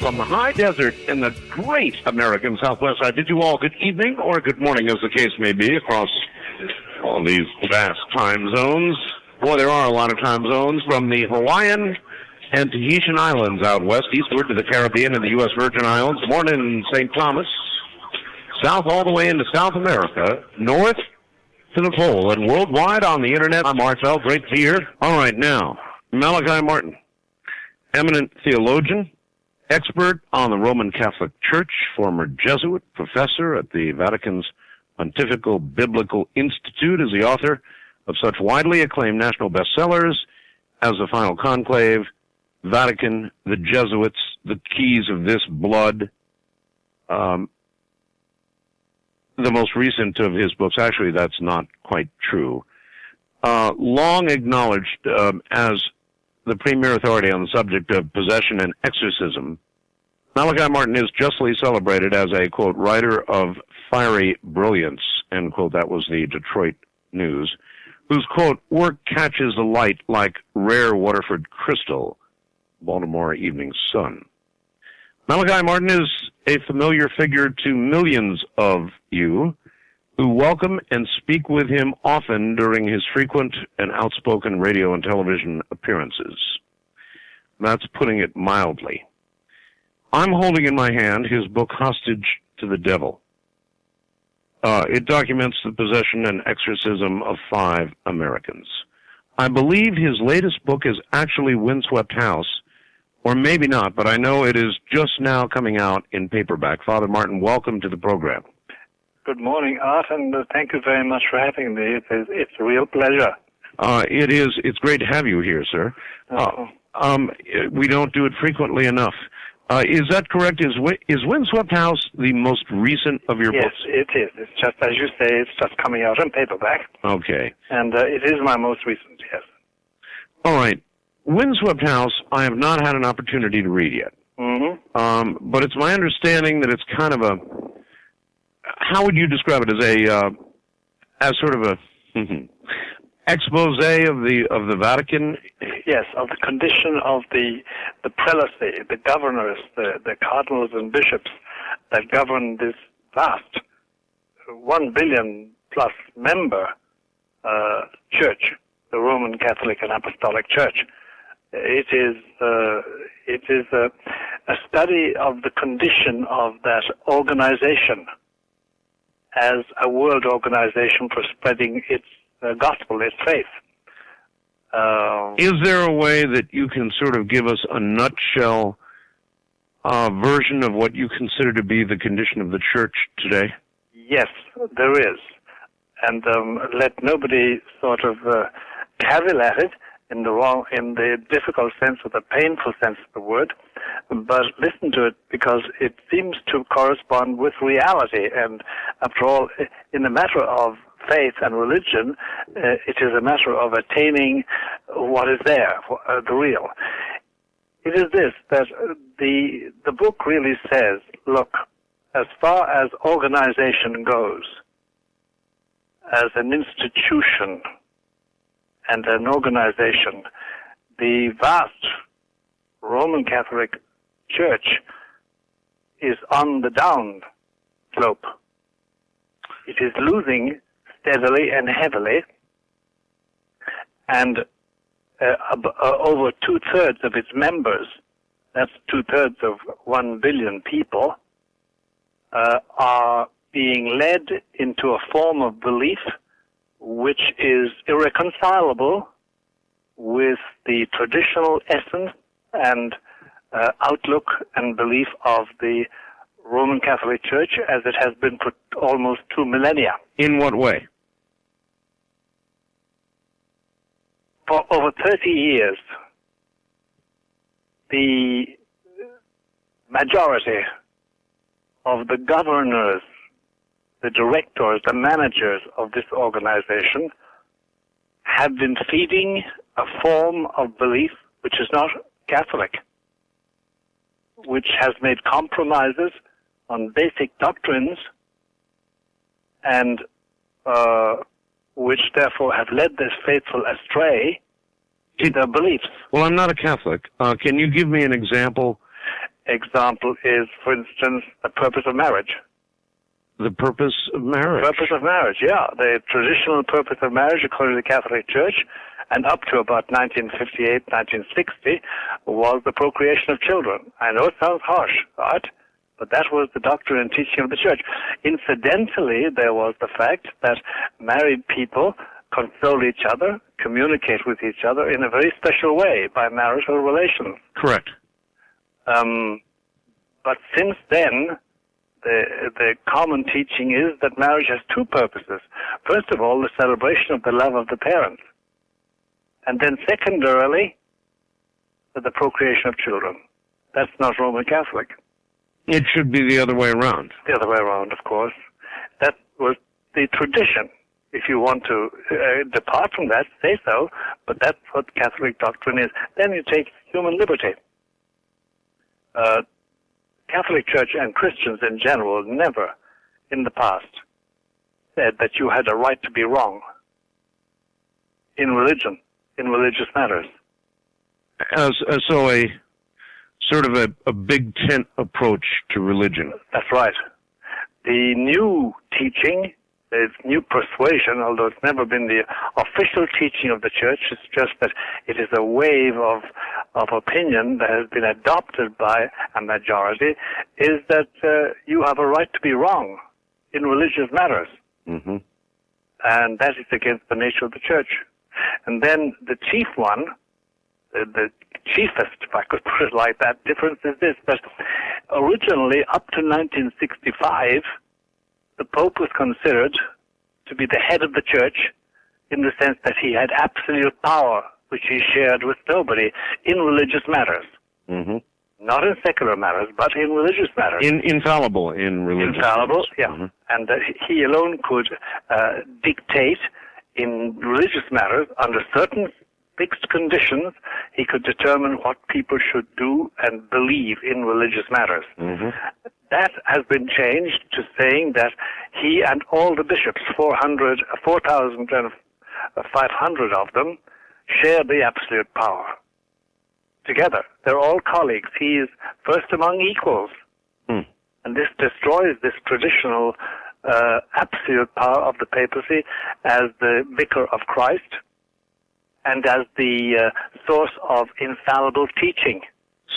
from the high desert in the great American Southwest. I bid you all good evening or good morning, as the case may be, across all these vast time zones. Boy, there are a lot of time zones, from the Hawaiian and Tahitian Islands out west, eastward to the Caribbean and the U.S. Virgin Islands, born in St. Thomas, south all the way into South America, north to the pole, and worldwide on the Internet. I'm Marcel, great to be here. All right, now, Malachi Martin, eminent theologian, expert on the Roman Catholic Church, former Jesuit, professor at the Vatican's Pontifical Biblical Institute, is the author of such widely acclaimed national bestsellers as The Final Conclave, Vatican, The Jesuits, The Keys of This Blood. The most recent of his books, actually, that's not quite true. Long acknowledged as the premier authority on the subject of possession and exorcism, Malachi Martin is justly celebrated as a, quote, writer of fiery brilliance, end quote. That was the Detroit News, whose, quote, work catches the light like rare Waterford crystal, Baltimore Evening Sun. Malachi Martin is a familiar figure to millions of you who welcome and speak with him often during his frequent and outspoken radio and television appearances. That's putting it mildly. I'm holding in my hand his book, Hostage to the Devil. It documents the possession and exorcism of 5 Americans. I believe his latest book is actually Windswept House, or maybe not, but I know it is just now coming out in paperback. Father Martin, welcome to the program. Good morning, Art, and thank you very much for having me. It's a real pleasure. It is. It's great to have you here, sir. We don't do it frequently enough. Is that correct? Is Windswept House the most recent of your books? Yes, it is. It's just, as you say, it's just coming out in paperback. Okay. And it is my most recent, yes. All right. Windswept House, I have not had an opportunity to read yet. Mm-hmm. But it's my understanding that it's kind of a... How would you describe it? As sort of a expose of the Vatican? Yes, of the condition of the prelacy, the governors, the cardinals and bishops that govern this vast 1 billion plus member church, the Roman Catholic and Apostolic Church. It is a study of the condition of that organization as a world organization for spreading its gospel, its faith. Is there a way that you can sort of give us a nutshell version of what you consider to be the condition of the church today? Yes, there is. And let nobody sort of cavil at it in the difficult sense or the painful sense of the word, but listen to it because it seems to correspond with reality. And after all, in the matter of faith and religion, it is a matter of attaining what is there, the real. It is this, that the book really says, look, as far as organization goes, as an institution and an organization, the vast Roman Catholic Church is on the down slope. It is losing steadily and heavily, and over 2/3 of its members, that's 2/3 of 1 billion people, are being led into a form of belief which is irreconcilable with the traditional essence and outlook and belief of the Roman Catholic Church as it has been for almost 2 millennia. In what way? For over 30 years, the majority of the governors, the directors, the managers of this organization have been feeding a form of belief which is not Catholic, which has made compromises on basic doctrines and which therefore have led this faithful astray in their beliefs. Well, I'm not a Catholic. Can you give me an example example is, for instance, the purpose of marriage. The purpose of marriage? Purpose of marriage, yeah. The traditional purpose of marriage, according to the Catholic Church, and up to about 1958, 1960, was the procreation of children. I know it sounds harsh, right? But that was the doctrine and teaching of the Church. Incidentally, there was the fact that married people console each other, communicate with each other in a very special way by marital relations. Correct. But since then, the common teaching is that marriage has two purposes. First of all, the celebration of the love of the parents. And then secondarily, the procreation of children. That's not Roman Catholic. It should be the other way around. The other way around, of course. That was the tradition. If you want to depart from that, say so, but that's what Catholic doctrine is. Then you take human liberty. Catholic Church and Christians in general never, in the past, said that you had a right to be wrong in religion, in religious matters. So a sort of a big tent approach to religion. That's right. The new teaching, the new persuasion, although it's never been the official teaching of the Church, it's just that it is a wave of opinion that has been adopted by a majority, is that you have a right to be wrong in religious matters. Mm-hmm. And that is against the nature of the Church. And then the chief one, the chiefest, if I could put it like that, difference is this, that originally, up to 1965, the Pope was considered to be the head of the Church in the sense that he had absolute power, which he shared with nobody in religious matters. Mm-hmm. Not in secular matters, but in religious matters. Infallible in religious Infallible, matters. yeah. Mm-hmm. And he alone could dictate in religious matters under certain fixed conditions. He could determine what people should do and believe in religious matters. Mm-hmm. That has been changed to saying that he and all the bishops, 4,500 of them, share the absolute power. Together. They're all colleagues. He is first among equals. Mm. And this destroys this traditional absolute power of the papacy as the vicar of Christ and as the source of infallible teaching.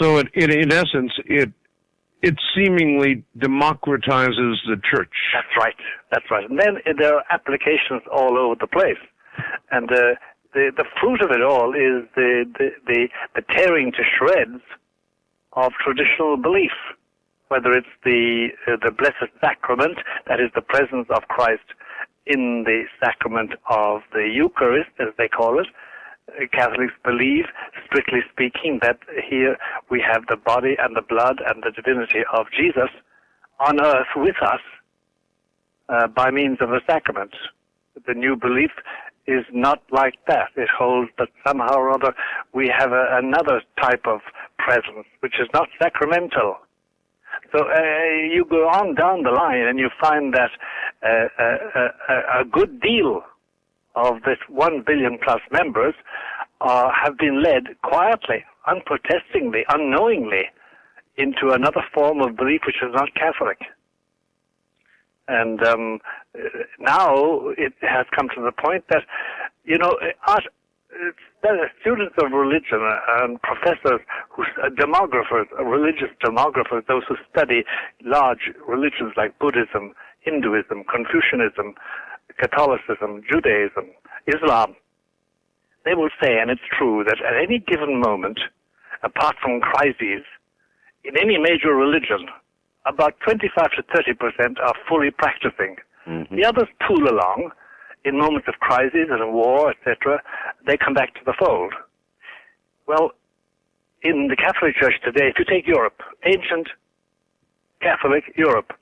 So in essence, it seemingly democratizes the Church. That's right. That's right. And then there are applications all over the place. And the fruit of it all is the tearing to shreds of traditional belief, whether it's the Blessed Sacrament, that is the presence of Christ in the sacrament of the Eucharist, as they call it. Catholics believe, strictly speaking, that here we have the body and the blood and the divinity of Jesus on earth with us by means of a sacrament. The new belief is not like that. It holds that somehow or other we have another type of presence, which is not sacramental. So you go on down the line and you find that a good deal of this 1 billion plus members have been led quietly, unprotestingly, unknowingly into another form of belief which is not Catholic. And now it has come to the point that, students of religion and professors, demographers, religious demographers, those who study large religions like Buddhism, Hinduism, Confucianism, Catholicism, Judaism, Islam, they will say, and it's true, that at any given moment, apart from crises, in any major religion, about 25 to 30% are fully practicing. Mm-hmm. The others pool along. In moments of crisis and war, etc., they come back to the fold. Well, in the Catholic Church today, if you take Europe, ancient Catholic Europe,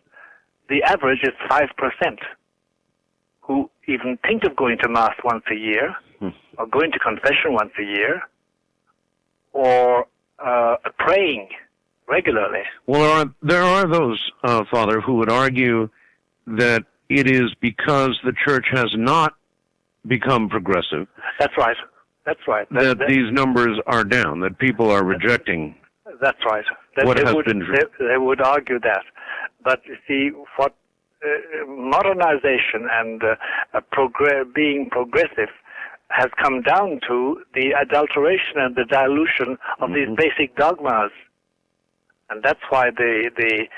the average is 5% who even think of going to Mass once a year, or going to confession once a year, or praying regularly. Well, there are those, Father, who would argue that it is because the Church has not become progressive. That's right. That's right. That these numbers are down, that people are rejecting That's right. What has been true? They would argue that. But you see, what modernization and being progressive has come down to the adulteration and the dilution of these basic dogmas. And that's why the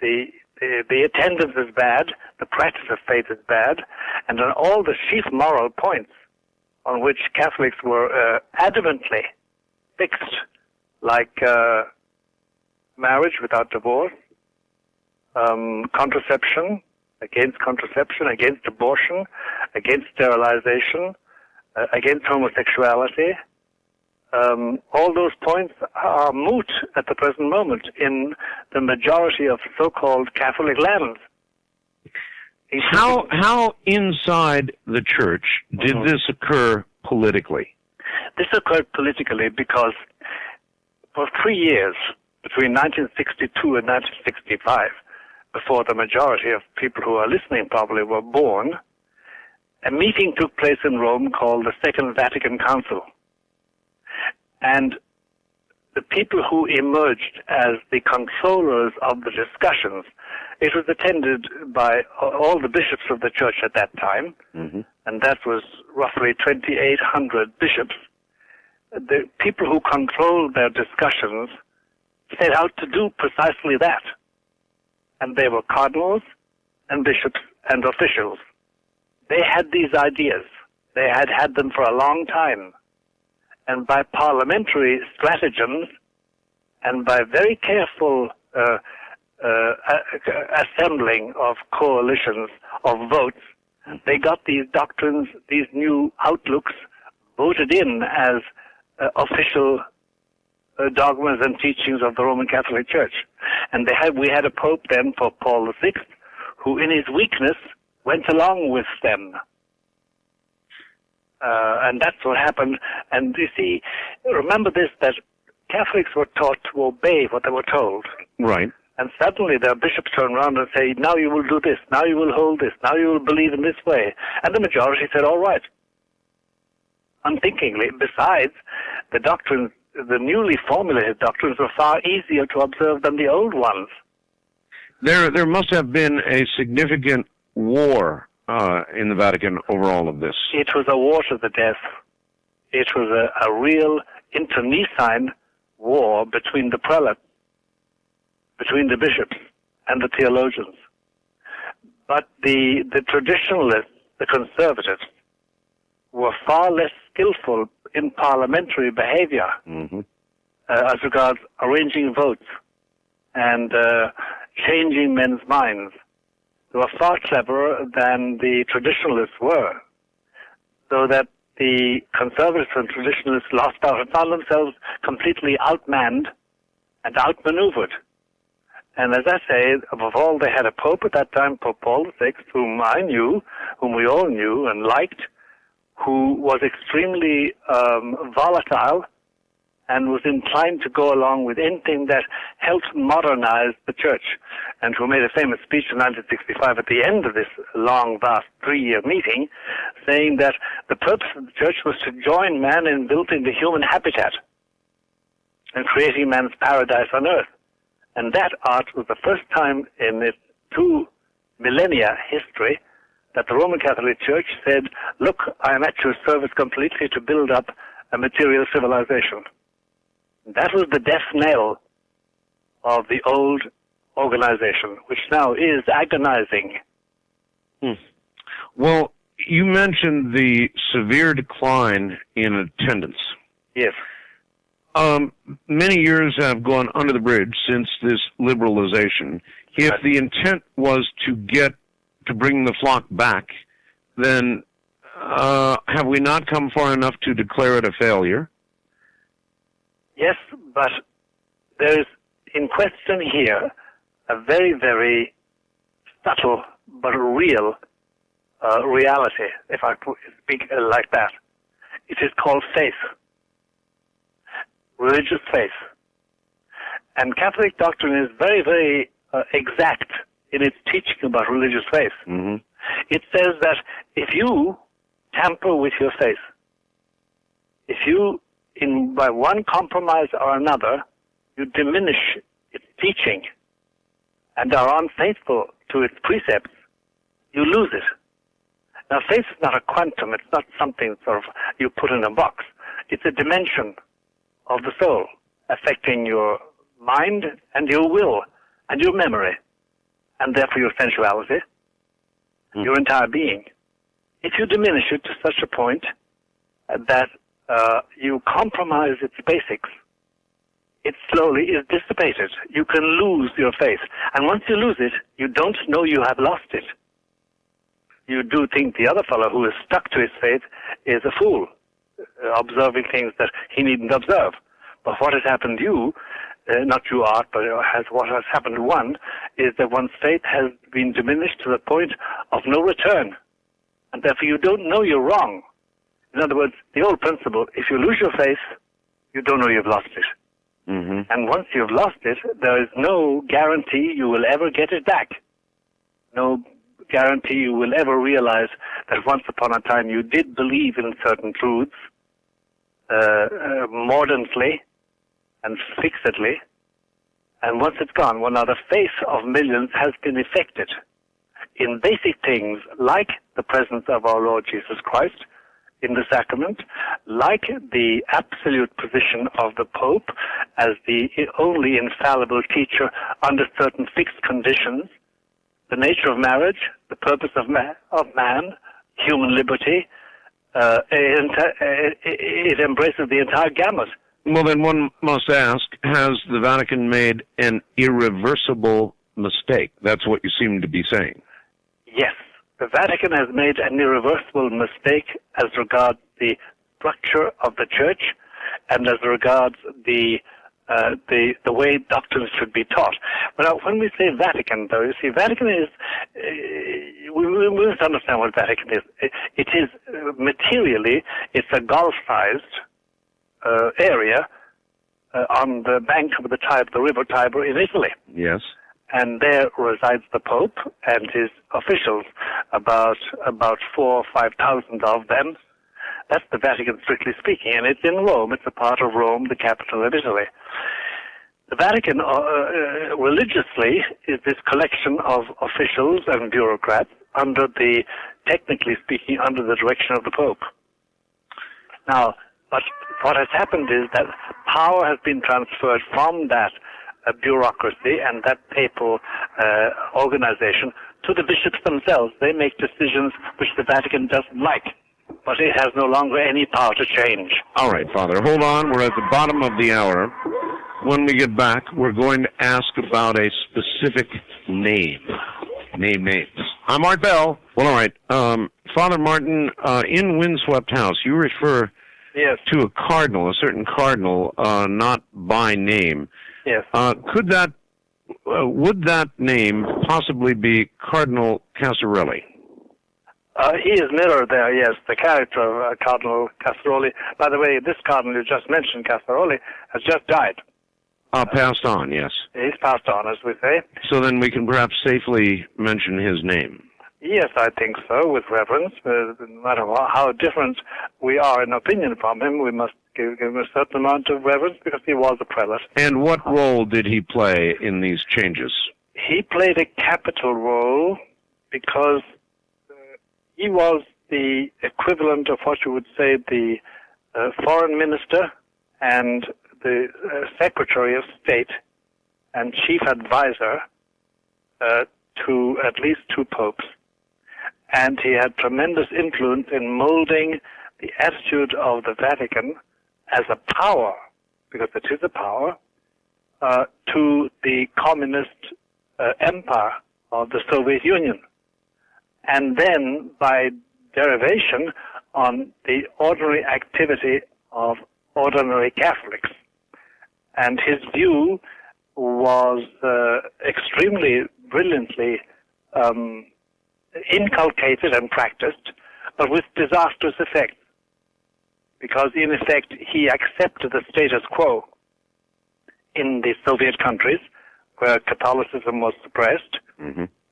attendance is bad, the practice of faith is bad, and on all the chief moral points on which Catholics were adamantly fixed, like marriage without divorce, contraception, against abortion, against sterilization, against homosexuality. All those points are moot at the present moment in the majority of so-called Catholic lands. How inside the church did this occur politically? This occurred politically because for 3 years, between 1962 and 1965, before the majority of people who are listening probably were born, a meeting took place in Rome called the Second Vatican Council. And the people who emerged as the controllers of the discussions, it was attended by all the bishops of the church at that time, and that was roughly 2,800 bishops. The people who controlled their discussions set out to do precisely that. And they were cardinals and bishops and officials. They had these ideas. They had had them for a long time. And by parliamentary stratagems and by very careful assembling of coalitions of votes, they got these doctrines, these new outlooks, voted in as official dogmas and teachings of the Roman Catholic Church. And we had a pope then, Pope Paul VI, who in his weakness went along with them. And that's what happened. And you see, remember this, that Catholics were taught to obey what they were told. Right. And suddenly their bishops turn around and say, now you will do this, now you will hold this, now you will believe in this way. And the majority said, all right. Unthinkingly, besides, the doctrines, the newly formulated doctrines were far easier to observe than the old ones. There must have been a significant war in the Vatican over all of this. It was a war to the death. It was a real internecine war between the prelates, between the bishops and the theologians. But the traditionalists, the conservatives, were far less skillful in parliamentary behavior as regards arranging votes and changing men's minds. They were far cleverer than the traditionalists were, so that the conservatives and traditionalists lost out and found themselves completely outmanned and outmaneuvered. And as I say, above all, they had a pope at that time, Pope Paul VI, whom I knew, whom we all knew and liked, who was extremely volatile and was inclined to go along with anything that helped modernize the church, and who made a famous speech in 1965 at the end of this long, vast 3-year meeting, saying that the purpose of the church was to join man in building the human habitat and creating man's paradise on earth. And that art was the first time in its 2 millennia history that the Roman Catholic Church said, look, I am at your service completely to build up a material civilization. That was the death knell of the old organization, which now is agonizing. Well, you mentioned the severe decline in attendance. Yes. Many years have gone under the bridge since this liberalization. If the intent was to bring the flock back, then have we not come far enough to declare it a failure? Yes, but there is in question here a very, very subtle but real reality, if I speak like that. It is called faith, religious faith. And Catholic doctrine is very, very exact in its teaching about religious faith. It says that if you tamper with your faith, if you, by one compromise or another, you diminish its teaching and are unfaithful to its precepts, you lose it. Now, faith is not a quantum. It's not something sort of you put in a box. It's a dimension of the soul affecting your mind and your will and your memory, and therefore your sensuality, your entire being. If you diminish it to such a point that you compromise its basics, it slowly is dissipated. You can lose your faith. And once you lose it, you don't know you have lost it. You do think the other fellow who is stuck to his faith is a fool, observing things that he needn't observe. But what has happened to you, not you, Art, but what has happened to one, is that one's faith has been diminished to the point of no return. And therefore you don't know you're wrong. In other words, the old principle, if you lose your faith, you don't know you've lost it. Mm-hmm. And once you've lost it, there is no guarantee you will ever get it back. No guarantee you will ever realize that once upon a time you did believe in certain truths mordantly and fixedly, and once it's gone, well, now the faith of millions has been affected in basic things like the presence of our Lord Jesus Christ in the sacrament, like the absolute position of the Pope as the only infallible teacher under certain fixed conditions, the nature of marriage, the purpose of man, human liberty. It embraces the entire gamut. Well, then one must ask, has the Vatican made an irreversible mistake? That's what you seem to be saying. Yes. The Vatican has made an irreversible mistake as regards the structure of the Church and as regards the way doctrines should be taught. But now, when we say Vatican, though, you see, Vatican is, we must understand what Vatican is. It is, materially, it's a golf-sized area on the bank of the river Tiber in Italy. Yes. And there resides the Pope and his officials, about 4,000 or 5,000 of them. That's the Vatican, strictly speaking, and it's in Rome. It's a part of Rome, the capital of Italy. The Vatican, religiously, is this collection of officials and bureaucrats technically speaking, under the direction of the Pope. Now, but what has happened is that power has been transferred from that bureaucracy and that papal organization to the bishops themselves. They make decisions which the Vatican doesn't like, but it has no longer any power to change. All right, Father, hold on. We're at the bottom of the hour. When we get back, we're going to ask about a specific name. Names. I'm Art Bell. Well, all right. Father Martin, in Windswept House, you refer to a cardinal, a certain cardinal, not by name. Yes. Would that name possibly be Cardinal Casaroli? He is mirrored there, yes, the character of Cardinal Casaroli. By the way, this cardinal you just mentioned, Casaroli, has just died. Passed on, yes. He's passed on, as we say. So then we can perhaps safely mention his name. Yes, I think so, with reverence. No matter how different we are in opinion from him, we must give him a certain amount of reverence because he was a prelate. And what role did he play in these changes? He played a capital role because he was the equivalent of what you would say the foreign minister and the Secretary of State and chief advisor to at least two popes. And he had tremendous influence in molding the attitude of the Vatican as a power, because it is a power, to the communist empire of the Soviet Union. And then, by derivation, on the ordinary activity of ordinary Catholics. And his view was extremely brilliantly inculcated and practiced, but with disastrous effects. Because, in effect, he accepted the status quo in the Soviet countries, where Catholicism was suppressed,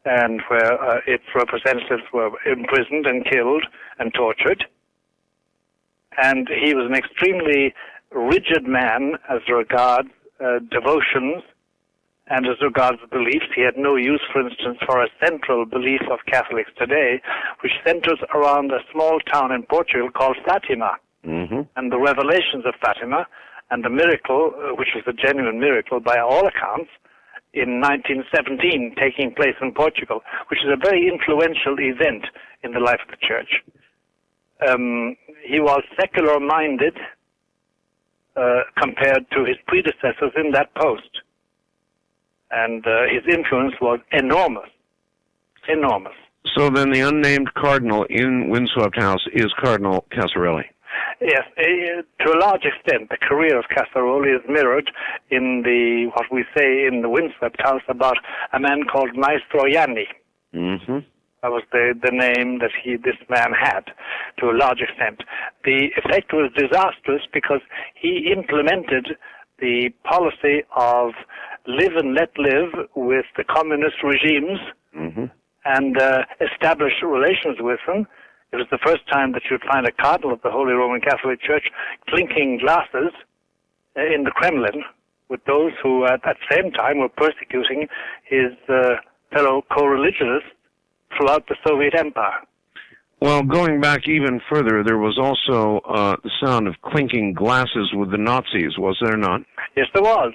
and where its representatives were imprisoned and killed and tortured. And he was an extremely rigid man as regards devotions and as regards beliefs. He had no use, for instance, for a central belief of Catholics today, which centers around a small town in Portugal called Fatima, and the revelations of Fatima, and the miracle, which was a genuine miracle by all accounts, in 1917 taking place in Portugal, which is a very influential event in the life of the Church. He was secular-minded compared to his predecessors in that post. And his influence was enormous, enormous. So then the unnamed cardinal in Windswept House is Cardinal Casaroli. Yes, to a large extent, the career of Casaroli is mirrored in what we say in the Windswept House about a man called Maestro Yanni. That was the name that this man had, to a large extent. The effect was disastrous because he implemented the policy of live and let live with the communist regimes and establish relations with them. It was the first time that you'd find a cardinal of the Holy Roman Catholic Church clinking glasses in the Kremlin with those who at that same time were persecuting his fellow co-religionists throughout the Soviet Empire. Well, going back even further, there was also the sound of clinking glasses with the Nazis, was there not? Yes, there was.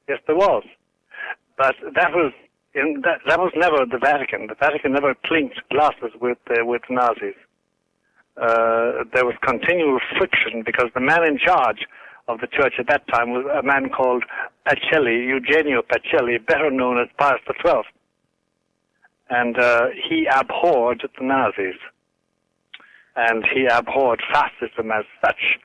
Yes, there was. But that was never the Vatican. The Vatican never clinked glasses with Nazis. There was continual friction because the man in charge of the church at that time was a man called Pacelli, Eugenio Pacelli, better known as Pius XII. And he abhorred the Nazis. And he abhorred fascism as such.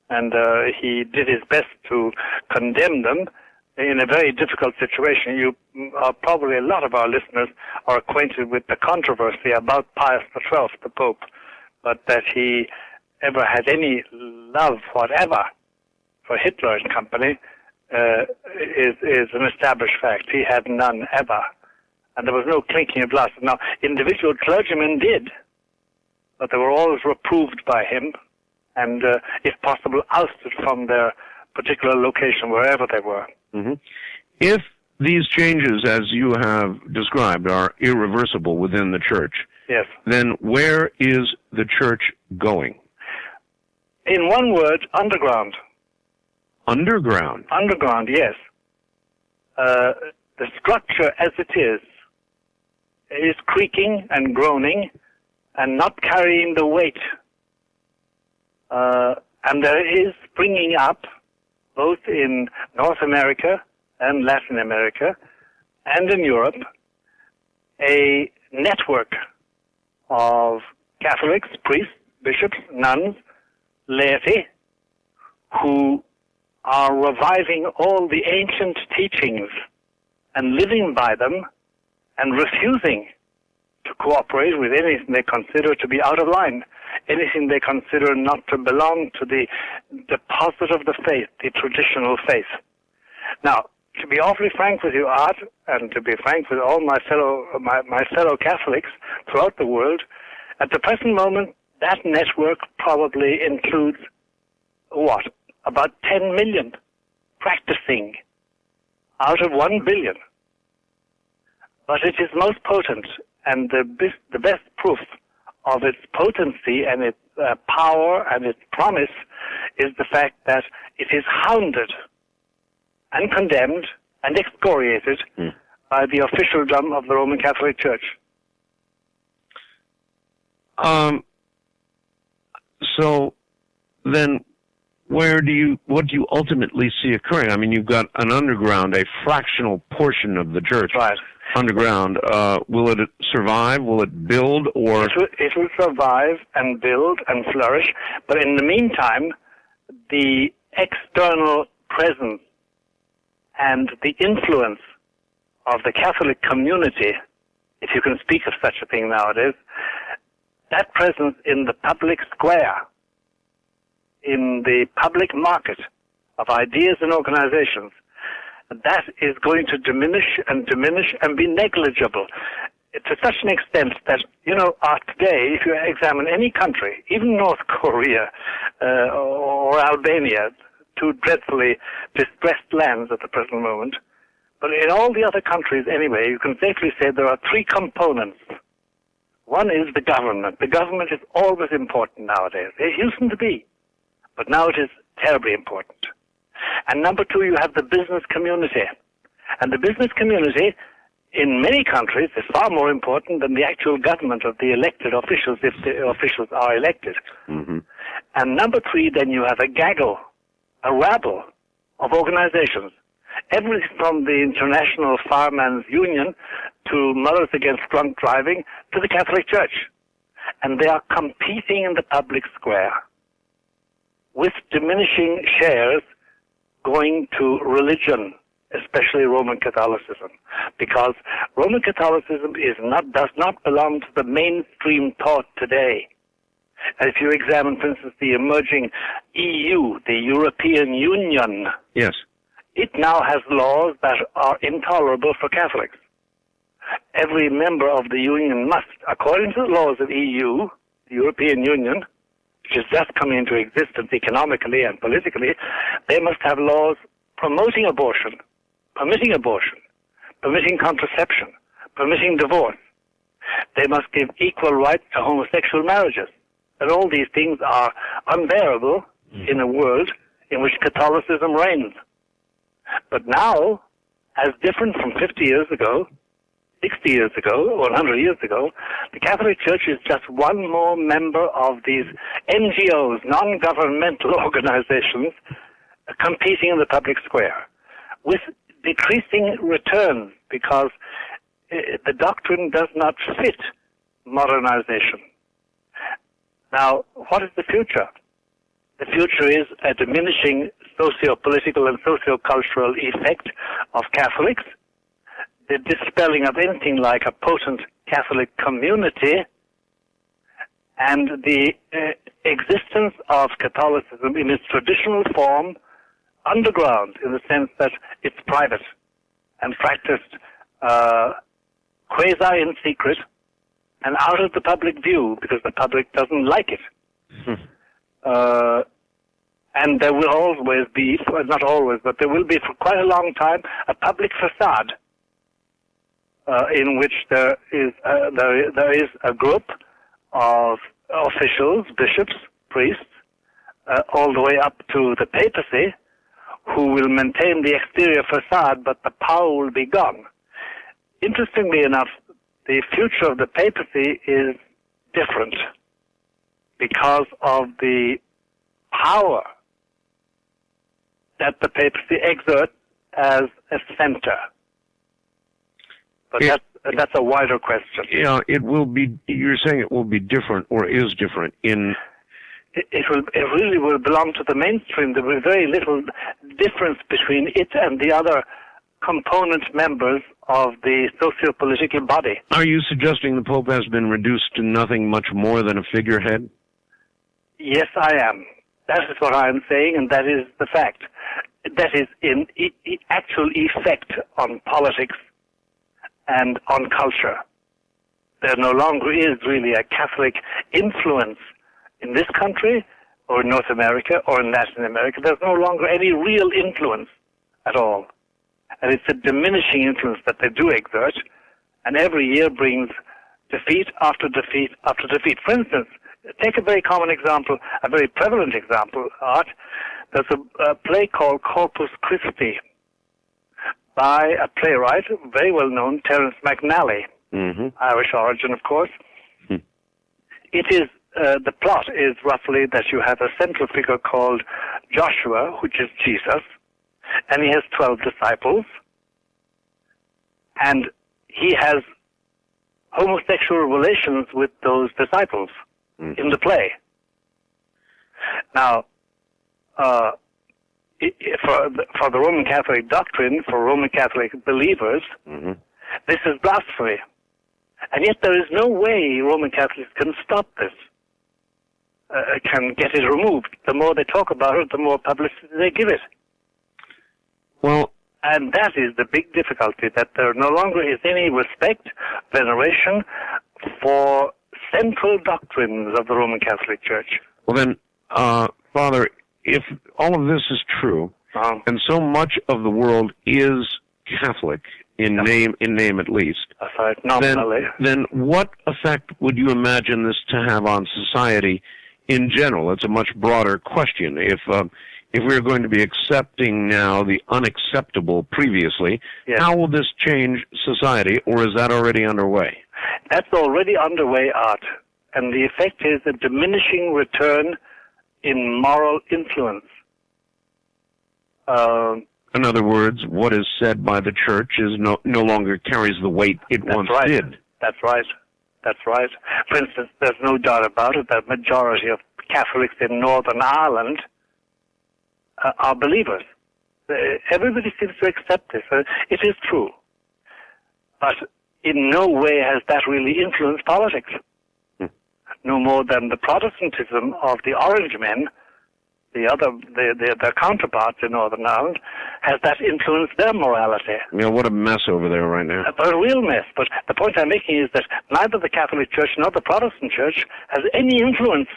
And he did his best to condemn them in a very difficult situation. Probably a lot of our listeners are acquainted with the controversy about Pius XII, the Pope, but that he ever had any love whatever for Hitler and company is an established fact. He had none ever. And there was no clinking of glasses. Now, individual clergymen did, but they were always reproved by him and, if possible, ousted from their particular location, wherever they were. If these changes, as you have described, are irreversible within the Church, yes, then where is the Church going? In one word, underground. Underground? Underground, yes. The structure as it is creaking and groaning and not carrying the weight. And there is springing up, both in North America and Latin America and in Europe, a network of Catholics, priests, bishops, nuns, laity, who are reviving all the ancient teachings and living by them and refusing to cooperate with anything they consider to be out of line, anything they consider not to belong to the deposit of the faith, the traditional faith. Now, to be awfully frank with you, Art, and to be frank with all my fellow Catholics throughout the world, at the present moment, that network probably includes, about 10 million practicing out of 1 billion. But it is most potent, and the best proof of its potency and its power and its promise is the fact that it is hounded and condemned and excoriated by the officialdom of the Roman Catholic Church. So then what do you ultimately see occurring? I mean, you've got an underground, a fractional portion of the church. Right. Underground. Will it survive? Will it build? Or it will survive and build and flourish. But in the meantime, the external presence and the influence of the Catholic community, if you can speak of such a thing nowadays, that presence in the public square, in the public market of ideas and organizations, that is going to diminish and be negligible to such an extent that, today, if you examine any country, even North Korea or Albania, two dreadfully distressed lands at the present moment. But in all the other countries, anyway, you can safely say there are three components. One is the government. The government is always important nowadays. It used to be, but now it is terribly important. And number two, you have the business community. And the business community, in many countries, is far more important than the actual government of the elected officials, if the officials are elected. Mm-hmm. And number three, then you have a gaggle, a rabble of organizations. Everything from the International Firemen's Union to Mothers Against Drunk Driving to the Catholic Church. And they are competing in the public square with diminishing shares going to religion, especially Roman Catholicism, because Roman Catholicism does not belong to the mainstream thought today. And if you examine, for instance, the emerging EU, the European Union, yes, it now has laws that are intolerable for Catholics. Every member of the Union must, according to the laws of EU, the European Union, which is just coming into existence economically and politically, they must have laws promoting abortion, permitting contraception, permitting divorce. They must give equal rights to homosexual marriages. And all these things are unbearable in a world in which Catholicism reigns. But now, as different from 50 years ago, 60 years ago, or 100 years ago, the Catholic Church is just one more member of these NGOs, non-governmental organizations, competing in the public square, with decreasing returns, because the doctrine does not fit modernization. Now, what is the future? The future is a diminishing socio-political and socio-cultural effect of Catholics, the dispelling of anything like a potent Catholic community, and the existence of Catholicism in its traditional form underground, in the sense that it's private and practiced quasi in secret and out of the public view, because the public doesn't like it. And there will always be, not always, but there will be for quite a long time, a public facade in which there is a group of officials, bishops, priests, all the way up to the papacy, who will maintain the exterior facade, but the power will be gone. Interestingly enough, the future of the papacy is different because of the power that the papacy exerts as a center. But that's a wider question. Yeah, it will be. You're saying it will be different, or is different in. It really will belong to the mainstream. There will be very little difference between it and the other component members of the socio-political body. Are you suggesting the Pope has been reduced to nothing much more than a figurehead? Yes, I am. That is what I am saying, and that is the fact. That is in actual effect on politics and on culture. There no longer is really a Catholic influence in this country, or in North America, or in Latin America. There's no longer any real influence at all. And it's a diminishing influence that they do exert, and every year brings defeat after defeat after defeat. For instance, take a very common example, a very prevalent example, Art. There's a play called Corpus Christi by a playwright, very well known, Terence McNally, Irish origin, of course. It is the plot is roughly that you have a central figure called Joshua, which is Jesus, and he has 12 disciples, and he has homosexual relations with those disciples in the play. Now, for the Roman Catholic doctrine, for Roman Catholic believers, this is blasphemy. And yet there is no way Roman Catholics can stop this, can get it removed. The more they talk about it, the more publicity they give it. Well, and that is the big difficulty, that there no longer is any respect, veneration for central doctrines of the Roman Catholic Church. Well then, Father, if all of this is true, and so much of the world is Catholic in name at least, then what effect would you imagine this to have on society in general? It's a much broader question. If we're going to be accepting now the unacceptable previously, how will this change society, or is that already underway? That's already underway, Art. And the effect is a diminishing return in moral influence. In other words, what is said by the Church is no longer carries the weight it once did. That's right. That's right. For instance, there's no doubt about it that the majority of Catholics in Northern Ireland are believers. Everybody seems to accept this. It is true. But in no way has that really influenced politics. No more than the Protestantism of the Orange men, their counterparts in Northern Ireland, has that influenced their morality. What a mess over there right now. A real mess. But the point I'm making is that neither the Catholic Church nor the Protestant Church has any influence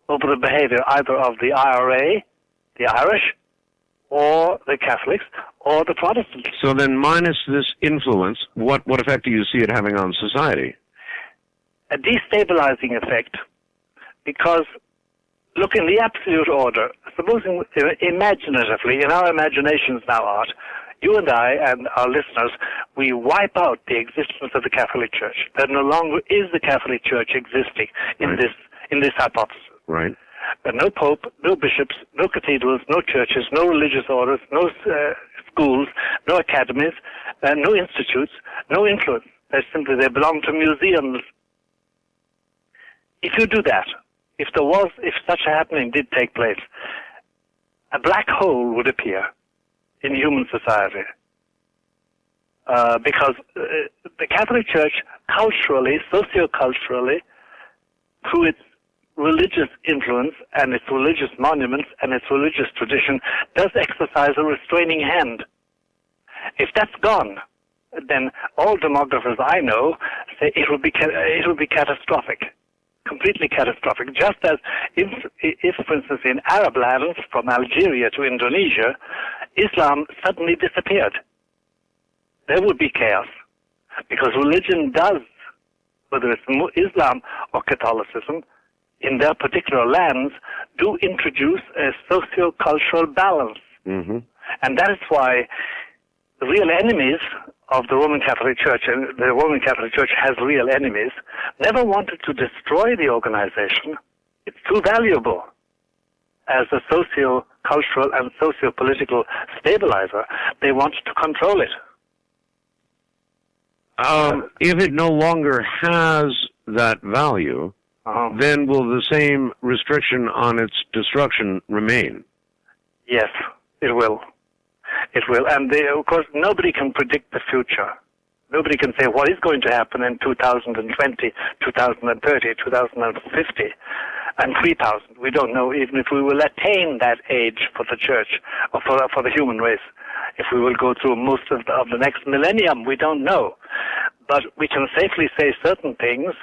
over the behavior either of the IRA, the Irish, or the Catholics, or the Protestants. So then, minus this influence, what effect do you see it having on society? A destabilizing effect, because, look, in the absolute order, supposing imaginatively, in our imaginations now, Art, you and I and our listeners, we wipe out the existence of the Catholic Church. There no longer is the Catholic Church existing in this hypothesis. Right. But no pope, no bishops, no cathedrals, no churches, no religious orders, no schools, no academies, no institutes, no influence. They belong to museums. If you do that, if such a happening did take place, a black hole would appear in human society. Because the Catholic Church, culturally, socio-culturally, through its religious influence and its religious monuments and its religious tradition, does exercise a restraining hand. If that's gone, then all demographers I know say it will be catastrophic. Completely catastrophic. Just as if, for instance, in Arab lands, from Algeria to Indonesia, Islam suddenly disappeared, there would be chaos. Because religion does, whether it's Islam or Catholicism, in their particular lands, do introduce a socio-cultural balance. Mm-hmm. And that is why the real enemies of the Roman Catholic Church, and the Roman Catholic Church has real enemies, never wanted to destroy the organization. It's too valuable as a socio-cultural and socio-political stabilizer. They want to control it. If it no longer has that value, then will the same restriction on its destruction remain? Yes, it will. It will. And of course, nobody can predict the future. Nobody can say what is going to happen in 2020, 2030, 2050, and 3000. We don't know even if we will attain that age for the church or for the human race. If we will go through most of the next millennium, we don't know. But we can safely say certain things,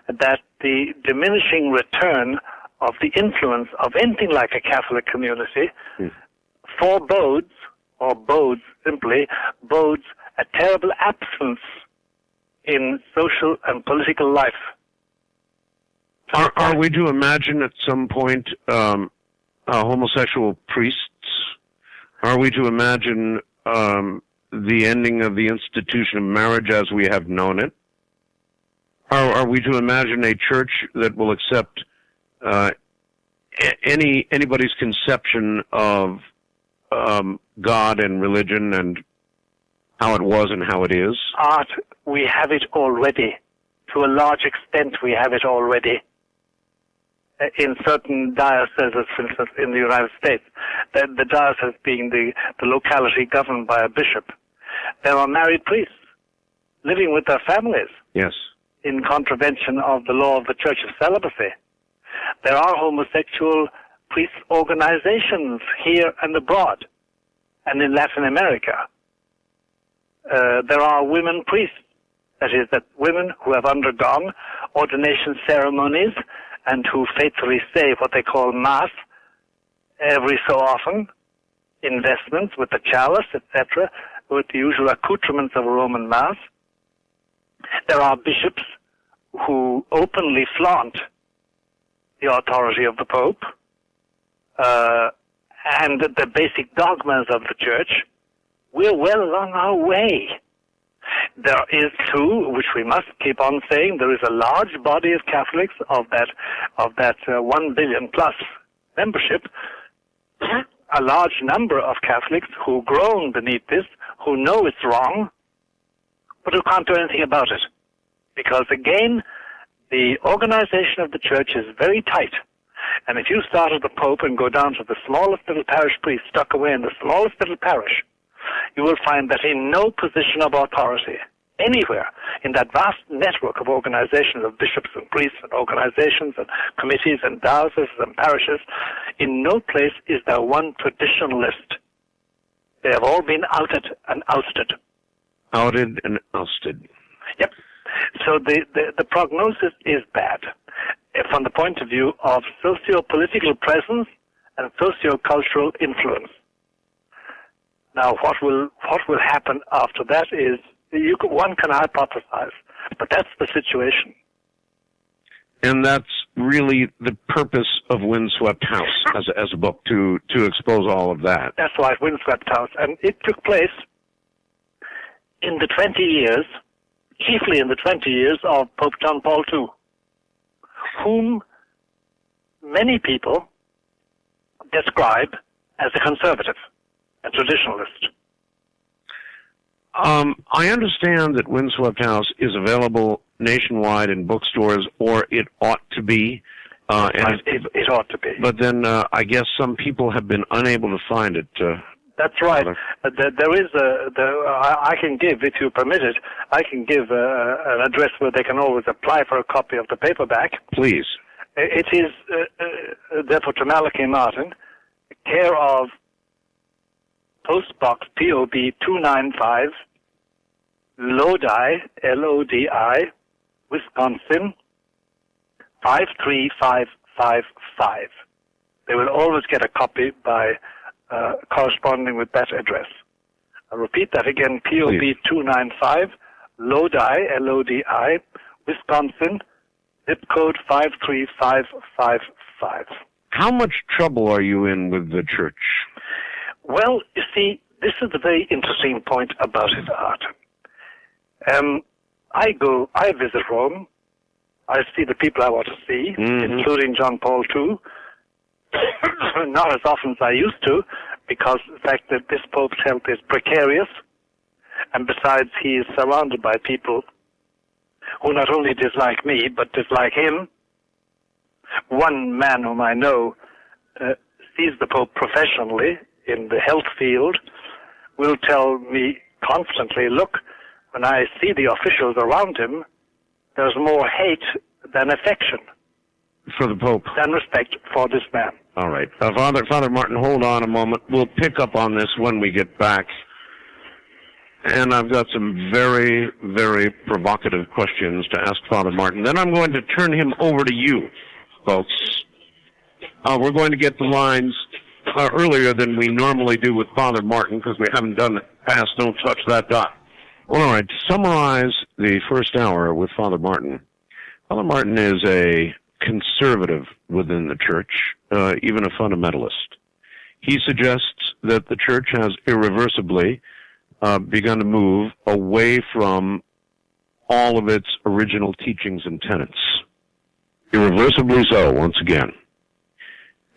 that the diminishing return of the influence of anything like a Catholic community forebodes, or bodes a terrible absence in social and political life. Are we to imagine at some point homosexual priests? Are we to imagine the ending of the institution of marriage as we have known it? Are we to imagine a church that will accept anybody's conception of God and religion and how it was and how it is? Art, we have it already. To a large extent, we have it already. In certain dioceses, for instance, in the United States, the diocese being the locality governed by a bishop, there are married priests living with their families. Yes. In contravention of the law of the Church of Celibacy. There are homosexual priest organizations here and abroad, and in Latin America. There are women priests, that is, that women who have undergone ordination ceremonies and who faithfully say what they call Mass every so often, investments with the chalice, etc., with the usual accoutrements of a Roman Mass. There are bishops who openly flaunt the authority of the Pope and the basic dogmas of the Church. We're well along our way. There is, too, which we must keep on saying, there is a large body of Catholics of that 1 billion plus membership, a large number of Catholics who groan beneath this, who know it's wrong, but who can't do anything about it. Because, again, the organization of the Church is very tight. And if you start at the Pope and go down to the smallest little parish priest stuck away in the smallest little parish, you will find that in no position of authority, anywhere in that vast network of organizations of bishops and priests and organizations and committees and dioceses and parishes, in no place is there one traditionalist. They have all been outed and ousted. Outed and ousted. Yep. So the prognosis is bad from the point of view of socio-political presence and socio-cultural influence. Now, what will happen after that is one can hypothesize, but that's the situation. And that's really the purpose of Windswept House as a book, to expose all of that. That's right, Windswept House. And it took place in the 20 years, chiefly in the 20 years of Pope John Paul II, whom many people describe as a conservative, a traditionalist. I understand that Windswept House is available nationwide in bookstores, or it ought to be. Right, it ought to be. But then I guess some people have been unable to find it. That's right. There is I can give, if you permit it, I can give an address where they can always apply for a copy of the paperback. Please. It is, therefore, to Malachi Martin, care of Post Box POB 295, Lodi, Lodi, Wisconsin, 53555. They will always get a copy by corresponding with that address. I'll repeat that again, POB 295, Lodi, Lodi, Wisconsin, zip code 53555. How much trouble are you in with the Church? Well, you see, this is the very interesting point about it, Art. I visit Rome. I see the people I want to see, including John Paul II. Not as often as I used to, because the fact that this Pope's health is precarious, and besides he is surrounded by people who not only dislike me, but dislike him. One man whom I know sees the Pope professionally in the health field will tell me constantly, look, when I see the officials around him, there's more hate than affection. For the Pope. Than respect for this man. All right. Father Martin, hold on a moment. We'll pick up on this when we get back. And I've got some very, very provocative questions to ask Father Martin. Then I'm going to turn him over to you, folks. We're going to get the lines earlier than we normally do with Father Martin, because we haven't done it past Don't Touch That Dot. Well, all right. To summarize the first hour with Father Martin, Father Martin is a conservative within the Church, even a fundamentalist. He suggests that the Church has irreversibly begun to move away from all of its original teachings and tenets. Irreversibly so, once again.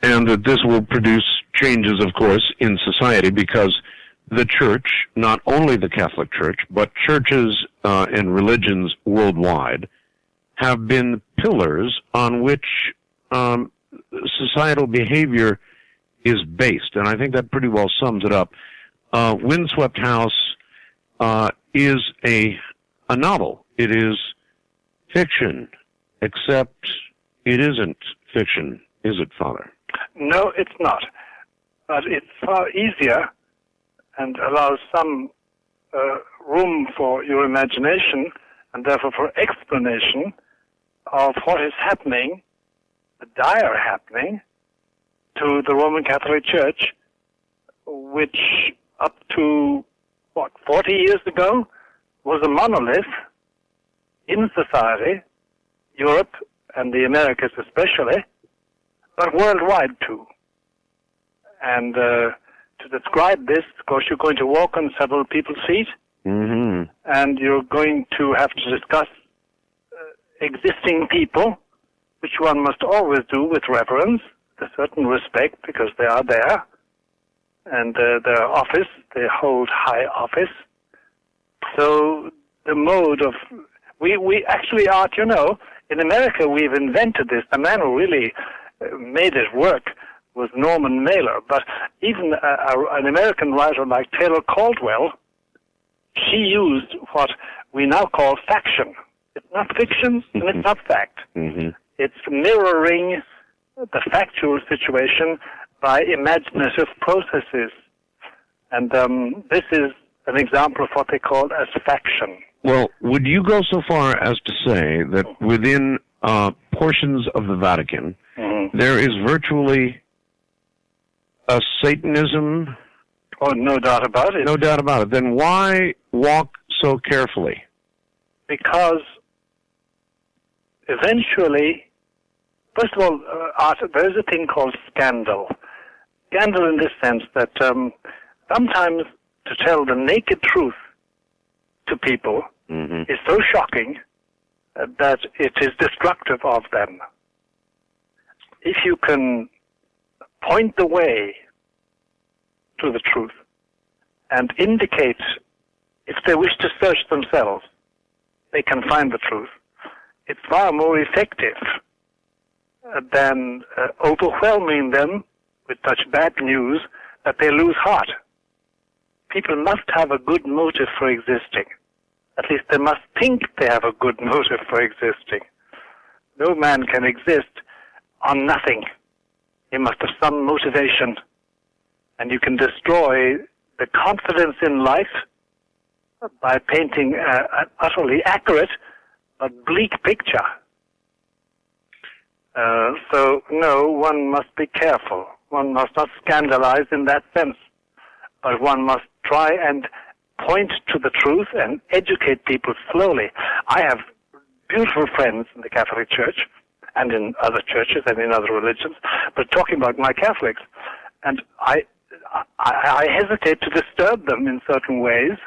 And that this will produce changes, of course, in society, because the Church, not only the Catholic Church, but churches and religions worldwide, have been pillars on which societal behavior is based. And I think that pretty well sums it up. Windswept House is a novel. It is fiction, except it isn't fiction, is it, Father? No, it's not. But it's far easier and allows some room for your imagination and therefore for explanation of what is happening, the dire happening, to the Roman Catholic Church, which up to, 40 years ago, was a monolith in society, Europe and the Americas especially, but worldwide too. And to describe this, of course, you're going to walk on several people's feet, and you're going to have to discuss existing people, which one must always do with reverence, a certain respect, because they are there, and their office, they hold high office. So the mode of, we actually are, in America we've invented this. The man who really made it work was Norman Mailer, but even an American writer like Taylor Caldwell, she used what we now call faction. It's not fiction and it's not fact. It's mirroring the factual situation by imaginative processes. And this is an example of what they call as faction. Well, would you go so far as to say that within portions of the Vatican, there is virtually a Satanism? Oh, no doubt about it. No doubt about it. Then why walk so carefully? Because eventually, first of all, Art, there is a thing called scandal. Scandal in this sense that sometimes to tell the naked truth to people is so shocking that it is destructive of them. If you can point the way to the truth and indicate, if they wish to search themselves, they can find the truth, it's far more effective than overwhelming them with such bad news that they lose heart. People must have a good motive for existing. At least they must think they have a good motive for existing. No man can exist on nothing. He must have some motivation. And you can destroy the confidence in life by painting an utterly accurate but bleak picture. So, no, one must be careful. One must not scandalize in that sense. But one must try and point to the truth and educate people slowly. I have beautiful friends in the Catholic Church and in other churches and in other religions, but talking about my Catholics, and I hesitate to disturb them in certain ways,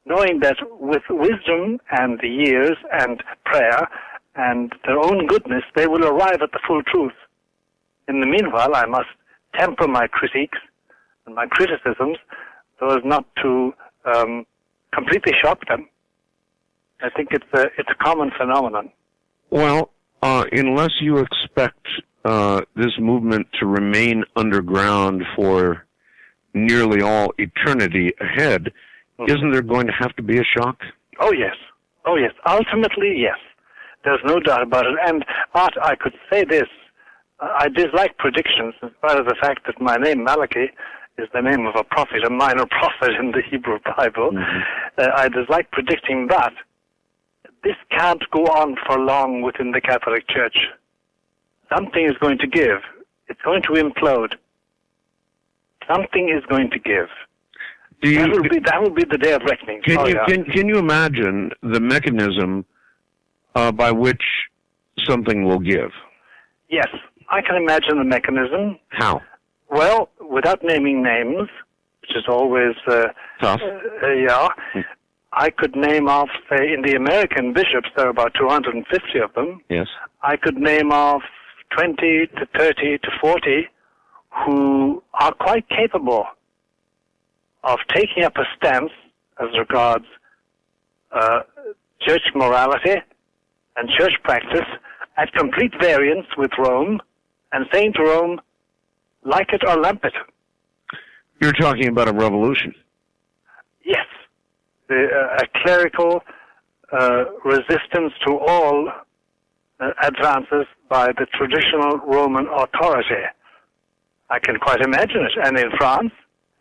knowing that with wisdom and the years and prayer and their own goodness, they will arrive at the full truth. In the meanwhile, I must temper my critiques and my criticisms so as not to completely shock them. I think it's a common phenomenon. Well, unless you expect this movement to remain underground for nearly all eternity ahead, isn't there going to have to be a shock? Oh, yes. Oh, yes. Ultimately, yes. There's no doubt about it. And, Art, I could say this. I dislike predictions, in spite of the fact that my name, Malachi, is the name of a prophet, a minor prophet in the Hebrew Bible. I dislike predicting that. This can't go on for long within the Catholic Church. Something is going to give. It's going to implode. Something is going to give. That will be the day of reckoning. Can you imagine the mechanism by which something will give? Yes, I can imagine the mechanism. How? Well, without naming names, which is always tough. I could name off, say, in the American bishops, there are about 250 of them. Yes. I could name off 20 to 30 to 40 who are quite capable of taking up a stance as regards church morality and church practice at complete variance with Rome and saying to Rome, like it or lump it. You're talking about a revolution. Yes. A clerical resistance to all advances by the traditional Roman authority. I can quite imagine it. And in France,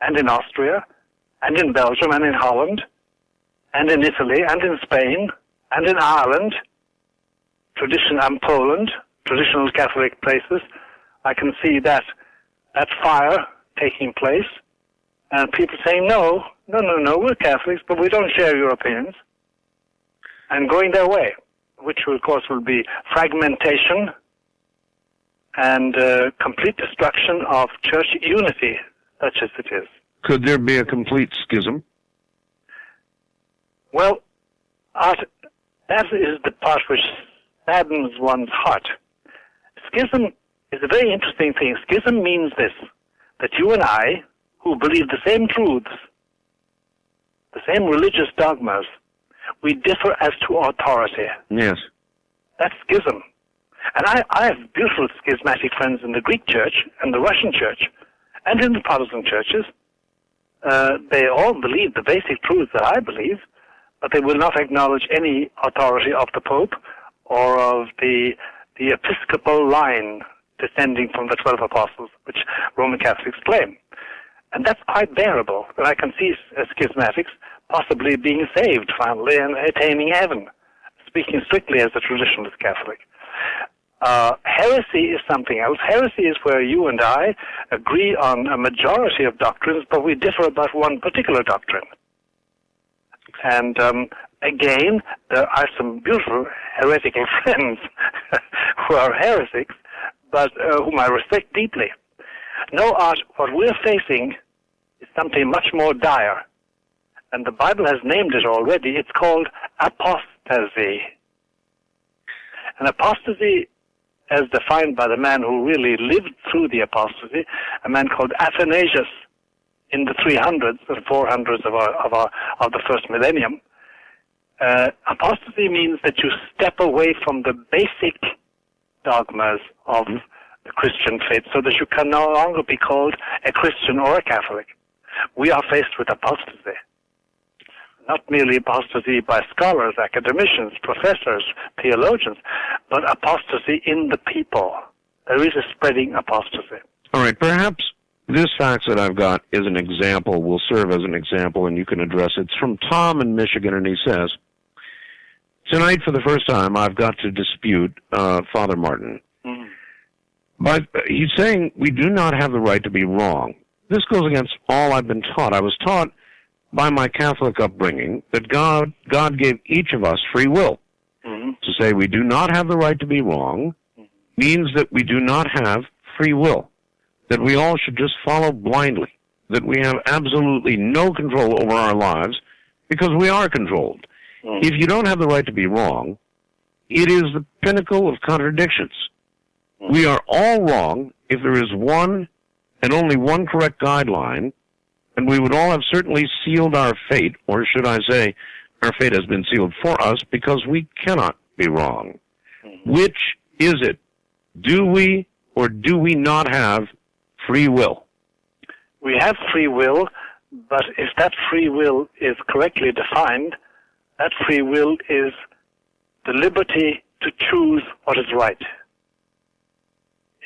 and in Austria, and in Belgium, and in Holland, and in Italy, and in Spain, and in Ireland, and Poland, traditional Catholic places, I can see that that fire taking place, and people saying, no, we're Catholics, but we don't share your opinions, and going their way, which of course will be fragmentation and complete destruction of church unity, such as it is. Could there be a complete schism? Well, that is the part which saddens one's heart. Schism is a very interesting thing. Schism means this, that you and I, who believe the same truths, the same religious dogmas, we differ as to authority. Yes. That's schism. And I have beautiful schismatic friends in the Greek church and the Russian church and in the Protestant churches. They all believe the basic truths that I believe, but they will not acknowledge any authority of the Pope or of the episcopal line descending from the 12 apostles, which Roman Catholics claim. And that's quite bearable, that I can see schismatics possibly being saved finally and attaining heaven, speaking strictly as a traditionalist Catholic. Heresy is something else. Heresy is where you and I agree on a majority of doctrines, but we differ about one particular doctrine. And again, there are some beautiful heretical friends who are heretics, but whom I respect deeply. No, Art, what we're facing is something much more dire. And the Bible has named it already. It's called apostasy. And apostasy, as defined by the man who really lived through the apostasy, a man called Athanasius in the 300s and 400s of the first millennium. Apostasy means that you step away from the basic dogmas of the Christian faith so that you can no longer be called a Christian or a Catholic. We are faced with apostasy. Not merely apostasy by scholars, academicians, professors, theologians, but apostasy in the people. There is a spreading apostasy. All right, perhaps this fax that I've got is an example, will serve as an example, and you can address it. It's from Tom in Michigan, and he says, tonight for the first time I've got to dispute Father Martin. Mm-hmm. But he's saying we do not have the right to be wrong. This goes against all I've been taught. I was taught by my Catholic upbringing that God gave each of us free will. Mm-hmm. To say we do not have the right to be wrong means that we do not have free will, that we all should just follow blindly, that we have absolutely no control over our lives because we are controlled. Mm-hmm. If you don't have the right to be wrong, it is the pinnacle of contradictions. Mm-hmm. We are all wrong if there is one and only one correct guideline, and we would all have certainly sealed our fate, or should I say, our fate has been sealed for us because we cannot be wrong. Mm-hmm. Which is it? Do we or do we not have free will? We have free will, but if that free will is correctly defined, that free will is the liberty to choose what is right.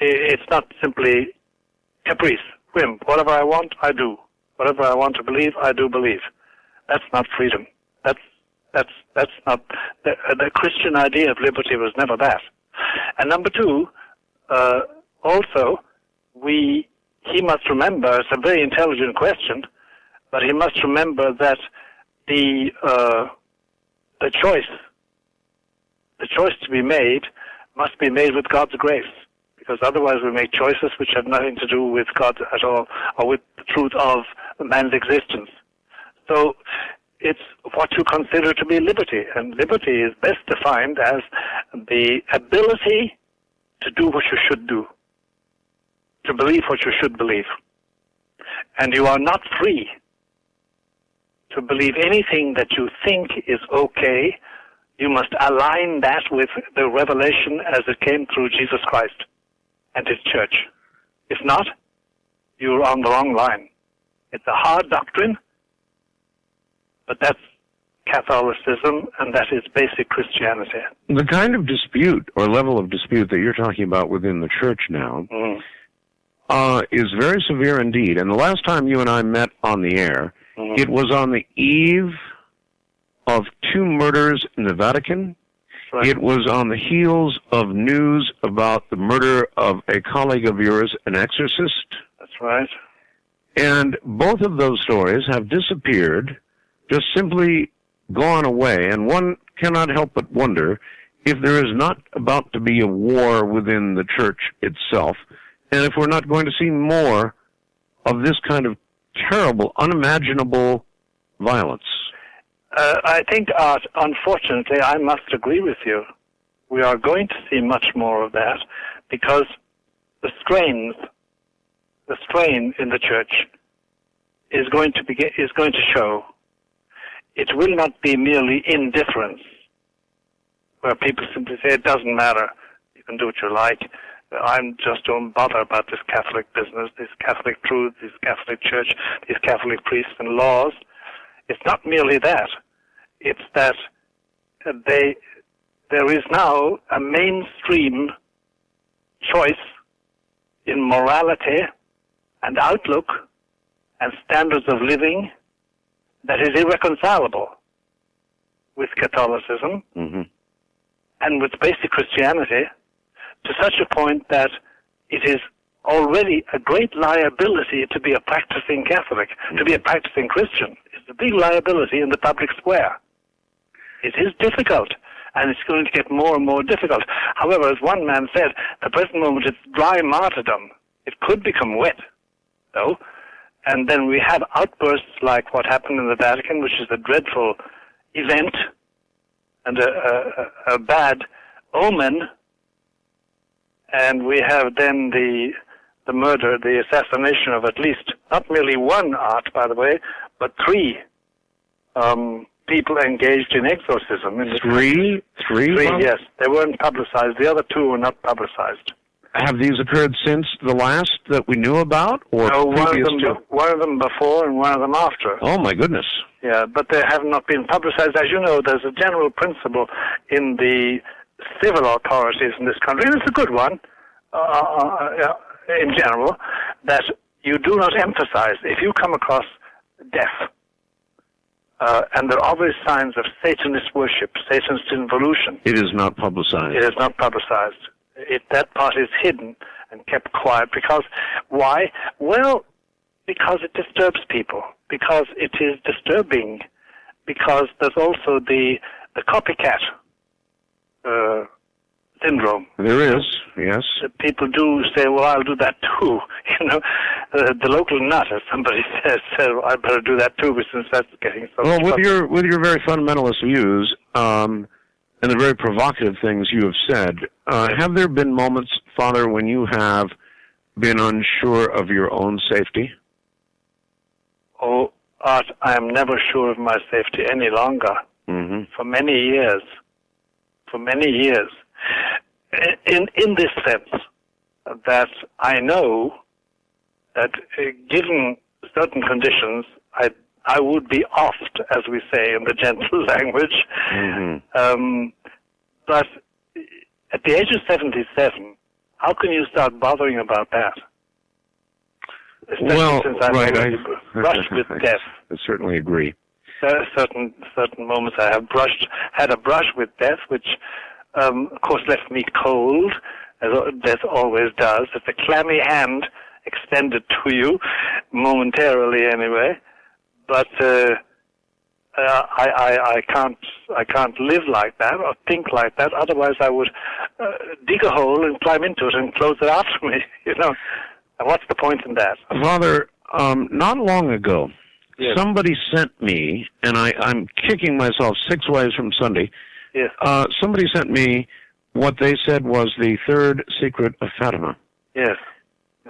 It's not simply caprice, whim. Whatever I want, I do. Whatever I want to believe, I do believe. That's not freedom. That's not the Christian idea of liberty was never that. And number two, also, he must remember, it's a very intelligent question, but he must remember that the choice to be made must be made with God's grace, because otherwise we make choices which have nothing to do with God at all, or with the truth of man's existence. So it's what you consider to be liberty, and liberty is best defined as the ability to do what you should do, to believe what you should believe. And you are not free to believe anything that you think is okay. You must align that with the revelation as it came through Jesus Christ and his church. If not, you're on the wrong line. It's a hard doctrine, but that's Catholicism, and that is basic Christianity. The kind of dispute or level of dispute that you're talking about within the church now is very severe indeed. And the last time you and I met on the air, it was on the eve of 2 murders in the Vatican. Right. It was on the heels of news about the murder of a colleague of yours, an exorcist. That's right. And both of those stories have disappeared, just simply gone away, and one cannot help but wonder if there is not about to be a war within the church itself, and if we're not going to see more of this kind of terrible, unimaginable violence. I think, Art, unfortunately, I must agree with you. We are going to see much more of that because the strain in the church is going to show. It will not be merely indifference, where people simply say, it doesn't matter, you can do what you like. I'm just don't bother about this Catholic business, this Catholic truth, this Catholic church, these Catholic priests and laws. It's not merely that. It's that there is now a mainstream choice in morality and outlook and standards of living that is irreconcilable with Catholicism and with basic Christianity, to such a point that it is already a great liability to be a practicing Catholic, to be a practicing Christian. It's a big liability in the public square. It is difficult, and it's going to get more and more difficult. However, as one man said, at the present moment it's dry martyrdom. It could become wet, though. And then we have outbursts like what happened in the Vatican, which is a dreadful event and a bad omen. And we have then the murder, the assassination of at least, not merely one Art, by the way, but three people engaged in exorcism. In Three, yes. They weren't publicized. The other two were not publicized. Have these occurred since the last that we knew about, or no, previous to? One of them before and one of them after. Oh, my goodness. Yeah, but they have not been publicized. As you know, there's a general principle in the civil authorities in this country, and it's a good one, in general, that you do not emphasize. If you come across death, and there are obvious signs of Satanist worship, Satanist involution. It is not publicized. It is not publicized. That part is hidden and kept quiet. Because, why? Well, because it disturbs people. Because it is disturbing. Because there's also the copycat syndrome. There is, yes. People do say, well, I'll do that too. You know, the local nut, as somebody says, I better do that too, since that's getting so well, with your very fundamentalist views, and the very provocative things you have said, have there been moments, Father, when you have been unsure of your own safety? Oh, Art, I am never sure of my safety any longer. For many years. For many years. In this sense, that I know that given certain conditions, I would be offed, as we say in the gentle language. But at the age of 77, how can you start bothering about that? Especially since I've already brushed with death. I certainly agree. Certain moments I have had a brush with death, which of course left me cold, as death always does. It's a clammy hand extended to you, momentarily anyway. But I can't live like that or think like that. Otherwise, I would dig a hole and climb into it and close it after me. You know, and what's the point in that? Father, not long ago, somebody sent me, and I'm kicking myself 6 ways from Sunday. Yes. Somebody sent me what they said was the third secret of Fatima. Yes.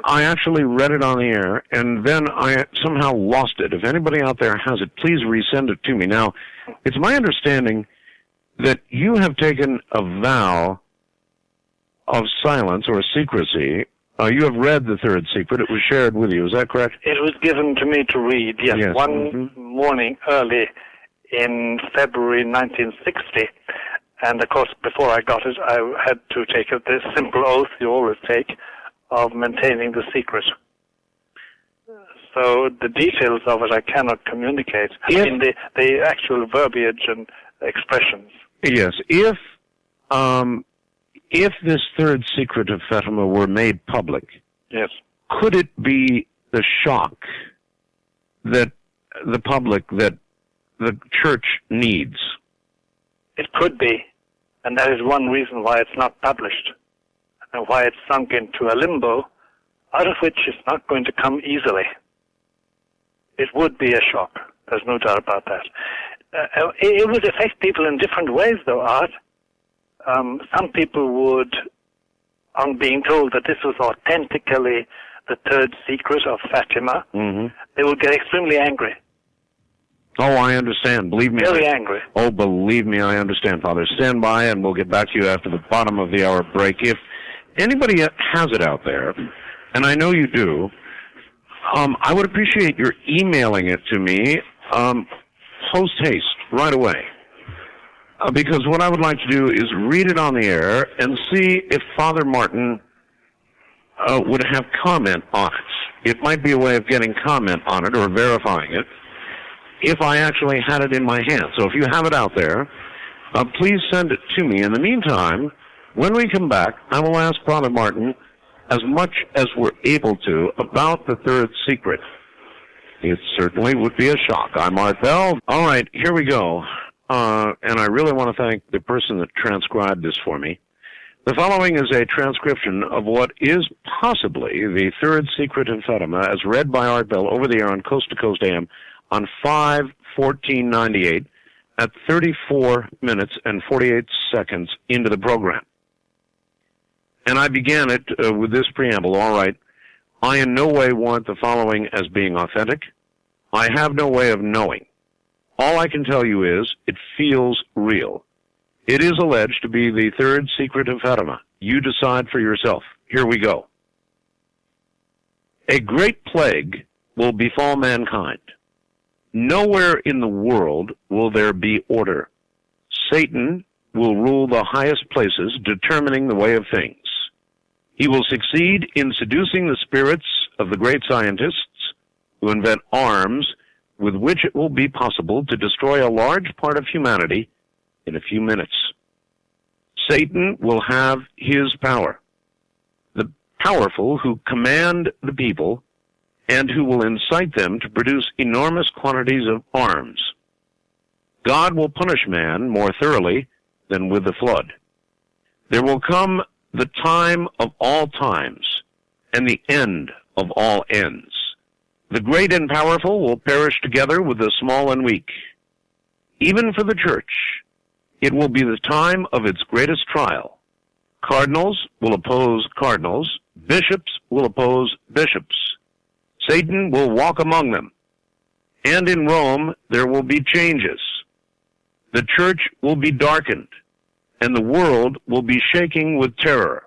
I actually read it on the air, and then I somehow lost it. If anybody out there has it, please resend it to me. Now, it's my understanding that you have taken a vow of silence or secrecy. You have read the third secret. It was shared with you. Is that correct? It was given to me to read, yes. One morning early in February 1960. And, of course, before I got it, I had to take this simple oath you always take of maintaining the secret. So the details of it I cannot communicate. I mean, the actual verbiage and expressions. Yes. If this third secret of Fatima were made public, yes, could it be the shock that the public, that the church needs? It could be, and that is one reason why it's not published, and why it's sunk into a limbo, out of which it's not going to come easily. It would be a shock. There's no doubt about that. It would affect people in different ways, though, Art. Some people would, on being told that this was authentically the third secret of Fatima, they would get extremely angry. Oh, I understand. Believe me. Very angry. Oh, believe me, I understand, Father. Stand by, and we'll get back to you after the bottom of the hour break. If anybody has it out there, and I know you do, I would appreciate your emailing it to me post haste, right away. Because what I would like to do is read it on the air and see if Father Martin would have comment on it. It might be a way of getting comment on it or verifying it if I actually had it in my hand. So if you have it out there, please send it to me. In the meantime, when we come back, I will ask Father Martin as much as we're able to about the third secret. It certainly would be a shock. I'm Art Bell. All right, here we go. And I really want to thank the person that transcribed this for me. The following is a transcription of what is possibly the third secret in Fatima, as read by Art Bell over the air on Coast to Coast AM on 5/14/98 at 34 minutes and 48 seconds into the program. And I began it with this preamble. All right, I in no way want the following as being authentic. I have no way of knowing. All I can tell you is it feels real. It is alleged to be the third secret of Fatima. You decide for yourself. Here we go. A great plague will befall mankind. Nowhere in the world will there be order. Satan will rule the highest places, determining the way of things. He will succeed in seducing the spirits of the great scientists who invent arms with which it will be possible to destroy a large part of humanity in a few minutes. Satan will have his power. The powerful who command the people and who will incite them to produce enormous quantities of arms. God will punish man more thoroughly than with the flood. There will come the time of all times and the end of all ends. The great and powerful will perish together with the small and weak. Even for the church, it will be the time of its greatest trial. Cardinals will oppose cardinals. Bishops will oppose bishops. Satan will walk among them. And in Rome, there will be changes. The church will be darkened, and the world will be shaking with terror.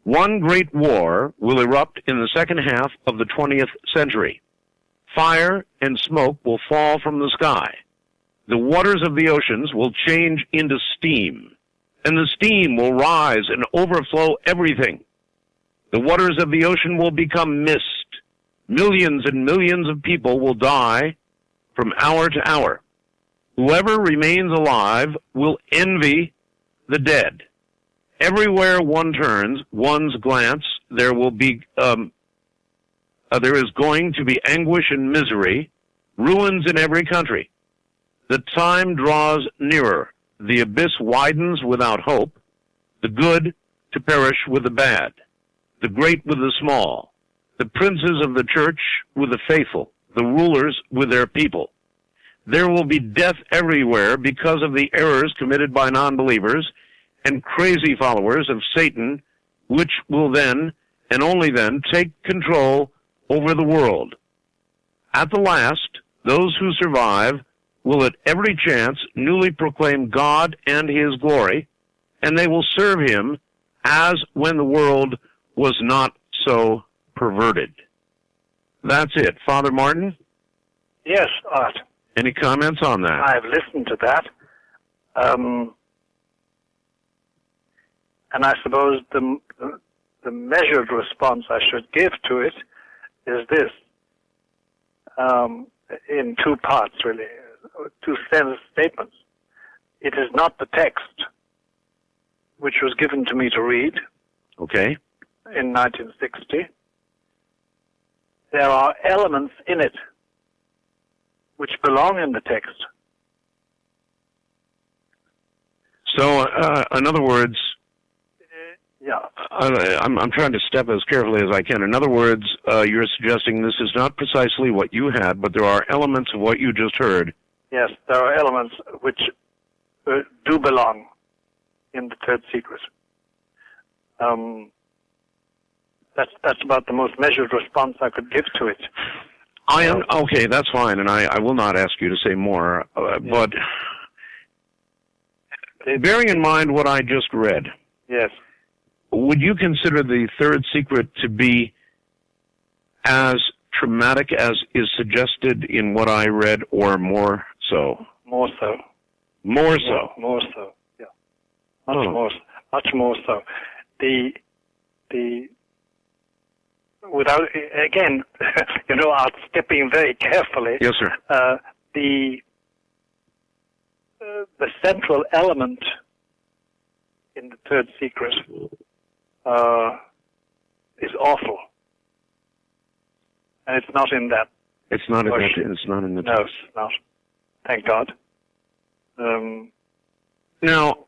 One great war will erupt in the second half of the 20th century. Fire and smoke will fall from the sky. The waters of the oceans will change into steam, and the steam will rise and overflow everything. The waters of the ocean will become mist. Millions and millions of people will die from hour to hour. Whoever remains alive will envy the dead. Everywhere one turns one's glance, there is going to be anguish and misery, ruins in every country. The time draws nearer. The abyss widens without hope, the good to perish with the bad, the great with the small, the princes of the church with the faithful, the rulers with their people. There will be death everywhere because of the errors committed by non-believers and crazy followers of Satan, which will then, and only then, take control over the world. At the last, those who survive will at every chance newly proclaim God and his glory, and they will serve him as when the world was not so perverted. That's it. Father Martin? Yes, Art. Any comments on that? I've listened to that. And I suppose the measured response I should give to it is this, in two parts, really, two statements. It is not the text which was given to me to read. Okay. in 1960, there are elements in it which belong in the text. So, in other words, yeah, I'm trying to step as carefully as I can. In other words, you're suggesting this is not precisely what you had, but there are elements of what you just heard. Yes, there are elements which do belong in the third secret. That's about the most measured response I could give to it. Okay, that's fine, and I will not ask you to say more. But bearing in mind what I just read, yes, would you consider the third secret to be as traumatic as is suggested in what I read, or more so? More so. More so. More so. Yeah. Much more so. The without again, outstepping very carefully. Yes, sir. The central element in the third secret is awful, and it's not in that. It's not in that. It's not in the. No, it's not. Thank God. Now,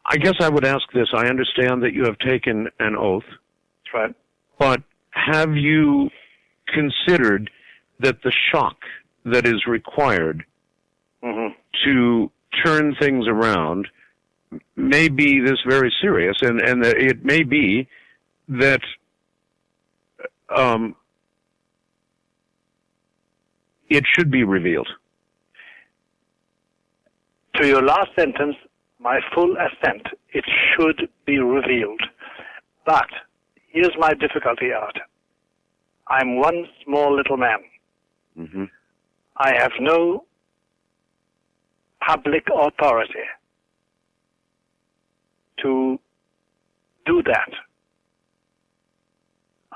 I guess I would ask this. I understand that you have taken an oath. That's right. But have you considered that the shock that is required to turn things around may be this very serious, and that it may be that it should be revealed? To your last sentence, my full assent. It should be revealed. But here's my difficulty, Art. I'm one small little man. Mm-hmm. I have no public authority to do that.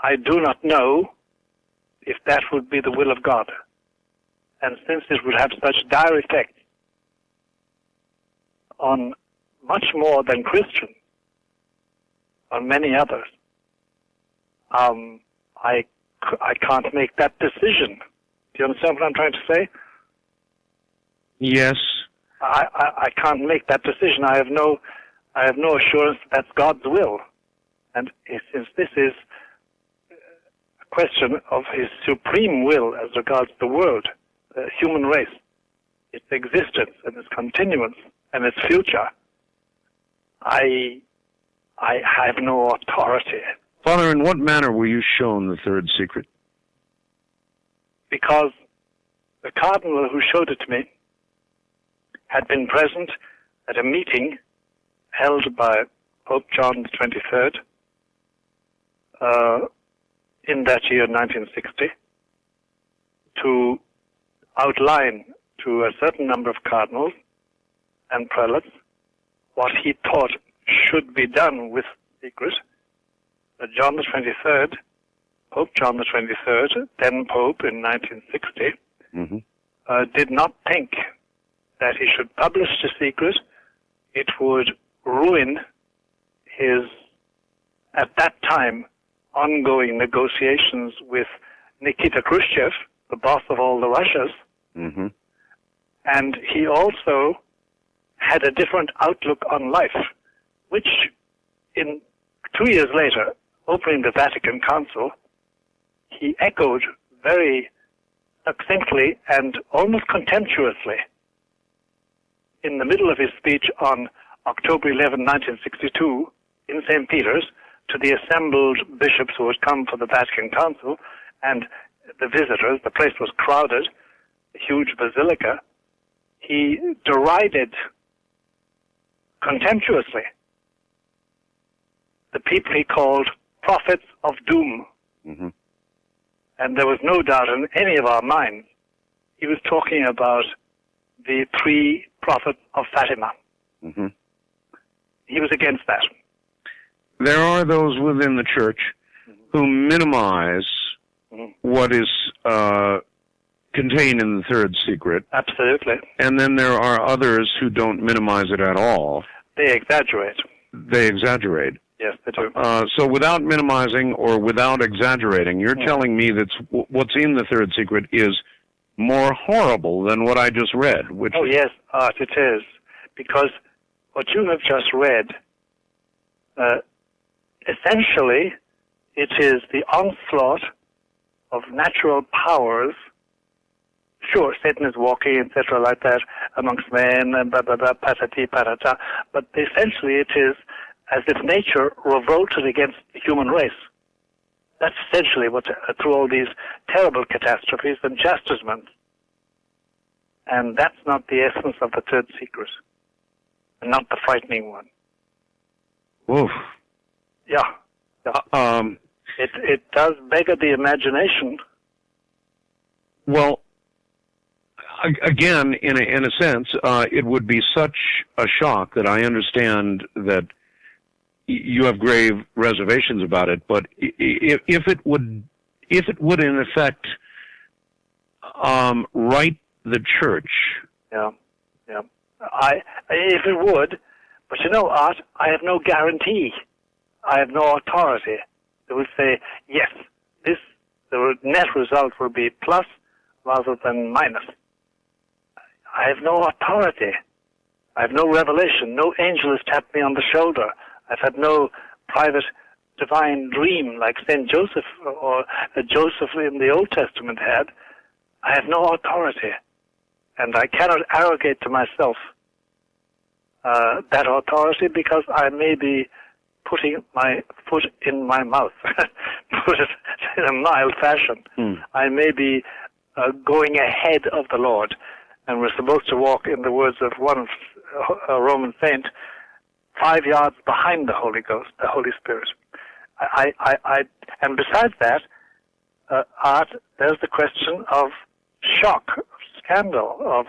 I do not know if that would be the will of God. And since it would have such dire effects on much more than Christians, on many others, I can't make that decision. Do you understand what I'm trying to say? Yes. I can't make that decision. I have no assurance that that's God's will. And since this is a question of His supreme will as regards the world, the human race, its existence and its continuance and its future, I have no authority. Father, in what manner were you shown the third secret? Because the cardinal who showed it to me had been present at a meeting held by Pope John XXIII in that year, 1960, to outline to a certain number of cardinals and prelates what he thought should be done with the secret. John the 23rd, Pope John the 23rd, then Pope in 1960, did not think that he should publish the secret. It would ruin his, at that time, ongoing negotiations with Nikita Khrushchev, the boss of all the Russias. And he also had a different outlook on life, which in 2 years later, opening the Vatican Council, he echoed very succinctly and almost contemptuously in the middle of his speech on October 11, 1962, in St. Peter's, to the assembled bishops who had come for the Vatican Council and the visitors. The place was crowded, a huge basilica. He derided contemptuously the people he called prophets of doom. And there was no doubt in any of our minds he was talking about the three prophets of Fatima. He was against that. There are those within the church who minimize what is contained in the third secret. Absolutely. And then there are others who don't minimize it at all. They exaggerate. They exaggerate. Yes, they do. So without minimizing or without exaggerating, you're telling me that what's in the third secret is more horrible than what I just read. Which yes, Art, it is. Because what you have just read, essentially, it is the onslaught of natural powers. Sure, Satan is walking, etc., like that, amongst men, and blah, blah, blah, patati, patata. But essentially it is as if nature revolted against the human race. That's essentially what, through all these terrible catastrophes and chastisements. And that's not the essence of the third secret, and not the frightening one. Oof. Yeah. It does beggar the imagination. Well, again, in a sense, it would be such a shock that I understand that you have grave reservations about it. But if it would in effect right the church. Yeah. If it would, but you know, Art, I have no guarantee. I have no authority. They would say, yes, the net result will be plus rather than minus. I have no authority. I have no revelation. No angel has tapped me on the shoulder. I've had no private divine dream like St. Joseph or Joseph in the Old Testament had. I have no authority. And I cannot arrogate to myself that authority, because I may be putting my foot in my mouth, put it in a mild fashion. I may be going ahead of the Lord, and we're supposed to walk, in the words of one Roman saint, 5 yards behind the Holy Ghost, the Holy Spirit. And besides that, Art, there's the question of shock, of scandal,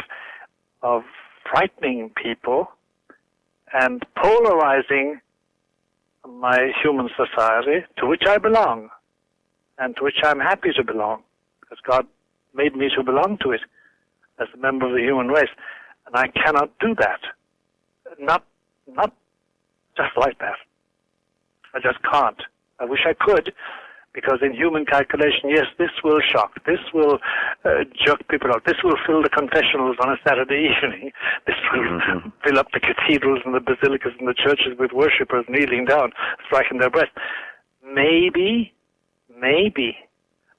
of frightening people and polarizing my human society, to which I belong, and to which I'm happy to belong, because God made me to belong to it as a member of the human race. And I cannot do that. Not just like that. I just can't. I wish I could, because in human calculation, yes, this will shock. This will jerk people out. This will fill the confessionals on a Saturday evening. This will fill up the cathedrals and the basilicas and the churches with worshippers kneeling down, striking their breast. Maybe,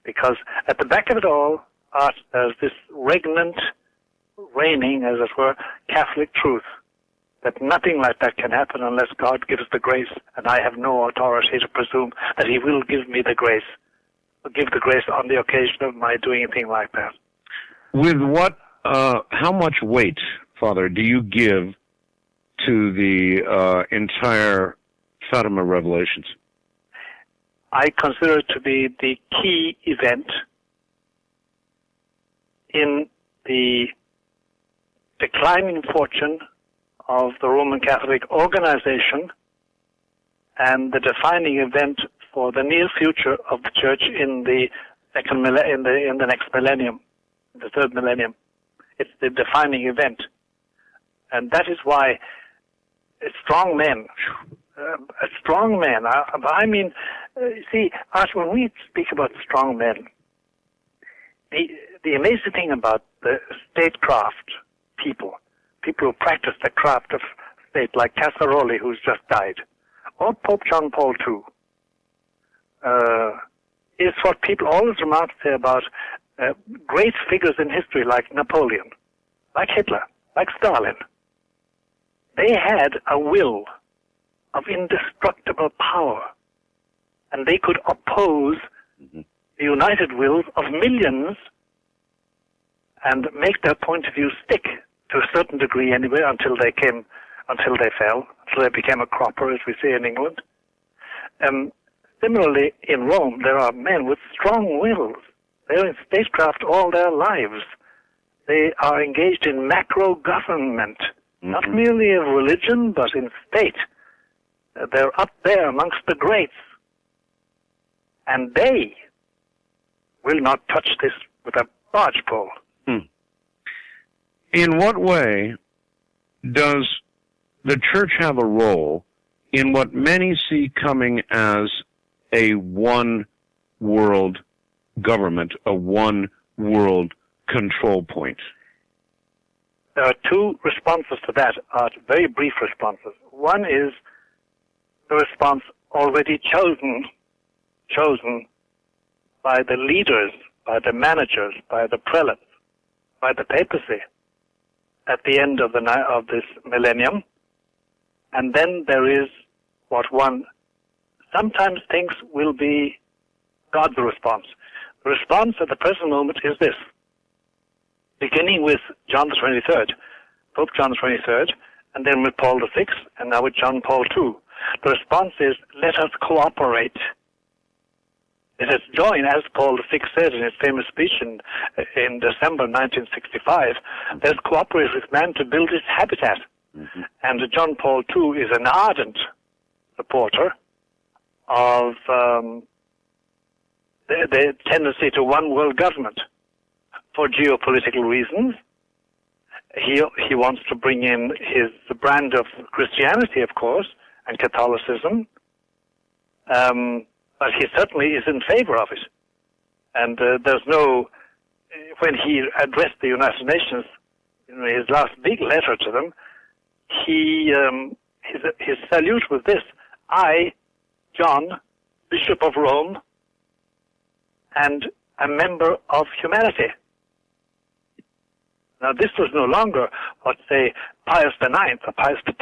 because at the back of it all, Art, there's this regnant, reigning, as it were, Catholic truth, that nothing like that can happen unless God gives the grace, and I have no authority to presume that He will give me the grace, or give the grace on the occasion of my doing anything like that. With what, how much weight, Father, do you give to the entire Fatima revelations? I consider it to be the key event in the declining fortune of the Roman Catholic organization, and the defining event for the near future of the Church in the in the next millennium, the third millennium. It's the defining event, and that is why strong men. I mean, see, Art, when we speak about strong men, the amazing thing about the statecraft people who practice the craft of state, like Casaroli, who's just died, or Pope John Paul II, is what people always remark say about great figures in history like Napoleon, like Hitler, like Stalin. They had a will of indestructible power, and they could oppose the united wills of millions and make their point of view stick to a certain degree anyway, until they fell, until they became a cropper, as we say in England. Similarly, in Rome, there are men with strong wills. They're in statecraft all their lives. They are engaged in macro government, not merely of religion, but in state. They're up there amongst the greats. And they will not touch this with a barge pole. In what way does the Church have a role in what many see coming as a one-world government, a one-world control point? There are two responses to that, very brief responses. One is the response already chosen by the leaders, by the managers, by the prelates, by the papacy at the end of this millennium. And then there is what one sometimes thinks will be God's response. The response at the present moment is this. Beginning with John the 23rd, Pope John the 23rd, and then with Paul VI, and now with John Paul II. The response is, let us cooperate. Let us join, as Paul VI said in his famous speech in December 1965, let us cooperate with man to build his habitat. Mm-hmm. And John Paul II is an ardent supporter of the tendency to one world government. For geopolitical reasons, he wants to bring in his brand of Christianity, of course, and Catholicism, but he certainly is in favor of it. And there's no, when he addressed the United Nations in his last big letter to them, his salute was this: I, John, Bishop of Rome, and a member of humanity. Now, this was no longer what, say, Pius IX or Pius X.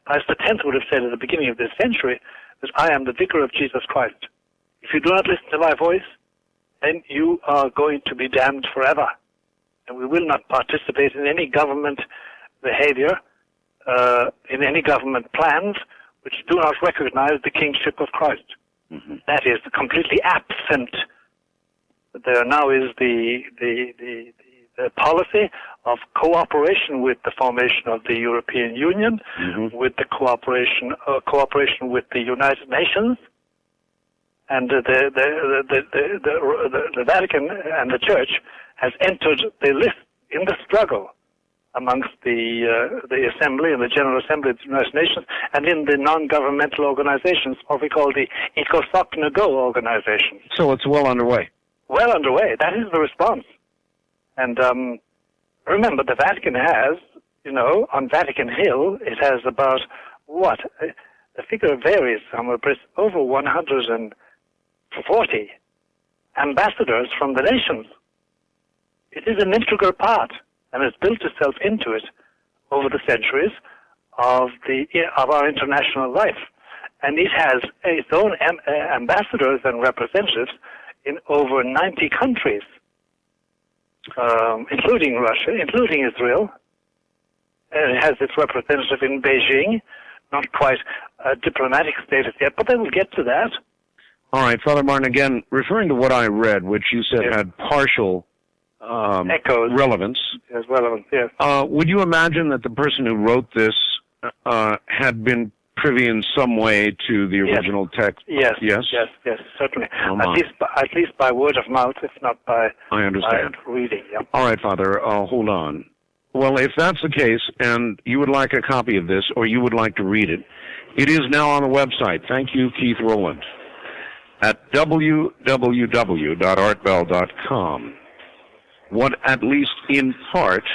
Pius X would have said at the beginning of this century that I am the vicar of Jesus Christ. If you do not listen to my voice, then you are going to be damned forever. And we will not participate in any government behavior, in any government plans which do not recognize the kingship of Christ. Mm-hmm. That is completely absent. There now is the policy of cooperation with the formation of the European Union, mm-hmm. with the cooperation with the United Nations, and the Vatican and the Church has entered the list in the struggle amongst the Assembly and the General Assembly of the United Nations, and in the non-governmental organizations, what we call the ECOSOC NGO organizations. So it's well underway. Well underway. That is the response. And remember, the Vatican has, on Vatican Hill, it has about, the figure varies somewhere, but it's over 140 ambassadors from the nations. It is an integral part, and it's built itself into it over the centuries of our international life. And it has its own ambassadors and representatives in over 90 countries. Including Russia, including Israel. And it has its representative in Beijing, not quite a diplomatic status yet, but they will get to that. All right, Father Martin, again, referring to what I read, which you said had partial echoes. Relevance. Yes, relevance, yes. Would you imagine that the person who wrote this had been privy in some way to the original text? Yes, certainly. At least by word of mouth, if not by reading. Yeah. All right, Father, hold on. Well, if that's the case, and you would like a copy of this, or you would like to read it, it is now on the website. Thank you, Keith Rowland, at www.artbell.com. What, at least in part,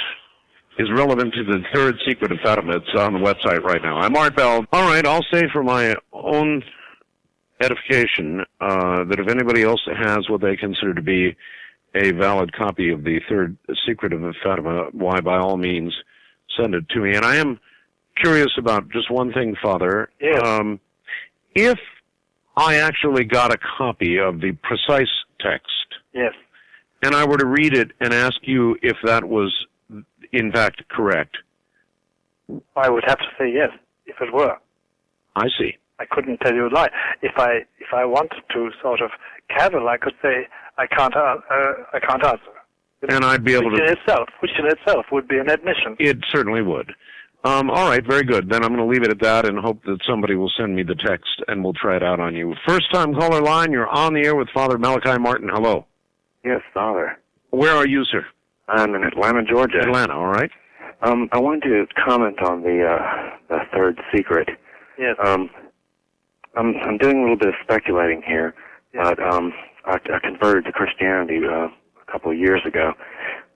is relevant to the third secret of Fatima. It's on the website right now. I'm Art Bell. All right, I'll say for my own edification that if anybody else has what they consider to be a valid copy of the third secret of Fatima, why, by all means, send it to me. And I am curious about just one thing, Father. Yes. If I actually got a copy of the precise text, yes, and I were to read it and ask you if that was in fact correct, I would have to say yes, if it were. I see. I couldn't tell you a lie. If I wanted to sort of cavil, I could say I can't answer. And I'd be able which in itself would be an admission. It certainly would. All right, very good. Then I'm going to leave it at that and hope that somebody will send me the text and we'll try it out on you. First time caller line, you're on the air with Father Malachi Martin. Hello. Yes, Father. Where are you, sir? I'm in Atlanta, Georgia. Atlanta, all right. I wanted to comment on the third secret. Yes. I'm doing a little bit of speculating here, but I converted to Christianity a couple of years ago.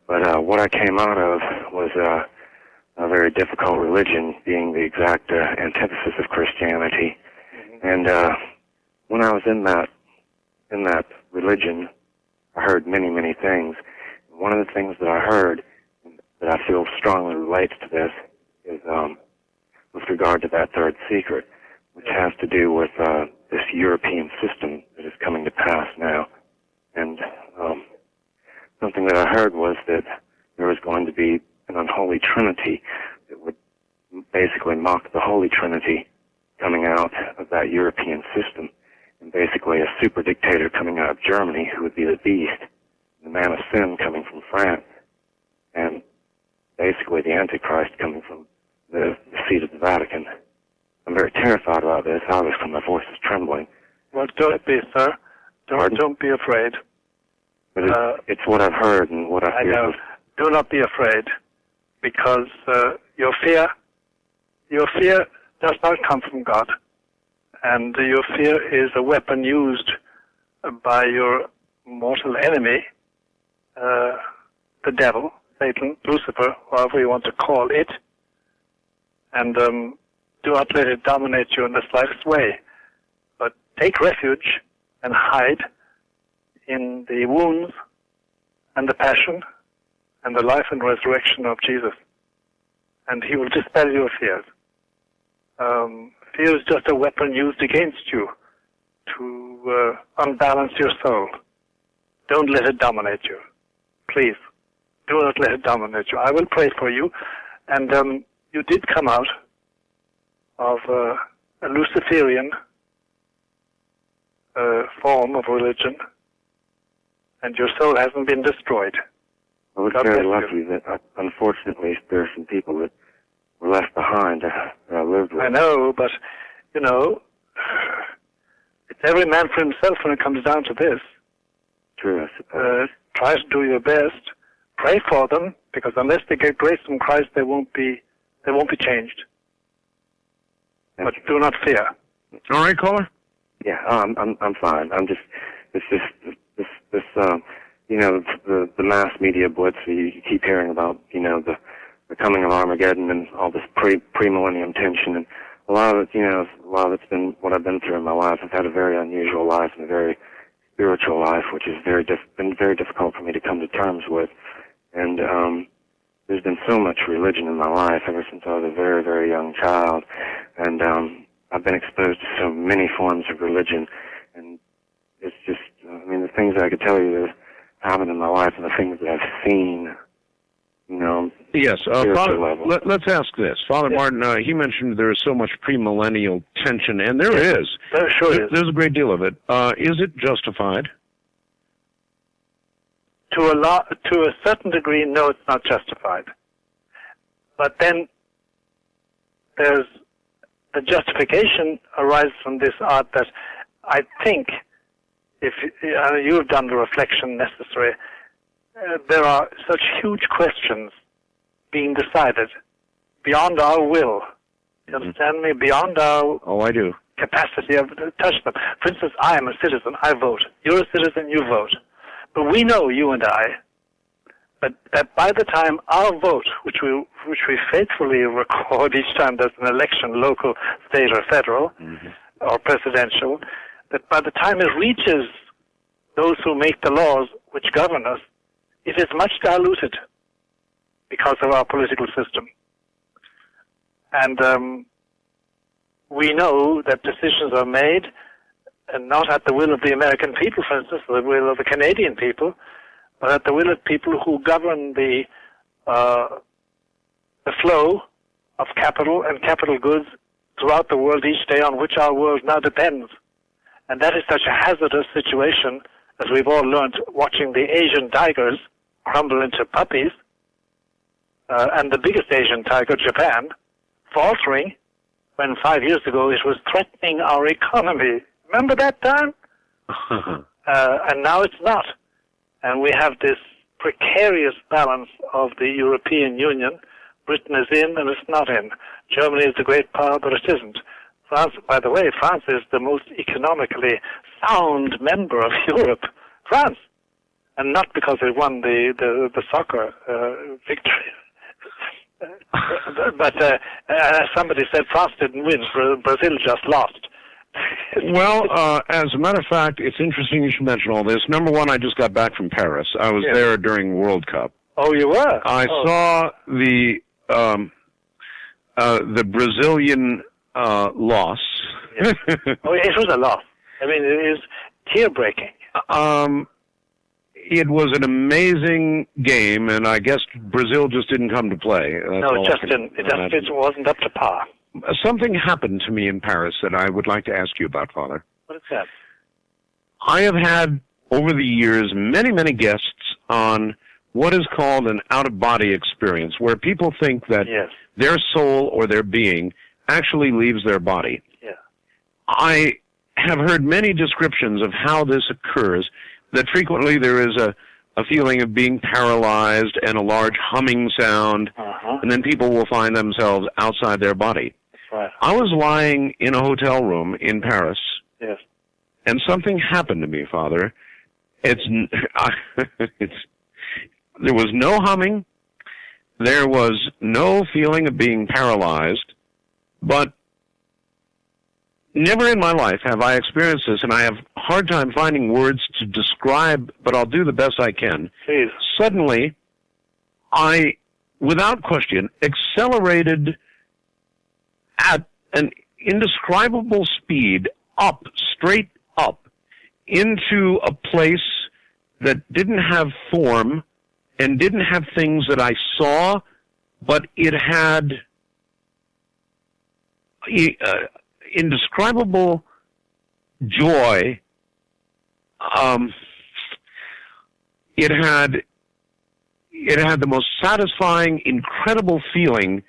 But what I came out of was a very difficult religion, being the exact antithesis of Christianity. And when I was in that religion, I heard many, many things. One of the things that I heard that I feel strongly relates to this is with regard to that third secret, which has to do with this European system that is coming to pass now. And something that I heard was that there was going to be an unholy trinity that would basically mock the Holy Trinity coming out of that European system, and basically a super dictator coming out of Germany who would be the beast, the man of sin coming from France, and basically the Antichrist coming from the seat of the Vatican. I'm very terrified about this. Obviously, my voice is trembling. Well, don't be, sir. Don't be afraid. But it's what I've heard and what I know. feel. Do not be afraid, because your fear does not come from God, and your fear is a weapon used by your mortal enemy, the devil, Satan, Lucifer, however you want to call it, and do not let it dominate you in the slightest way, but take refuge and hide in the wounds and the passion and the life and resurrection of Jesus, and he will dispel your fears. Fear is just a weapon used against you to unbalance your soul. Don't let it dominate you. Please, do not let it dominate you. I will pray for you. And you did come out of a Luciferian form of religion, and your soul hasn't been destroyed. I was very lucky that, unfortunately, there are some people that were left behind that I lived with. I know, but, it's every man for himself when it comes down to this. True, I suppose. Try to do your best. Pray for them, because unless they get grace from Christ, they won't be changed. But do not fear. All right, caller? Yeah, I'm fine. I'm just, it's just this the mass media blitz you keep hearing about, the coming of Armageddon and all this pre-millennium tension, and a lot of it's been what I've been through in my life. I've had a very unusual life and a very spiritual life, which has been very difficult for me to come to terms with. And there's been so much religion in my life ever since I was a very, very young child, and I've been exposed to so many forms of religion, and it's just, the things that I could tell you that happened in my life and the things that I've seen. Yes, Father, let's ask this. Father yes. Martin, he mentioned there is so much premillennial tension, and there is. There sure is. There's a great deal of it. Is it justified? To a certain degree, no, it's not justified. But then there's the justification arises from this art that I think, if you've done the reflection necessary, there are such huge questions being decided beyond our will. You understand me? Beyond our I do. capacity to touch them. For instance, I am a citizen. I vote. You're a citizen. You vote. But we know, you and I, that by the time our vote, which we faithfully record each time there's an election, local, state, or federal, or presidential, that by the time it reaches those who make the laws which govern us, it is much diluted because of our political system. And we know that decisions are made, and not at the will of the American people, for instance, or the will of the Canadian people, but at the will of people who govern the flow of capital and capital goods throughout the world each day, on which our world now depends. And that is such a hazardous situation, as we've all learned watching the Asian tigers crumble into puppies, and the biggest Asian tiger, Japan, faltering when 5 years ago it was threatening our economy. Remember that time? And now it's not. And we have this precarious balance of the European Union. Britain is in and it's not in. Germany is the great power, but it isn't. France, by the way, France is the most economically sound member of Europe. France. And not because they won the soccer victory. But as somebody said, France didn't win. Brazil just lost. Well, as a matter of fact, it's interesting you should mention all this. Number one, I just got back from Paris. I was there during World Cup. Oh, you were? I saw the Brazilian loss. Yes. Oh, it was a loss. I mean, it is tear-breaking. It was an amazing game, and I guess Brazil just didn't come to play. No, it just didn't. It wasn't up to par. Something happened to me in Paris that I would like to ask you about, Father. What is that? I have had, over the years, many, many guests on what is called an out-of-body experience, where people think that their soul or their being actually leaves their body. Yeah. I have heard many descriptions of how this occurs, that frequently there is a feeling of being paralyzed and a large humming sound, and then people will find themselves outside their body. Right. I was lying in a hotel room in Paris, and something happened to me, Father. There was no humming, there was no feeling of being paralyzed, but never in my life have I experienced this, and I have a hard time finding words to describe, but I'll do the best I can. Please. Suddenly, I, without question, accelerated at an indescribable speed straight up, into a place that didn't have form and didn't have things that I saw, but it had indescribable joy. It had the most satisfying, incredible feeling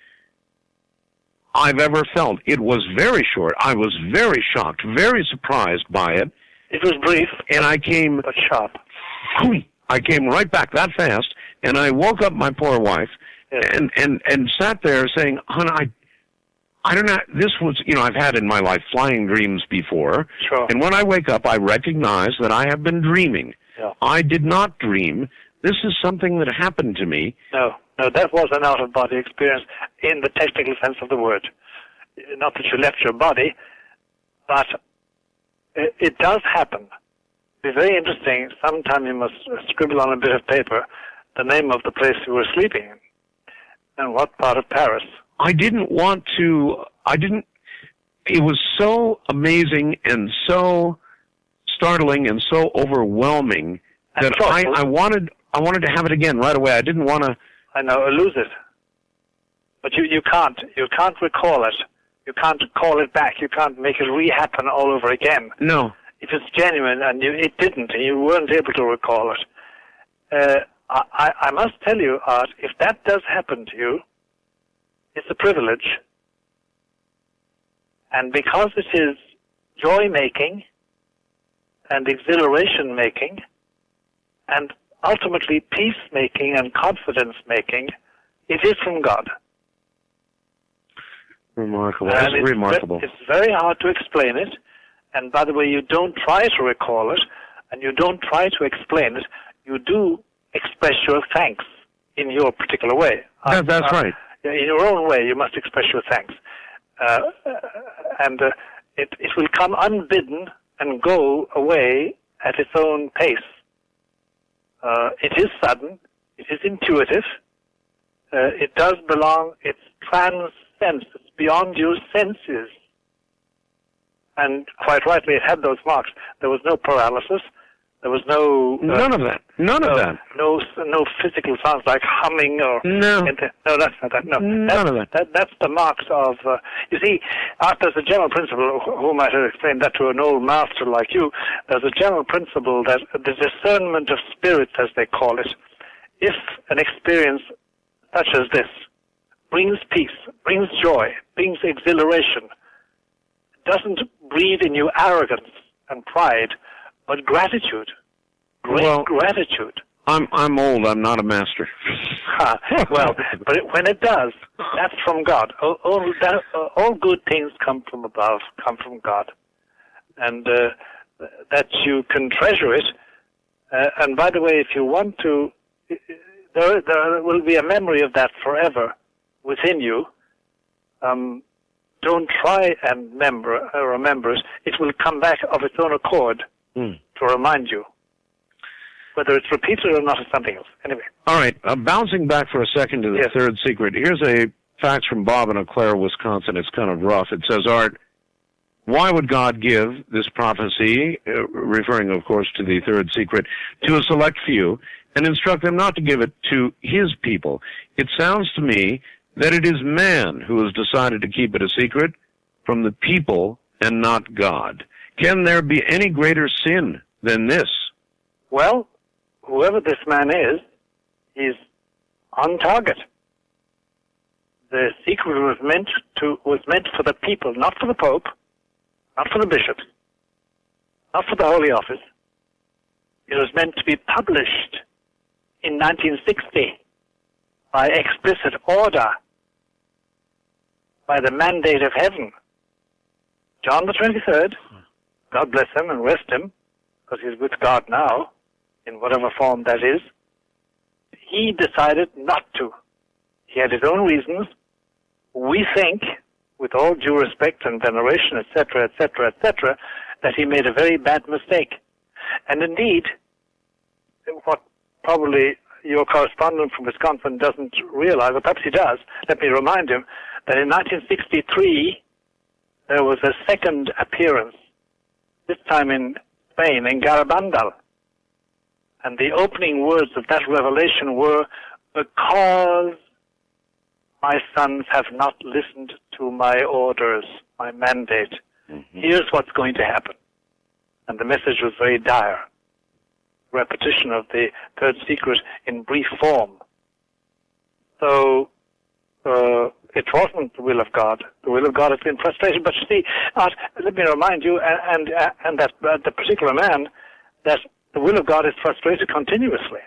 I've ever felt. It was very short. I was very shocked, very surprised by it. It was brief, and I came but sharp. I came right back that fast, and I woke up my poor wife, and sat there saying, "Hon, I don't know, this was, I've had in my life flying dreams before. Sure. And when I wake up, I recognize that I have been dreaming. Yeah. I did not dream. This is something that happened to me." No, that was an out-of-body experience in the technical sense of the word. Not that you left your body, but it does happen. It's very interesting. Sometime you must scribble on a bit of paper the name of the place you were sleeping in and what part of Paris. I didn't want to, it was so amazing and so startling and so overwhelming that I wanted to have it again right away. I didn't want to. I know, lose it. But you can't recall it. You can't call it back. You can't make it re-happen all over again. No. If it's genuine and it didn't, and you weren't able to recall it. I must tell you, Art, if that does happen to you, it's a privilege. And because it is joy-making and exhilaration-making and ultimately peace-making and confidence-making, it is from God. Remarkable. That's remarkable. It's very hard to explain it. And by the way, you don't try to recall it, and you don't try to explain it. You do express your thanks in your particular way. That's right. In your own way, you must express your thanks. And it will come unbidden and go away at its own pace. It is sudden. It is intuitive. It does belong. It transcends. It's beyond your senses. And quite rightly, it had those marks. There was no paralysis. There was no... none of that. None of that. No physical sounds like humming or... No. No, that's not that. No. None of that. That's the marks of... you see, there's a general principle, who might have explained that to an old master like you, there's a general principle that the discernment of spirits, as they call it, if an experience such as this brings peace, brings joy, brings exhilaration, doesn't breed in you arrogance and pride, but gratitude. Great gratitude. I'm old. I'm not a master. Well, but when it does, that's from God. All good things come from above, come from God. And that you can treasure it. And by the way, if you want to, there will be a memory of that forever within you. Don't try and remember it. It will come back of its own accord to remind you. Whether it's repeated or not is something else. Anyway. All right. Bouncing back for a second to the third secret. Here's a fax from Bob in Eau Claire, Wisconsin. It's kind of rough. It says, Art, why would God give this prophecy, referring, of course, to the third secret, to a select few and instruct them not to give it to his people? It sounds to me that it is man who has decided to keep it a secret from the people and not God. Can there be any greater sin than this? Well, whoever this man is, he's on target. The secret was meant for the people, not for the Pope, not for the bishops, not for the Holy Office. It was meant to be published in 1960 by explicit order, by the mandate of heaven. John the 23rd, God bless him and rest him, because he's with God now, in whatever form that is, he decided not to. He had his own reasons. We think, with all due respect and veneration, etc., etc., etc., that he made a very bad mistake. And indeed, what probably your correspondent from Wisconsin doesn't realize, or perhaps he does, let me remind him, that in 1963, there was a second appearance, this time in Spain, in Garabandal. And the opening words of that revelation were, because my sons have not listened to my orders, my mandate, here's what's going to happen. And the message was very dire. Repetition of the third secret in brief form. So, it wasn't the will of God. The will of God has been frustrated. But you see, Art, let me remind you, and that the particular man, that the will of God is frustrated continuously.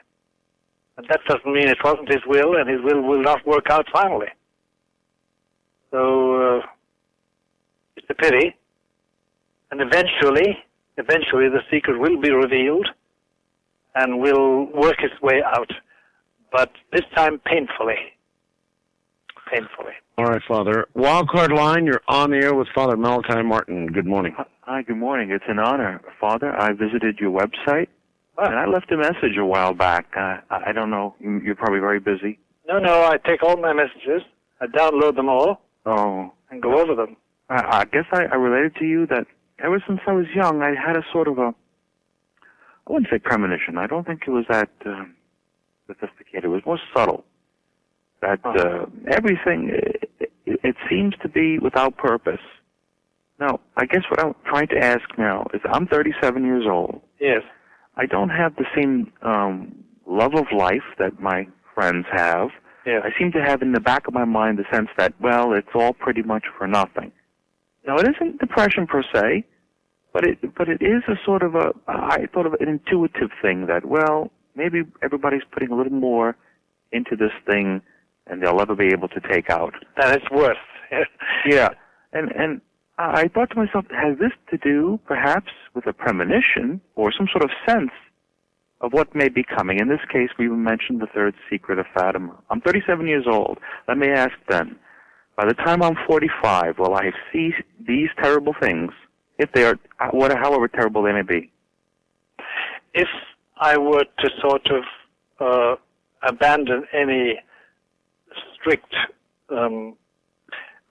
And that doesn't mean it wasn't his will, and his will not work out finally. So, it's a pity. And eventually the secret will be revealed and will work its way out. But this time painfully. All right, Father. Wildcard line, you're on the air with Father Malachi Martin. Good morning. Hi, good morning. It's an honor, Father. I visited your website, and I left a message a while back. I don't know. You're probably very busy. No, I take all my messages. I download them all. And go over them. I guess I related to you that ever since I was young, I had a sort of I wouldn't say premonition. I don't think it was that sophisticated. It was more subtle. That everything, it seems to be without purpose. Now, I guess what I'm trying to ask now is, I'm 37 years old. Yes. I don't have the same love of life that my friends have. Yes. I seem to have in the back of my mind the sense that, well, it's all pretty much for nothing. Now, it isn't depression per se, but it is a sort of I thought of an intuitive thing that, well, maybe everybody's putting a little more into this thing and they'll never be able to take out. That it's worth. Yeah. And I thought to myself, has this to do, perhaps, with a premonition or some sort of sense of what may be coming? In this case, we mentioned the third secret of Fatima. I'm 37 years old. Let me ask then, by the time I'm 45, will I see these terrible things, if they are, however terrible they may be? If I were to sort of abandon any strict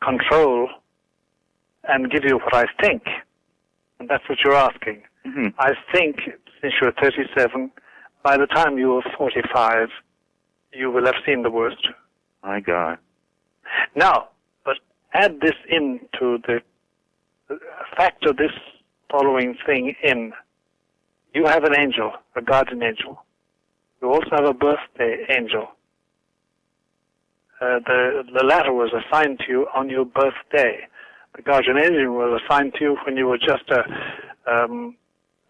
control and give you what I think, and that's what you're asking. Mm-hmm. I think, since you're 37, by the time you are 45, you will have seen the worst. My God. Now, but add this into the factor this following thing in. You have an angel, a guardian angel. You also have a birthday angel. The latter was assigned to you on your birthday. The guardian angel was assigned to you when you were just a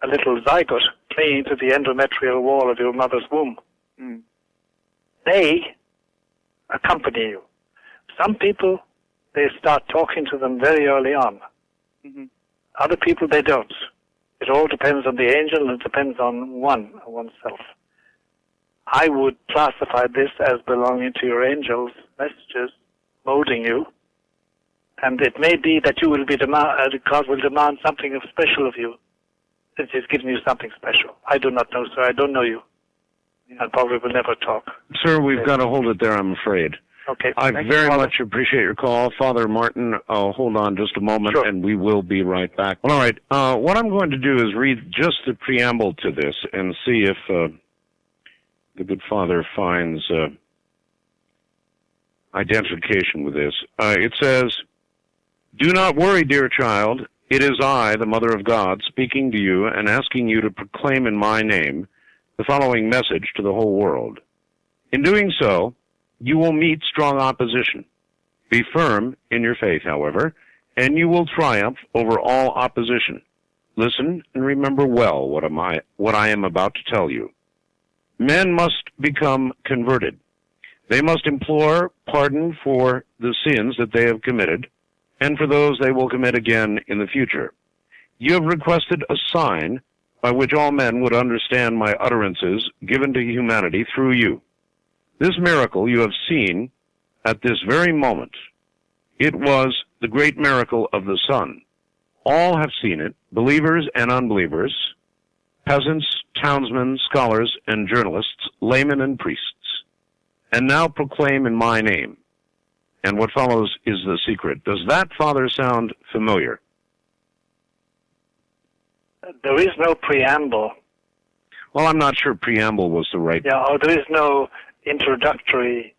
little zygote clinging to the endometrial wall of your mother's womb. They accompany you. Some people, they start talking to them very early on. Other people, they don't. It all depends on the angel, and it depends on oneself. I would classify this as belonging to your angel's messages, molding you. And it may be that you will be God will demand something special of you, since He's given you something special. I do not know, sir. I don't know you. I probably will never talk. Sir, we've got to hold it there, I'm afraid. Okay. I very much appreciate your call. Father Martin, hold on just a moment, and we will be right back. All right. What I'm going to do is read just the preamble to this and see if the good Father finds identification with this. It says, "Do not worry, dear child. It is I, the Mother of God, speaking to you and asking you to proclaim in my name the following message to the whole world. In doing so, you will meet strong opposition. Be firm in your faith, however, and you will triumph over all opposition. Listen and remember well what I am about to tell you. Men must become converted. They must implore pardon for the sins that they have committed, and for those they will commit again in the future. You have requested a sign by which all men would understand my utterances given to humanity through you. This miracle you have seen at this very moment. It was the great miracle of the sun. All have seen it, believers and unbelievers, peasants, townsmen, scholars and journalists, laymen and priests. And now proclaim in my name." And what follows is the secret. Does that, Father, sound familiar? There is no preamble. Well, I'm not sure preamble was the right... Yeah, or there is no introductory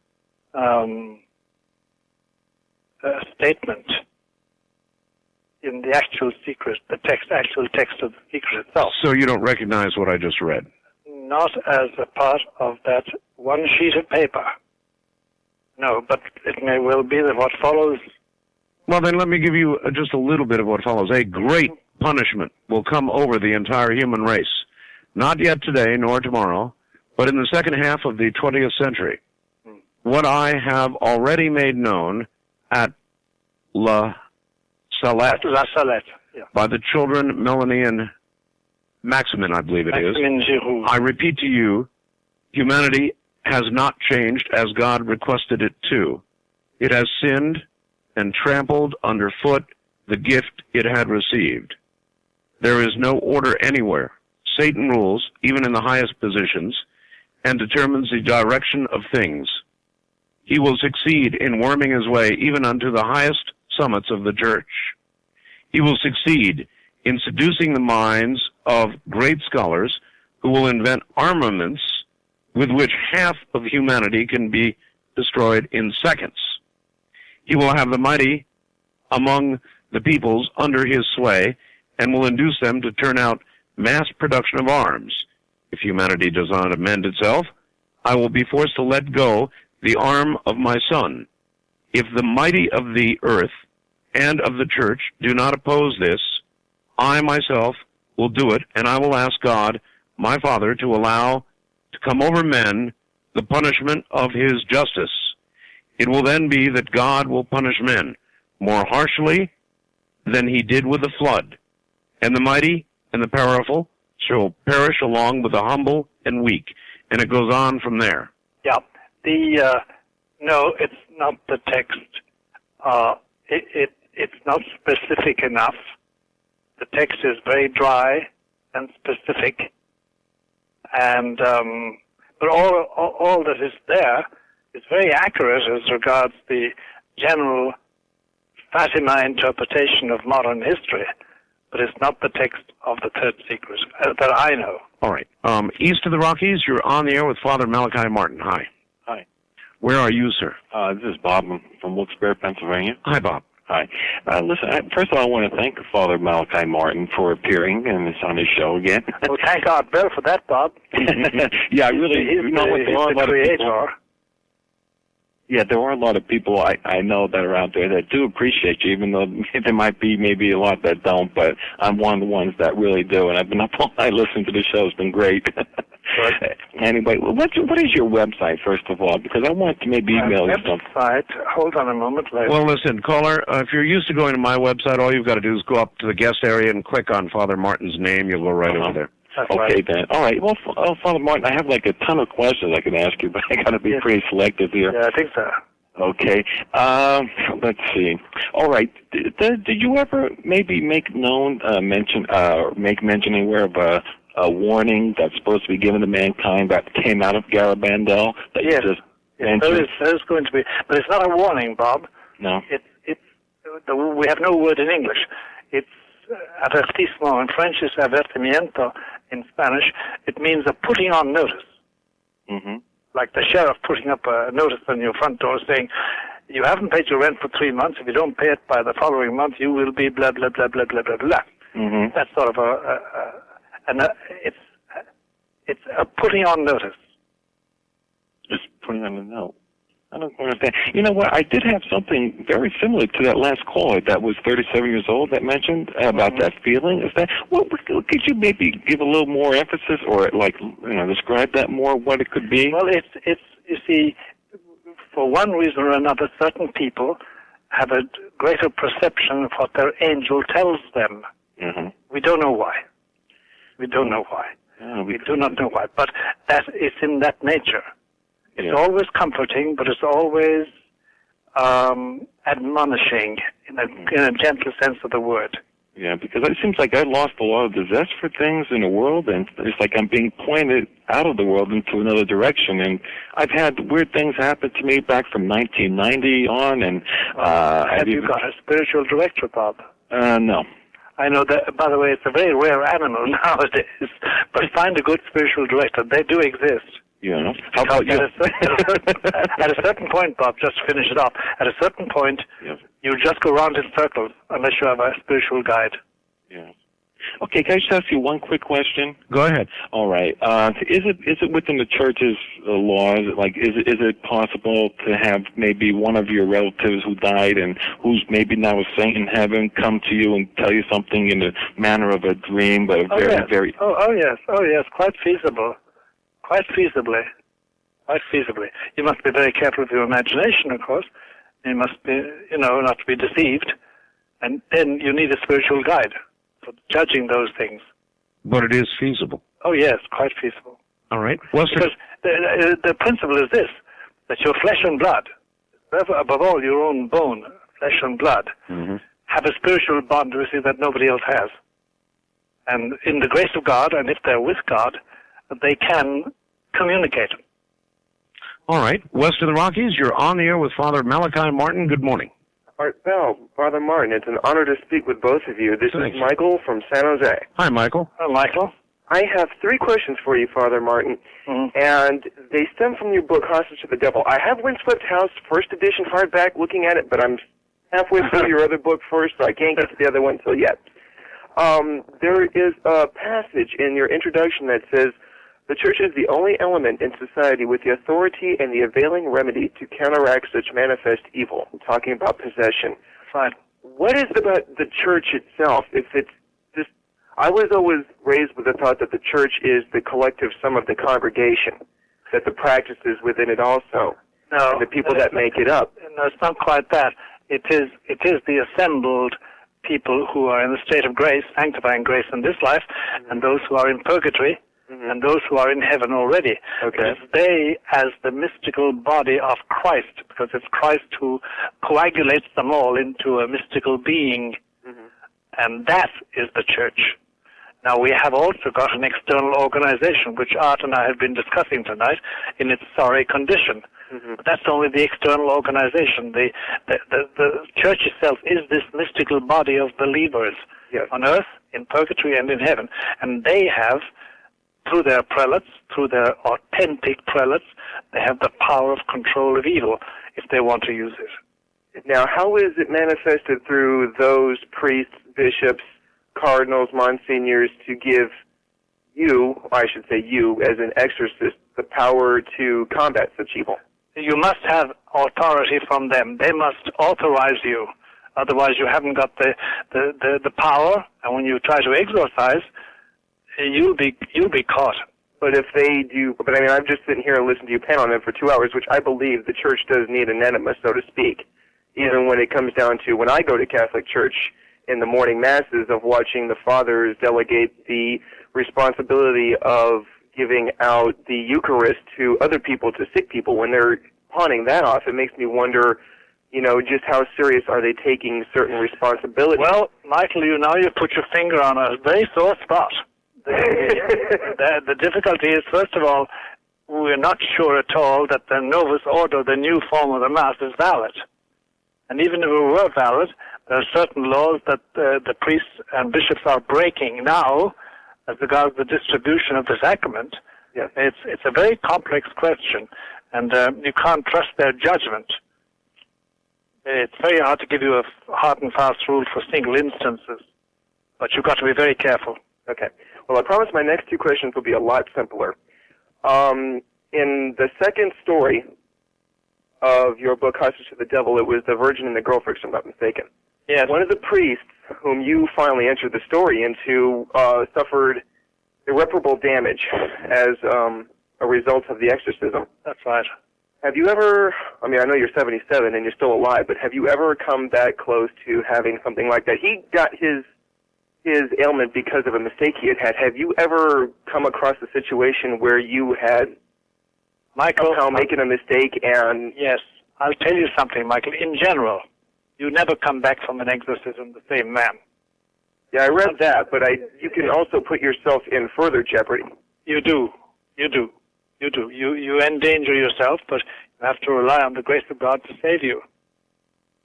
statement in the actual secret, actual text of the secret itself. So you don't recognize what I just read? Not as a part of that one sheet of paper. No, but it may well be that what follows... Well, then let me give you just a little bit of what follows. A great punishment will come over the entire human race. Not yet today, nor tomorrow, but in the second half of the 20th century. What I have already made known at La Salette, yeah. by the children Melanie and Maximin, I believe it is. Giroux. I repeat to you, humanity has not changed as God requested it to. It has sinned and trampled underfoot the gift it had received. There is no order anywhere. Satan rules, even in the highest positions, and determines the direction of things. He will succeed in worming his way even unto the highest summits of the church. He will succeed in seducing the minds of great scholars who will invent armaments with which half of humanity can be destroyed in seconds. He will have the mighty among the peoples under his sway and will induce them to turn out mass production of arms. If humanity does not amend itself, I will be forced to let go the arm of my son. If the mighty of the earth and of the church do not oppose this, I myself will do it, and I will ask God, my Father, to allow to come over men the punishment of his justice. It will then be that God will punish men more harshly than he did with the flood, and the mighty and the powerful shall perish along with the humble and weak. And it goes on from there. Yeah. No, it's not the text. It's not specific enough. The text is very dry and specific, and but all that is there is very accurate as regards the general Fatima interpretation of modern history, but it's not the text of the third secret that I know. All right. East of the Rockies, you're on the air with Father Malachi Martin. Hi. Hi. Where are you, sir? This is Bob from Wilkes-Barre, Pennsylvania. Hi, Bob. Hi. Listen, first of all, I want to thank Father Malachi Martin for appearing on his show again. Well, thank God, Bill, for that, Bob. Yeah, I really... He's the creator. Yeah, there are a lot of people I know that are out there that do appreciate you, even though there might be maybe a lot that don't, but I'm one of the ones that really do, and I've been up all night listening to the show. It's been great. Anyway, what is your website, first of all? Because I want to maybe email you something. Website, hold on a moment. Well, listen, caller, if you're used to going to my website, all you've got to do is go up to the guest area and click on Father Martin's name. You'll go right over there. That's okay, right. then. All right. Well, Father Martin, I have like a ton of questions I can ask you, but I got to be pretty selective here. Yeah, I think so. Okay. Let's see. All right. Did you ever maybe make mention anywhere of a warning that's supposed to be given to mankind that came out of Garabandal? That yes. There is going to be, but it's not a warning, Bob. No. We have no word in English. It's avertismo in French is avertimiento in Spanish. It means a putting on notice. Mm-hmm. Like the sheriff putting up a notice on your front door saying, you haven't paid your rent for 3 months. If you don't pay it by the following month, you will be blah, blah, blah, blah, blah, blah, blah. Mm-hmm. That's sort of it's a putting on notice. Just putting on a note. I don't understand. You know what? I did have something very similar to that last caller that was 37 years old that mentioned about that feeling. Is that could you maybe give a little more emphasis or describe that more? What it could be? Well, it's you see, for one reason or another, certain people have a greater perception of what their angel tells them. Mm-hmm. We don't know why. We don't know why. Oh, we do not know why. But that is in that nature. It's always comforting, but it's always admonishing in a gentle sense of the word. Yeah, because it seems like I lost a lot of the zest for things in the world, and it's like I'm being pointed out of the world into another direction. And I've had weird things happen to me back from 1990 on. And have you got a spiritual director, Bob? No. I know that, by the way, it's a very rare animal nowadays, but find a good spiritual director. They do exist. Yeah. How about you? At a certain point, Bob, just to finish it off, at a certain point, you just go around in circles unless you have a spiritual guide. Yeah. Okay, can I just ask you one quick question? Go ahead. All right. Is it within the church's laws? Like, is it possible to have maybe one of your relatives who died and who's maybe now a saint in heaven come to you and tell you something in the manner of a dream, but very... Oh, yes, quite feasible. Quite feasibly. You must be very careful with your imagination, of course. You must be, not to be deceived. And then you need a spiritual guide for judging those things. But it is feasible. Oh, yes, quite feasible. All right. Because the principle is this, that your flesh and blood, above all your own bone, flesh and blood, have a spiritual bond with you that nobody else has. And in the grace of God, and if they're with God, they can communicate. All right. West of the Rockies, you're on the air with Father Malachi Martin. Good morning. Art Bell, Father Martin, it's an honor to speak with both of you. This is Michael from San Jose. Hi, Michael. Hello, Michael. I have 3 questions for you, Father Martin, and they stem from your book, Hostage to the Devil. I have Windswept House, first edition hardback, looking at it, but I'm halfway through your other book first, so I can't get to the other one till yet. There is a passage in your introduction that says, the church is the only element in society with the authority and the availing remedy to counteract such manifest evil. I'm talking about possession. Fine. What is it about the church itself? If it's just, I was always raised with the thought that the church is the collective sum of the congregation, that the practices within it also, and the people that make it up. No, it's not quite that. It is the assembled people who are in the state of grace, sanctifying grace in this life, and those who are in purgatory, and those who are in heaven already. Okay. It's they as the mystical body of Christ, because it's Christ who coagulates them all into a mystical being. And that is the church. Now, we have also got an external organization, which Art and I have been discussing tonight, in its sorry condition. But that's only the external organization. The church itself is this mystical body of believers on earth, in purgatory, and in heaven. And they have, through their prelates, through their authentic prelates, they have the power of control of evil if they want to use it. Now, how is it manifested through those priests, bishops, cardinals, monsignors to give you, I should say you, as an exorcist, the power to combat such evil? you must have authority from them. They must authorize you. Otherwise, you haven't got the power. And when you try to exorcise, you'll be caught. But if they do, but I mean, I'm just sitting here and listening to you pan on them for 2 hours, which I believe the church does need an enema, so to speak. Even when it comes down to when I go to Catholic Church in the morning masses of watching the fathers delegate the responsibility of giving out the Eucharist to other people, to sick people, when they're pawning that off, it makes me wonder, just how serious are they taking certain responsibilities? Well, Michael, you put your finger on a very sore spot. The difficulty is, first of all, we're not sure at all that the Novus Ordo, the new form of the Mass, is valid. And even if it were valid, there are certain laws that the priests and bishops are breaking now as regards the distribution of the sacrament. Yes. It's a very complex question, and you can't trust their judgment. It's very hard to give you a hard and fast rule for single instances, but you've got to be very careful. Okay. Well, I promise my next two questions will be a lot simpler. In the second story of your book, Hostage to the Devil, it was the Virgin and the Girlfriend, if I'm not mistaken. Yes. One of the priests whom you finally entered the story into suffered irreparable damage as a result of the exorcism. That's right. Have you ever, I know you're 77 and you're still alive, but have you ever come that close to having something like that? He got his ailment because of a mistake he had. Have you ever come across a situation where you had somehow making a mistake and... Yes, I'll tell you something, Michael. In general, you never come back from an exorcism the same man. Yeah, I read that, but you can also put yourself in further jeopardy. You do. You endanger yourself, but you have to rely on the grace of God to save you.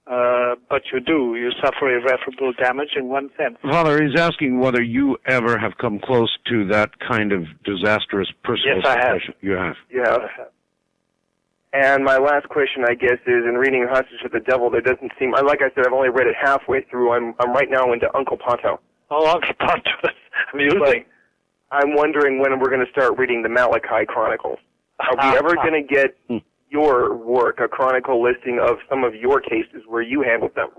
But you do. You suffer irreparable damage in one sense. Father, he's asking whether you ever have come close to that kind of disastrous personal situation. Yes, I have. You have. You have. And my last question, I guess, is in reading Hostage to the Devil, there doesn't seem, like I said, I've only read it halfway through. I'm right now into Uncle Ponto. Oh, Uncle Ponto. That's amusing. But I'm wondering when we're going to start reading the Malachi Chronicles. Are we ever going to get your work, a chronicle listing of some of your cases where you handled them?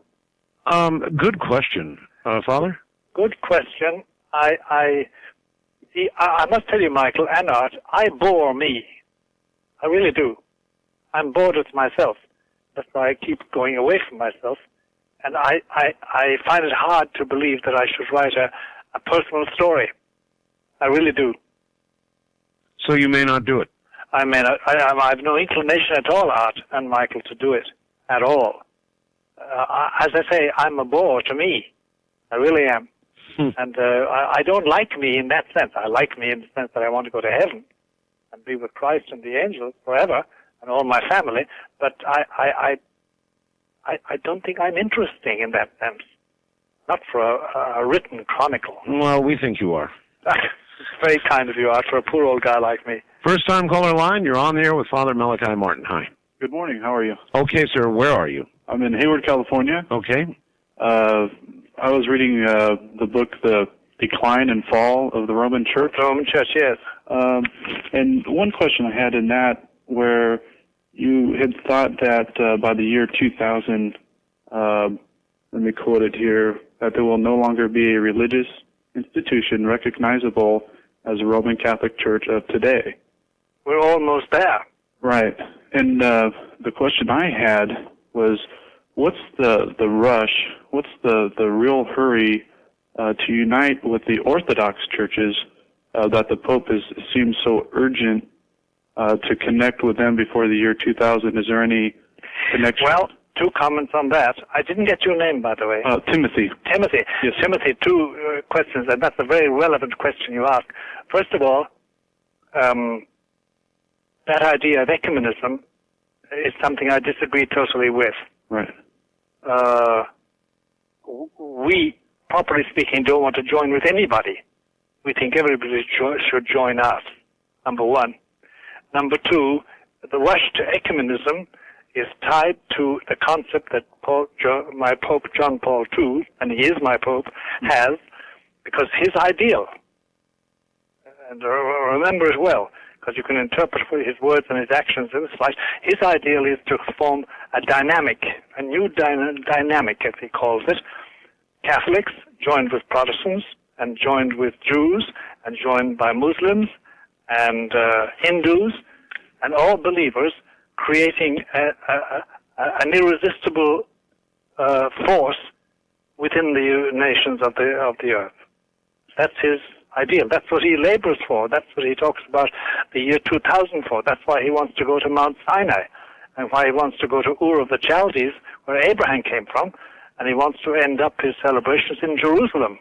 Good question. Father? Good question. I must tell you, Michael and Art, I bore me. I really do. I'm bored with myself. That's why I keep going away from myself. And I find it hard to believe that I should write a personal story. I really do. So you may not do it? I mean, I have no inclination at all, Art and Michael, to do it at all. As I say, I'm a bore to me. I really am. And I don't like me in that sense. I like me in the sense that I want to go to heaven and be with Christ and the angels forever and all my family. But I don't think I'm interesting in that sense. Not for a written chronicle. Well, we think you are. It's very kind of you, Art, for a poor old guy like me. First-time caller line, you're on the air with Father Malachi Martin. Hi. Good morning. How are you? Okay, sir. Where are you? I'm in Hayward, California. Okay. I was reading the book, The Decline and Fall of the Roman Church. Roman Church, yes. And one question I had in that, where you had thought that by the year 2000, let me quote it here, that there will no longer be a religious institution recognizable as a Roman Catholic Church of today. We're almost there. Right. And the question I had was, what's the rush, what's the real hurry to unite with the Orthodox churches that the Pope seems so urgent to connect with them before the year 2000? Is there any connection? Well, two comments on that. I didn't get your name, by the way. Timothy. Timothy. Yes. Timothy, two questions, and that's a very relevant question you ask. First of all, that idea of ecumenism is something I disagree totally with. Right. We, properly speaking, don't want to join with anybody. We think everybody should join us, number one. Number two, the rush to ecumenism is tied to the concept that my Pope John Paul II, and he is my Pope, has, because his ideal, and remember as well, because you can interpret his words and his actions in this light. His ideal is to form a dynamic, a new dynamic, as he calls it. Catholics joined with Protestants and joined with Jews and joined by Muslims and Hindus and all believers, creating an irresistible force within the nations of the earth. That's his ideal. That's what he labors for. That's what he talks about the year 2000 for. That's why he wants to go to Mount Sinai, and why he wants to go to Ur of the Chaldees, where Abraham came from, and he wants to end up his celebrations in Jerusalem.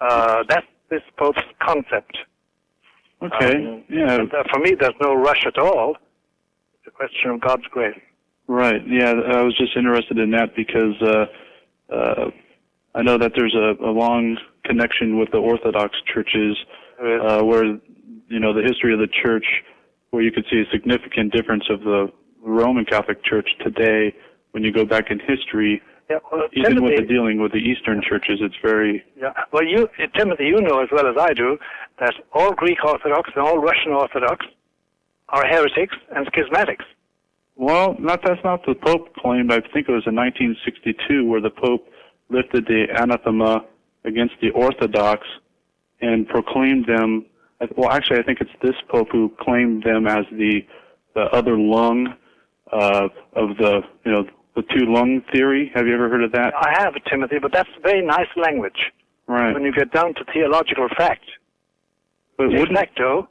That's this Pope's concept. Okay, yeah. For me, there's no rush at all. It's a question of God's grace. Right, yeah, I was just interested in that because I know that there's a long connection with the Orthodox churches where, the history of the church, where you could see a significant difference of the Roman Catholic Church today when you go back in history. Yeah, well, even Timothy, with the dealing with the Eastern churches, it's very... Yeah, well, Timothy, you know as well as I do that all Greek Orthodox and all Russian Orthodox are heretics and schismatics. Well, that's not the Pope claimed. I think it was in 1962 where the Pope lifted the anathema against the Orthodox and proclaimed them... Well, actually, I think it's this Pope who claimed them as the other lung of the two lung theory. Have you ever heard of that? I have, Timothy, but that's very nice language. Right. When you get down to theological fact. But de facto,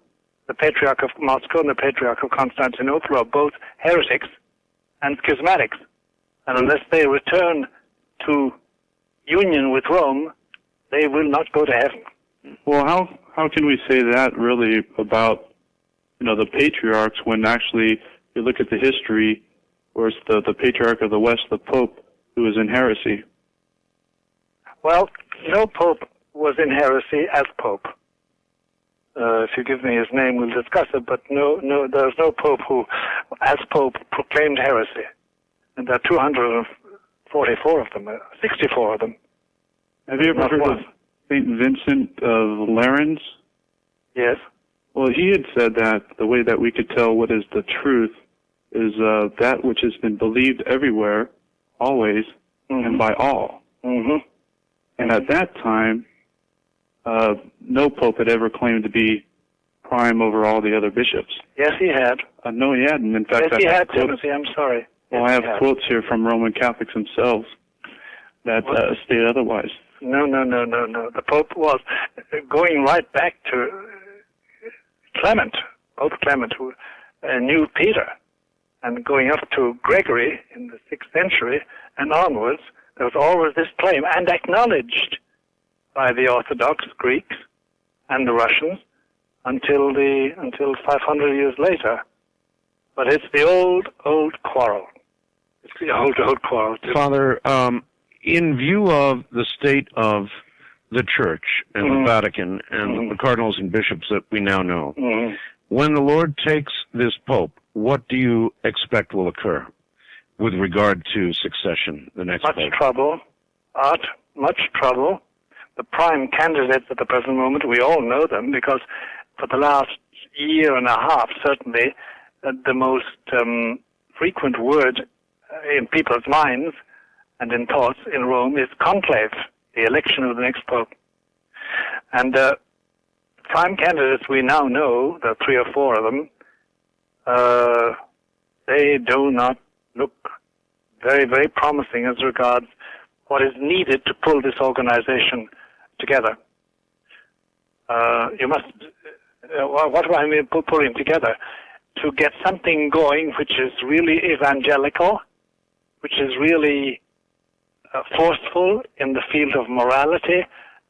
the Patriarch of Moscow and the Patriarch of Constantinople are both heretics and schismatics. And unless they return to union with Rome, they will not go to heaven. Well, how can we say that really about, the patriarchs when actually you look at the history where it's the Patriarch of the West, the Pope, who is in heresy? Well, no Pope was in heresy as Pope. If you give me his name, we'll discuss it, but there's no Pope who, as Pope, proclaimed heresy. And there are 244 of them, 64 of them. Have you ever heard of St. Vincent of Lerins? Yes. Well, he had said that the way that we could tell what is the truth is that which has been believed everywhere, always, and by all. Mm-hmm. And at that time, no pope had ever claimed to be prime over all the other bishops. Yes, he had. No, he hadn't. In fact, yes, he had, Timothy. I'm sorry. Well, yes, I have quotes here from Roman Catholics themselves that state otherwise. No. The Pope was going right back to Clement, Pope Clement, who knew Peter, and going up to Gregory in the 6th century and onwards. There was always this claim, and acknowledged by the Orthodox Greeks and the Russians until 500 years later. But it's the old quarrel. It's the old quarrel. Father, in view of the state of the Church and the Vatican and the cardinals and bishops that we now know, when the Lord takes this Pope, what do you expect will occur with regard to succession, the next Pope? Much trouble. The prime candidates at the present moment, we all know them, because for the last year and a half, certainly, the most frequent word in people's minds and in thoughts in Rome is conclave, the election of the next Pope. And prime candidates we now know, there are 3 or 4 of them, they do not look very, very promising as regards what is needed to pull this organization together. What do I mean pulling together? To get something going which is really evangelical, which is really forceful in the field of morality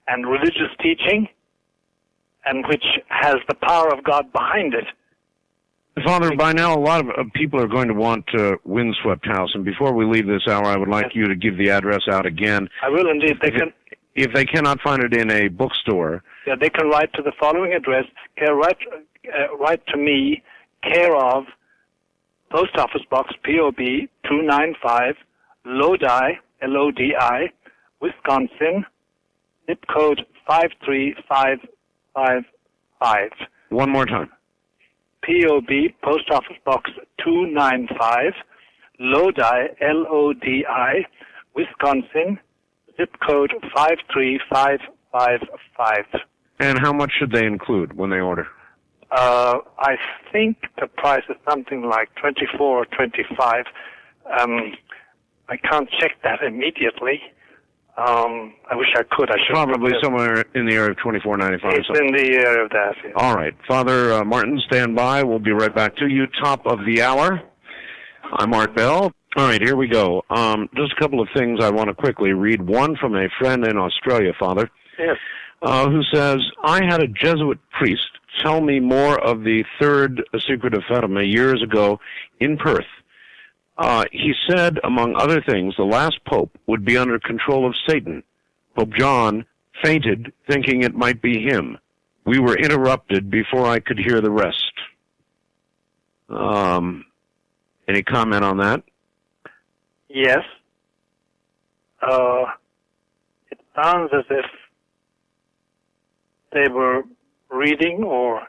and religious teaching, and which has the power of God behind it. Father, by now a lot of people are going to want Windswept House, and before we leave this hour, I would like you to give the address out again. I will indeed. If they cannot find it in a bookstore, they can write to the following address. Write to me, care of Post Office Box P.O.B. 295, Lodi, L-O-D-I, Wisconsin, zip code 53555. One more time. P.O.B. Post Office Box 295, Lodi, Lodi, Wisconsin, zip code 53555. And how much should they include when they order? I think the price is something like $24 or $25. I can't check that immediately. I wish I could. I should. Probably somewhere in the area of $24.95. It's in the area of that. Yes. All right. Father Martin, stand by. We'll be right back to you. Top of the hour. I'm Art Bell. All right, here we go. Just a couple of things I want to quickly read. One from a friend in Australia, Father, Yes. Who says, I had a Jesuit priest tell me more of the third secret of Fatima years ago in Perth. He said, among other things, the last pope would be under control of Satan. Pope John fainted, thinking it might be him. We were interrupted before I could hear the rest. Any comment on that? Yes. It sounds as if they were reading or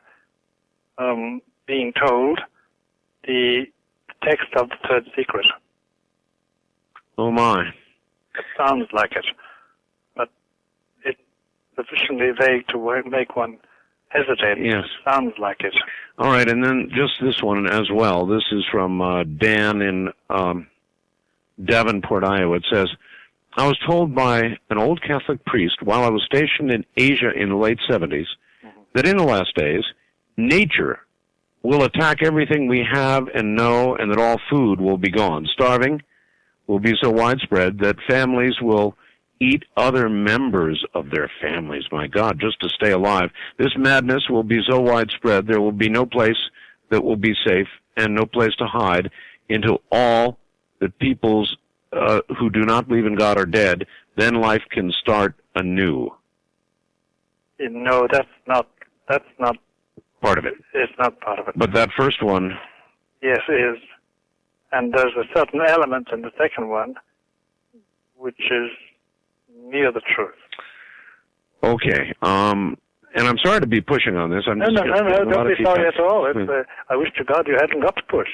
being told the text of the third secret. Oh, my. It sounds like it, but it's sufficiently vague to make one hesitate. Yes. It sounds like it. All right, and then just this one as well. This is from Dan in Davenport, Iowa. It says, I was told by an old Catholic priest while I was stationed in Asia in the late 70s that in the last days, nature will attack everything we have and know, and that all food will be gone. Starving will be so widespread that families will eat other members of their families, my God, just to stay alive. This madness will be so widespread, there will be no place that will be safe and no place to hide until all the peoples who do not believe in God are dead. Then life can start anew. No, that's not Part of it. It's not part of it. But that first one... Yes, it is. And there's a certain element in the second one which is near the truth. Okay. And I'm sorry to be pushing on this. No, don't be sorry at all. I wish to God you hadn't got to push.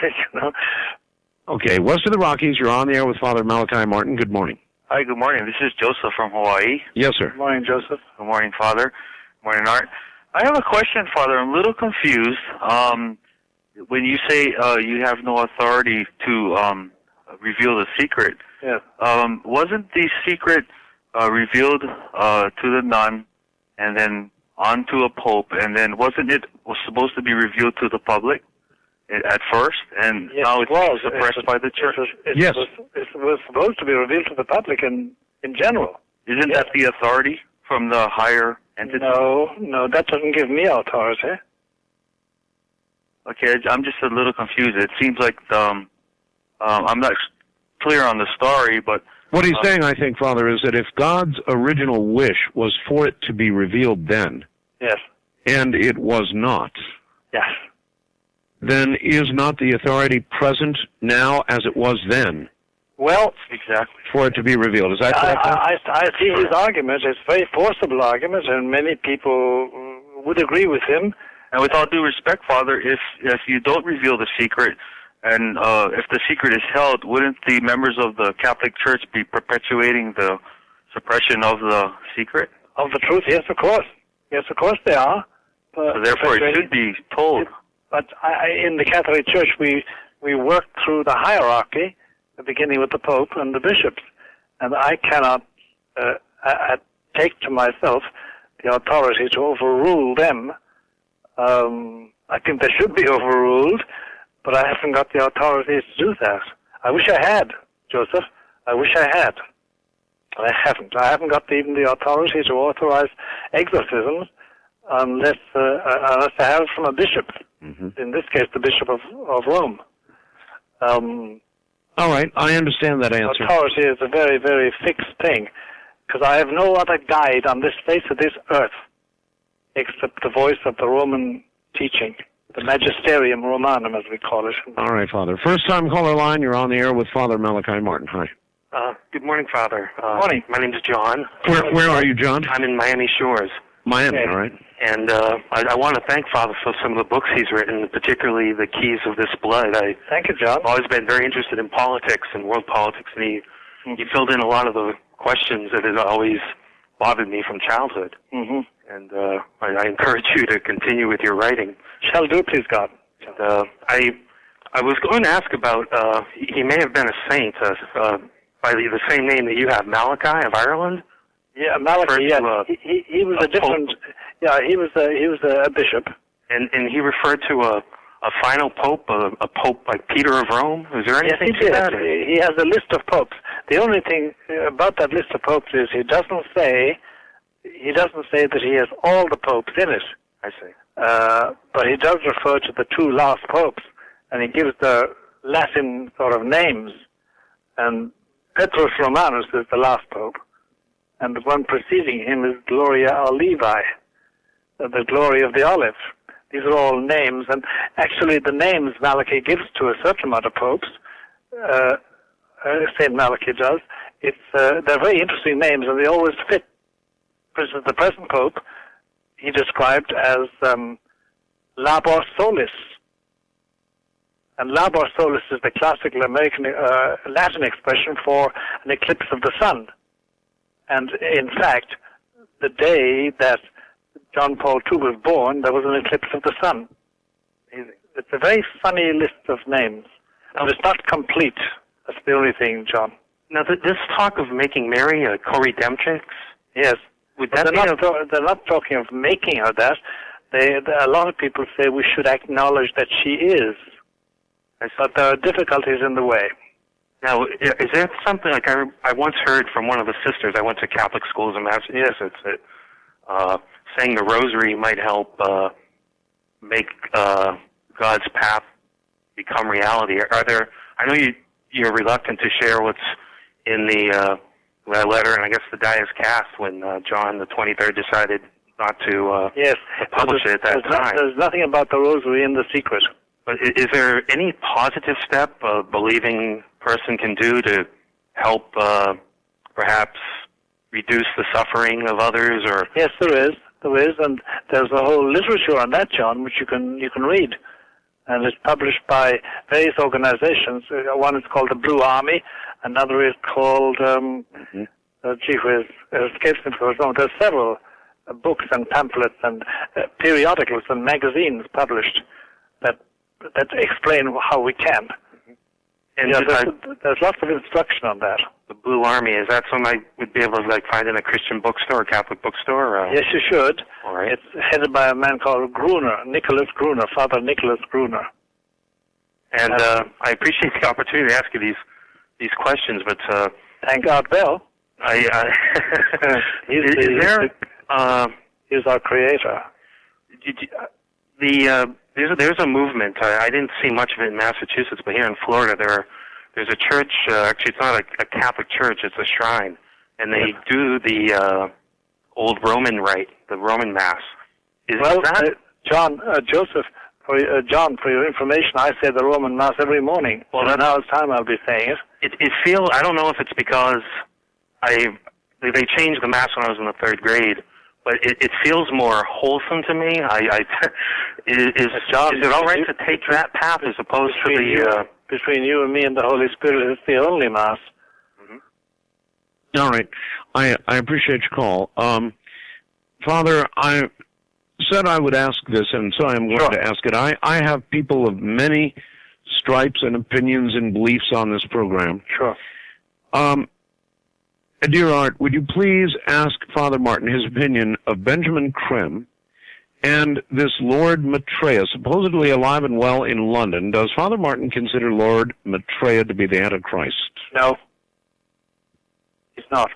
You know? Okay, west of the Rockies, you're on the air with Father Malachi Martin. Good morning. Hi, good morning. This is Joseph from Hawaii. Yes, sir. Good morning, Joseph. Good morning, Father. Good morning, Art. I have a question, Father. I'm a little confused. When you say you have no authority to reveal the secret, yes. Wasn't the secret revealed to the nun and then on to a pope, and then wasn't it was supposed to be revealed to the public at first, and yes, now it's suppressed by the church? Yes. It was supposed to be revealed to the public in general. Isn't that the authority from the higher entity? No, that doesn't give me authority. Okay, I'm just a little confused. It seems like I'm not clear on the story, but... What he's saying, I think, Father, is that if God's original wish was for it to be revealed then, yes, and it was not, yes, then is not the authority present now as it was then? Well, exactly. For it to be revealed. Is that correct? I see his argument. It's a very forcible argument, and many people would agree with him. And with all due respect, Father, if you don't reveal the secret, and if the secret is held, wouldn't the members of the Catholic Church be perpetuating the suppression of the secret? Of the truth, yes, of course. Yes, of course they are. So therefore, it should be told. But in the Catholic Church, we work through the hierarchy, beginning with the Pope and the bishops. And I cannot take to myself the authority to overrule them. I think they should be overruled, but I haven't got the authority to do that. I wish I had, Joseph. I wish I had. I haven't. I haven't got even the authority to authorize exorcisms unless I have it from a bishop. Mm-hmm. In this case, the Bishop of Rome. All right, I understand that answer. Authority is a very, very fixed thing, because I have no other guide on this face of this earth except the voice of the Roman teaching, the Magisterium Romanum, as we call it. All right, Father. First-time caller line, you're on the air with Father Malachi Martin. Hi. Good morning, Father. Morning. My name's John. Where are you, John? I'm in Miami Shores. Miami, all right. And I want to thank Father for some of the books he's written, particularly The Keys of This Blood. Thank you, John. I've always been very interested in politics and world politics, and he filled in a lot of the questions that had always bothered me from childhood. Mm-hmm. And I encourage you to continue with your writing. Shall do, please, God. And, I was going to ask about, he may have been a saint by the same name that you have, Malachi of Ireland? Yeah, Malachi, yeah. He was a different, yeah, he was a bishop. And he referred to a final pope, a pope like Peter of Rome? Is there anything to that? He has a list of popes. The only thing about that list of popes is he doesn't say that he has all the popes in it. I see. But he does refer to the two last popes, and he gives the Latin sort of names. And Petrus Romanus is the last pope, and the one preceding him is Gloria Olivae, the glory of the olive. These are all names, and actually the names Malachi gives to a certain amount of popes, St. Malachi does, they're very interesting names, and they always fit. For instance, the present pope, he described as Labor Solis. And Labor Solis is the classical American Latin expression for an eclipse of the sun. And in fact, the day that John Paul II was born, there was an eclipse of the sun. It's a very funny list of names. And it's not complete. That's the only thing, John. Now, this talk of making Mary a co-redemptrix? Yes. Would that they're not talking of making her that. A lot of people say we should acknowledge that she is. But there are difficulties in the way. Now, is there something, like I once heard from one of the sisters, I went to Catholic schools in Massachusetts, that saying the rosary might help make God's path become reality. I know you're reluctant to share what's in the letter, and I guess the die is cast when John the 23rd decided not to publish it at that time. There's nothing about the rosary in the secret. But is there any positive step a believing person can do to help perhaps reduce the suffering of others? Or yes, there is, and there's a whole literature on that, John, which you can read, and it's published by various organizations. One is called the Blue Army, another is called escapes me for a moment. There's several books and pamphlets and periodicals and magazines published that explain how we can. And there's lots of instruction on that. The Blue Army, is that something I would be able to find in a Christian bookstore, a Catholic bookstore? Yes, you should. All right. It's headed by a man called Nicholas Gruner, Father Nicholas Gruner. And I appreciate the opportunity to ask you these questions, but thank God, Bill. He's our creator. There's a movement. I didn't see much of it in Massachusetts, but here in Florida, there's a church. Actually, it's not a Catholic church; it's a shrine, and they do the old Roman rite, the Roman Mass. John, for your information, I say the Roman Mass every morning. Well, now it's time I'll be saying it. It feels. I don't know if it's because they changed the Mass when I was in the 3rd grade. But it feels more wholesome to me. Is it all right to take that path as opposed to the... Between you and me and the Holy Spirit, it's the only Mass. Mm-hmm. All right. I appreciate your call. Father, I said I would ask this, and so I'm going to ask it. I have people of many stripes and opinions and beliefs on this program. Sure. Dear Art, would you please ask Father Martin his opinion of Benjamin Krem and this Lord Maitreya, supposedly alive and well in London? Does Father Martin consider Lord Maitreya to be the Antichrist? No. He's not.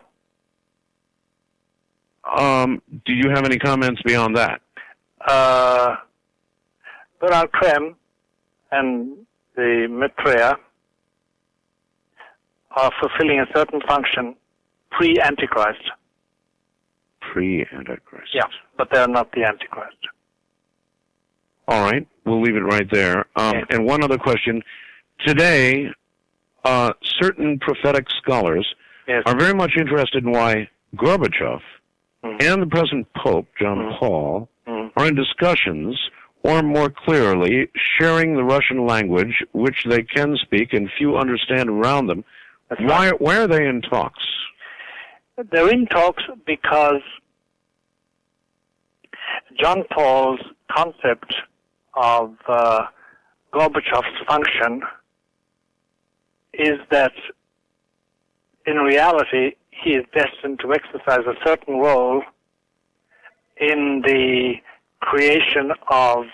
Do you have any comments beyond that? Bernard Krem and the Maitreya are fulfilling a certain function pre-Antichrist. Pre-Antichrist. Yeah, but they're not the Antichrist. All right, we'll leave it right there. And one other question. Today, certain prophetic scholars are very much interested in why Gorbachev and the present Pope, John Paul, are in discussions, or more clearly, sharing the Russian language, which they can speak and few understand around them. Why are they in talks? They're in talks because John Paul's concept of Gorbachev's function is that in reality he is destined to exercise a certain role in the creation of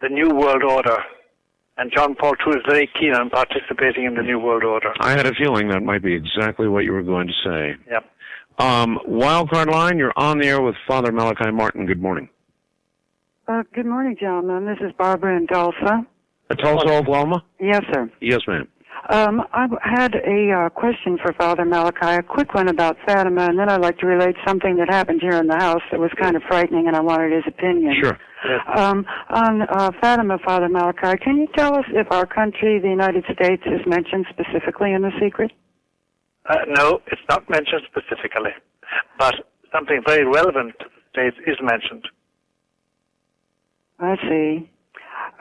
the New World Order. And John Paul II is very keen on participating in the New World Order. I had a feeling that might be exactly what you were going to say. Yep. Wildcard Line, you're on the air with Father Malachi Martin. Good morning. Good morning, gentlemen. This is Barbara in Tulsa. Tulsa, Oklahoma? Yes, sir. Yes, ma'am. I had a question for Father Malachi, a quick one about Fatima, and then I'd like to relate something that happened here in the house that was kind of frightening, and I wanted his opinion. Sure. On Fatima, Father Malachi, can you tell us if our country, the United States, is mentioned specifically in the secret? No, it's not mentioned specifically, but something very relevant to the States is mentioned. I see.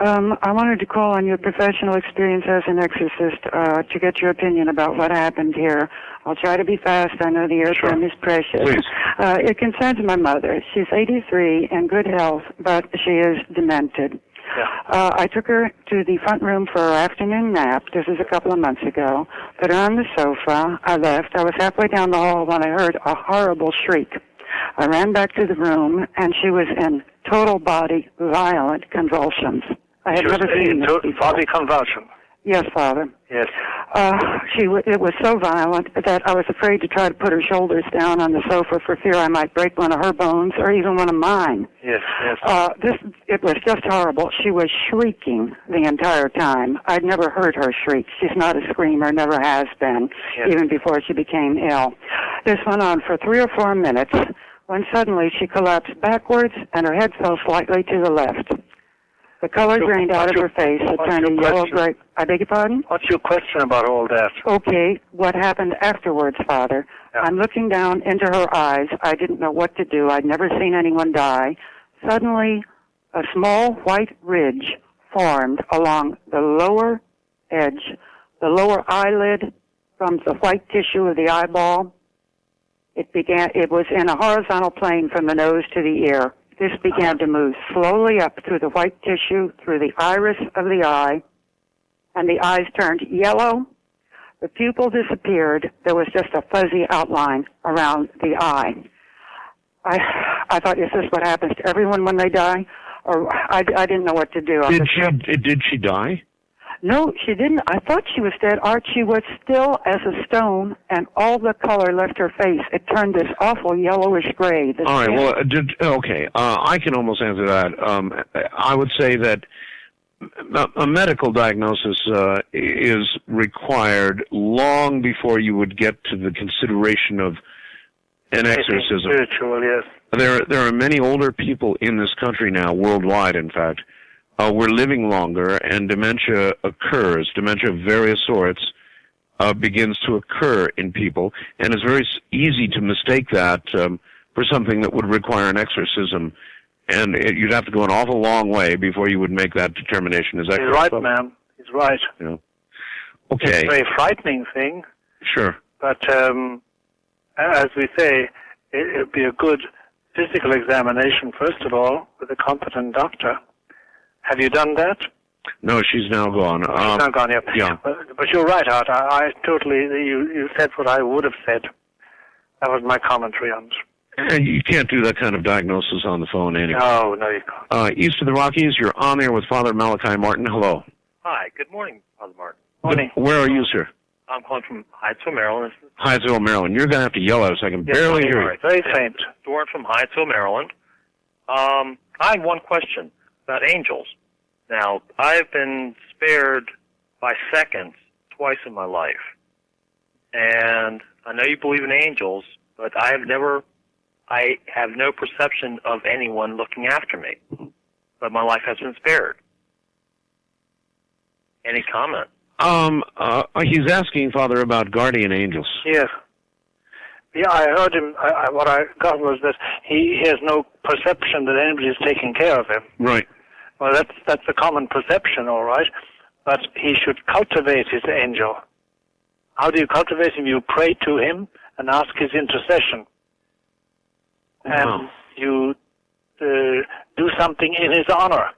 I wanted to call on your professional experience as an exorcist to get your opinion about what happened here. I'll try to be fast. I know the airtime is precious. Please. It concerns my mother. She's 83 in good health, but she is demented. Yeah. I took her to the front room for her afternoon nap. This was a couple of months ago. Put her on the sofa. I left. I was halfway down the hall when I heard a horrible shriek. I ran back to the room, and she was in total body violent convulsions. I had never seen this total before. body convulsion. Yes, Father. Yes. It was so violent that I was afraid to try to put her shoulders down on the sofa for fear I might break one of her bones or even one of mine. Yes, yes. It was just horrible. She was shrieking the entire time. I'd never heard her shriek. She's not a screamer, never has been, even before she became ill. This went on for 3 or 4 minutes when suddenly she collapsed backwards and her head fell slightly to the left. The color drained out of her face. It turned a yellow-gray. I beg your pardon? What's your question about all that? Okay, what happened afterwards, Father? Yeah. I'm looking down into her eyes. I didn't know what to do. I'd never seen anyone die. Suddenly, a small white ridge formed along the lower edge, the lower eyelid from the white tissue of the eyeball. It was in a horizontal plane from the nose to the ear. This began to move slowly up through the white tissue, through the iris of the eye, and the eyes turned yellow. The pupil disappeared. There was just a fuzzy outline around the eye. I thought, is this what happens to everyone when they die? Or I didn't know what to do. Did she die? No, she didn't. I thought she was dead. Art, she was still as a stone, and all the color left her face. It turned this awful yellowish gray. All right, well, okay. I can almost answer that. I would say that a medical diagnosis is required long before you would get to the consideration of an exorcism. Spiritual, yes. There are many older people in this country now, worldwide, in fact. We're living longer, and dementia occurs. Dementia of various sorts begins to occur in people, and it's very easy to mistake that for something that would require an exorcism. And you'd have to go an awful long way before you would make that determination. Is that correct? He's right, ma'am. He's right. Yeah. Okay. It's a very frightening thing. Sure. But as we say, it would be a good physical examination, first of all, with a competent doctor. Have you done that? No, she's now gone. She's now gone, yeah. But you're right, Art. I totally, you said what I would have said. That was my commentary on it. And you can't do that kind of diagnosis on the phone anyway. No, you can't. East of the Rockies, you're on there with Father Malachi Martin. Hello. Hi, good morning, Father Martin. Morning. Where are you, sir? I'm calling from Hyattsville, Maryland. Hyattsville, Maryland. You're going to have to yell out so I can barely hear you. Very faint. Doran from Hyattsville, Maryland. I have one question about angels. Now, I've been spared by seconds twice in my life. And I know you believe in angels, but I have no perception of anyone looking after me. But my life has been spared. Any comment? He's asking, Father, about guardian angels. Yes. Yeah, I heard him. What I got was that he has no perception that anybody is taking care of him. Right. Well, that's a common perception, all right. But he should cultivate his angel. How do you cultivate him? You pray to him and ask his intercession. And you do something in his honor.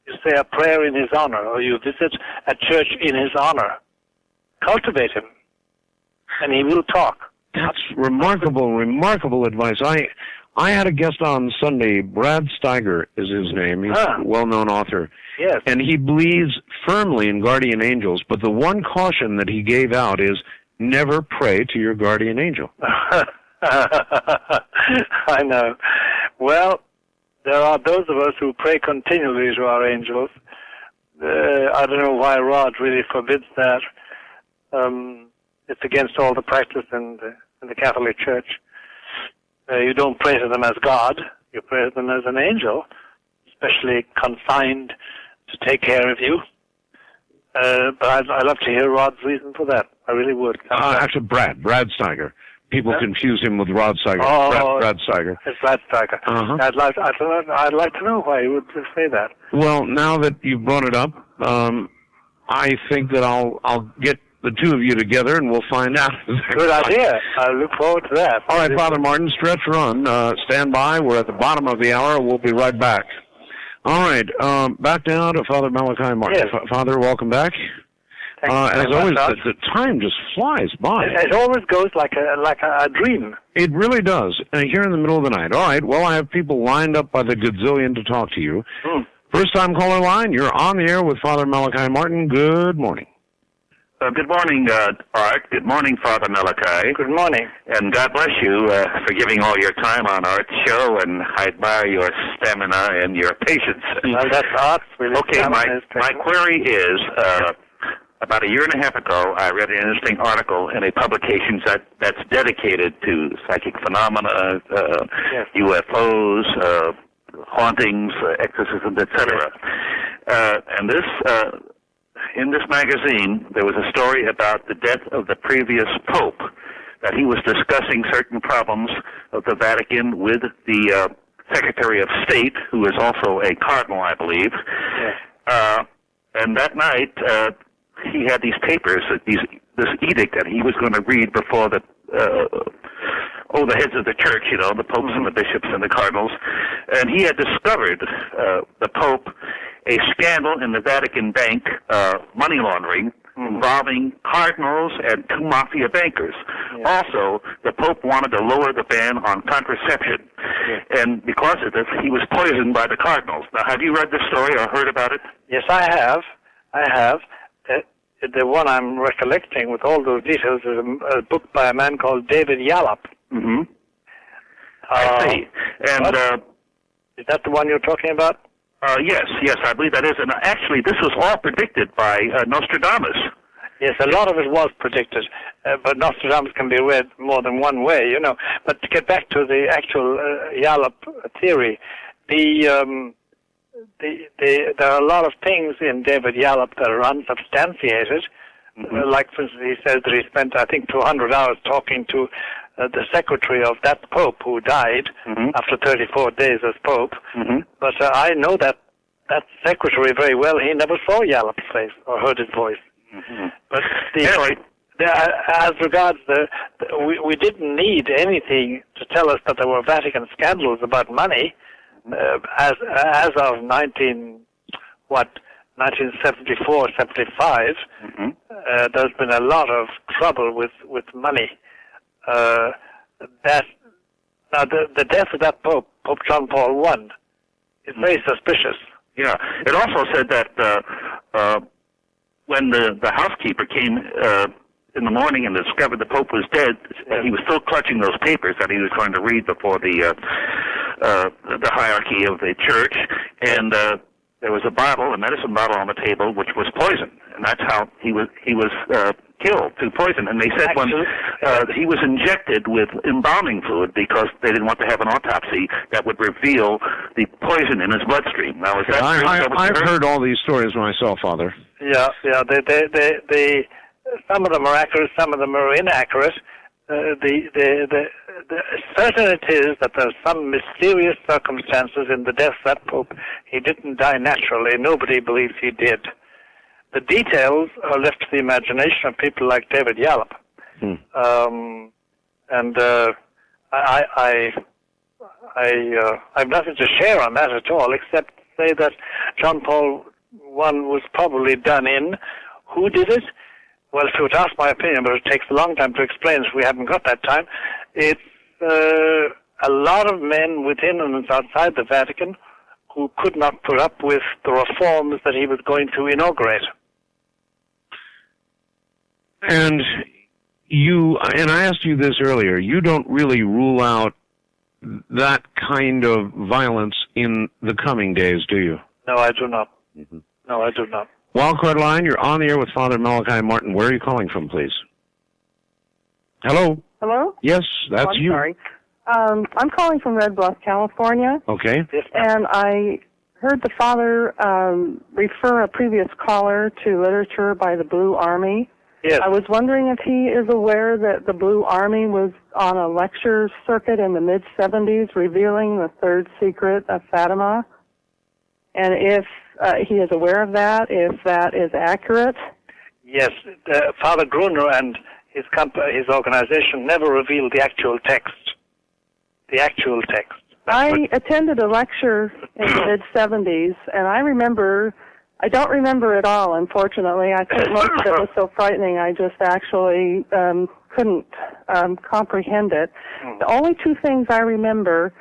You say a prayer in his honor, or you visit a church in his honor. Cultivate him, and he will talk. That's remarkable advice. I had a guest on Sunday. Brad Steiger is his name. He's a well-known author. Yes. And he believes firmly in guardian angels, but the one caution that he gave out is never pray to your guardian angel. I know. Well, there are those of us who pray continually to our angels. I don't know why Rod really forbids that. It's against all the practice in the Catholic Church. You don't pray to them as God. You pray to them as an angel, especially consigned to take care of you. But I'd love to hear Rod's reason for that. I really would. Actually, Brad Steiger. People confuse him with Rod Steiger. Brad Steiger. It's Brad Steiger. I'd like to know why you would say that. Well, now that you've brought it up, I think that I'll get the two of you together and we'll find out. Good idea. I look forward to that. All right, Father Martin, stretch run. Stand by. We're at the bottom of the hour. We'll be right back. All right, back now to Father Malachi Martin. Yes. Father, welcome back. As always, the time just flies by. It always goes like a dream. It really does. Here in the middle of the night. All right, well, I have people lined up by the gazillion to talk to you. First-time caller line, you're on the air with Father Malachi Martin. Good morning. Good morning, Art. Good morning, Father Malachi. Good morning. And God bless you for giving all your time on Art's show, and I admire your stamina and your patience. Well, that's Art. Okay, my query is, about a year and a half ago, I read an interesting article in a publication that's dedicated to psychic phenomena, UFOs, hauntings, exorcisms, etc. And this... in this magazine, there was a story about the death of the previous Pope, that he was discussing certain problems of the Vatican with the Secretary of State, who is also a cardinal, I believe. And that night, he had these papers, this edict that he was going to read before the heads of the church, the popes and the bishops and the cardinals. And he had discovered, the Pope, a scandal in the Vatican bank, money laundering, involving cardinals and two mafia bankers. Also, the Pope wanted to lower the ban on contraception. And because of this, he was poisoned by the cardinals. Now, have you read this story or heard about it? Yes, I have. The one I'm recollecting with all those details is a book by a man called David Yallop. I see. And is that the one you're talking about? Yes, I believe that is. And actually, this was all predicted by Nostradamus. Yes, a lot of it was predicted, but Nostradamus can be read more than one way, But to get back to the actual Yallop theory, there are a lot of things in David Yallop that are unsubstantiated. Like, for instance, he says that he spent, I think, 200 hours talking to the secretary of that Pope who died after 34 days as Pope. But I know that secretary very well. He never saw Yallop's face or heard his voice. But anyway, as regards we didn't need anything to tell us that there were Vatican scandals about money. As of 1974, 75, there's been a lot of trouble with money. The death of that Pope John Paul I, is very suspicious. Yeah. It also said that when the housekeeper came in the morning and discovered the Pope was dead, he was still clutching those papers that he was going to read before the hierarchy of the church, and there was a medicine bottle on the table, which was poison, and that's how he was killed through poison. And they said when he was injected with embalming fluid because they didn't want to have an autopsy that would reveal the poison in his bloodstream. Now, is that true? I've heard all these stories myself, Father. Yeah. They some of them are accurate, some of them are inaccurate. certain it is that there are some mysterious circumstances in the death of that Pope. He didn't die naturally. Nobody believes he did. The details are left to the imagination of people like David Yallop. I've nothing to share on that at all, except say that John Paul I was probably done in. Who did it? Well, if you were to ask my opinion, but it takes a long time to explain, so we haven't got that time. It's a lot of men within and outside the Vatican who could not put up with the reforms that he was going to inaugurate. And I asked you this earlier, you don't really rule out that kind of violence in the coming days, do you? No, I do not. No, I do not. Wildcard line, you're on the air with Father Malachi Martin. Where are you calling from, please? Hello? Hello? Yes, that's you. Sorry. I'm calling from Red Bluff, California. Okay. And I heard the Father refer a previous caller to literature by the Blue Army. Yes. I was wondering if he is aware that the Blue Army was on a lecture circuit in the mid-'70s revealing the third secret of Fatima, and if he is aware of that, if that is accurate. Yes, Father Gruner and his organization never revealed the actual text. The actual text. I attended a lecture in the mid-'70s, and I don't remember it all, unfortunately. I think most of it was so frightening, I just actually couldn't comprehend it. The only two things I remember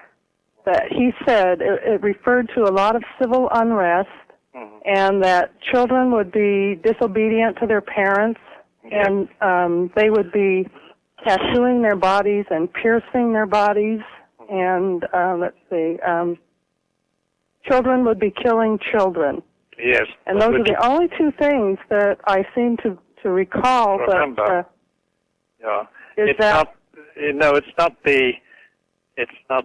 that he said, it referred to a lot of civil unrest, and that children would be disobedient to their parents, and they would be tattooing their bodies and piercing their bodies, and children would be killing children. Yes. And those are the only two things that I seem to recall. Remember. Yeah. It's not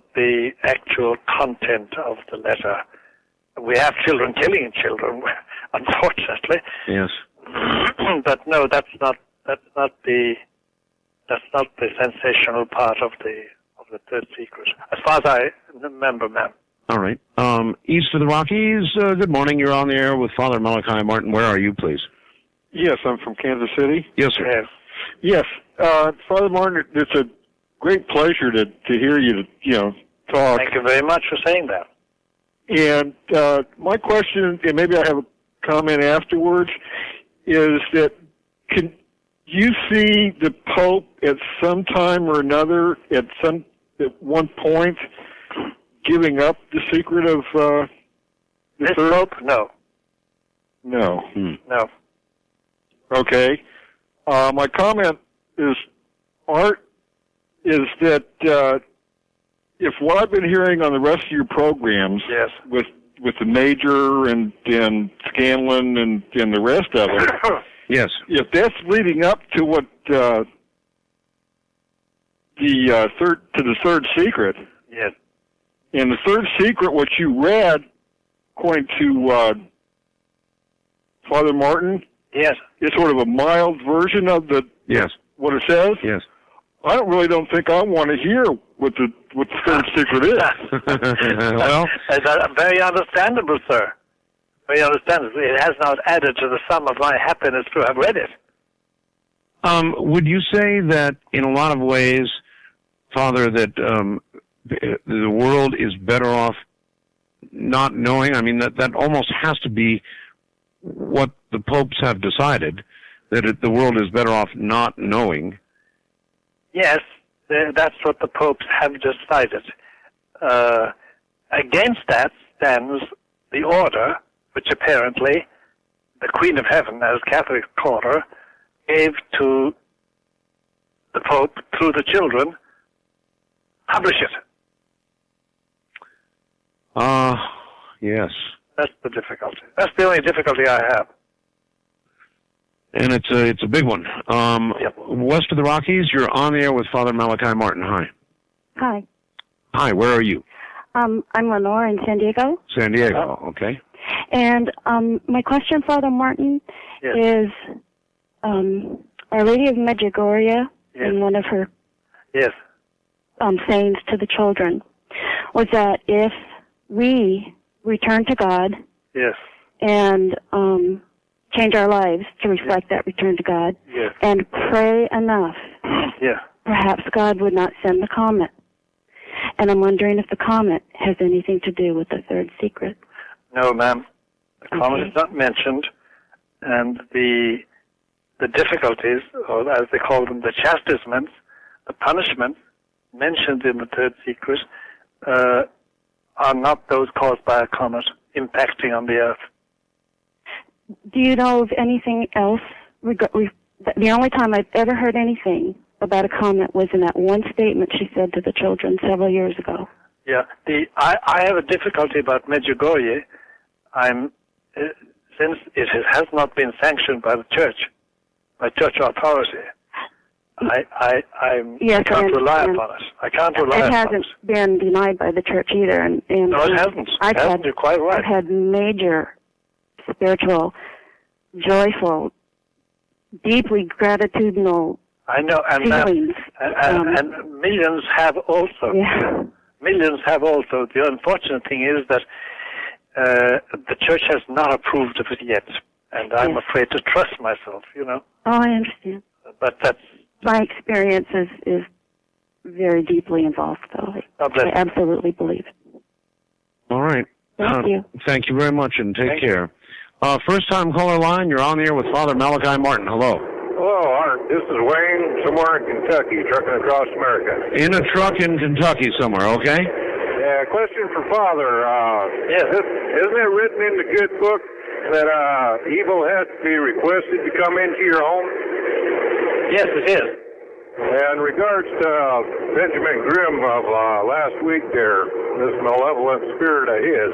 the actual content of the letter. We have children killing children, unfortunately. Yes. But no, that's not the sensational part of the third secret, as far as I remember, ma'am. All right. East of the Rockies, good morning. You're on the air with Father Malachi Martin. Where are you, please? Yes, I'm from Kansas City. Yes, sir. Yes. Father Martin, it's a great pleasure to hear you, talk. Thank you very much for saying that. And my question, and maybe I have a comment afterwards, is that can you see the Pope at some time or another, at one point, giving up the secret of the third? Pope? No. No. No. Okay. My comment is, Art, is that if what I've been hearing on the rest of your programs, yes, with the Major and Scanlon and the rest of it, yes, if that's leading up to what the third secret, yes. And the third secret, what you read, according to Father Martin, yes, is sort of a mild version of what it says. Yes. I don't think I want to hear what the third secret is. Well, that's very understandable, sir. Very understandable. It has not added to the sum of my happiness to have read it. Would you say that in a lot of ways, Father, that the world is better off not knowing? I mean, that almost has to be what the popes have decided, that the world is better off not knowing. Yes, that's what the popes have decided. Against that stands the order, which apparently the Queen of Heaven, as Catholics call her, gave to the Pope through the children. Publish it. Yes. That's the difficulty. That's the only difficulty I have. And it's a big one. Yep. West of the Rockies, you're on the air with Father Malachi Martin. Hi. Hi. Hi, where are you? I'm Lenore in San Diego. San Diego, okay. And my question, Father Martin, is Our Lady of Medjugorje, in one of her Yes. sayings to the children was that if we return to God Yes. and change our lives to reflect that return to God Yes. and pray enough, Yeah. perhaps God would not send the comet. And I'm wondering if the comet has anything to do with the third secret. No, ma'am. The comet is not mentioned, and the difficulties, or as they call them, the chastisements, the punishments mentioned in the third secret are not those caused by a comet impacting on the earth. Do you know of anything else? The only time I've ever heard anything about a comet was in that one statement she said to the children several years ago. Yeah, I have a difficulty about Medjugorje. Since it has not been sanctioned by the church, by church authority, I can't rely upon it. I can't rely upon it. It hasn't been denied by the church either. And no, it hasn't. You're quite right. I've had major spiritual, joyful, deeply gratitudinal feelings. And millions have also. Yeah. Millions have also. The unfortunate thing is that the church has not approved of it yet, and I'm afraid to trust myself, Oh, I understand. But that's... My experience is very deeply involved, though. I absolutely believe it. All right. Thank you. Thank you very much, and take care. First-time caller line, you're on the air with Father Malachi Martin. Hello. Hello, Art. This is Wayne, somewhere in Kentucky, trucking across America. In a truck in Kentucky somewhere, okay? Yeah, question for Father. Yes. Isn't it written in the good book that evil has to be requested to come into your home? Yes, it is. And in regards to Benjamin Grimm of last week there, this malevolent spirit of his,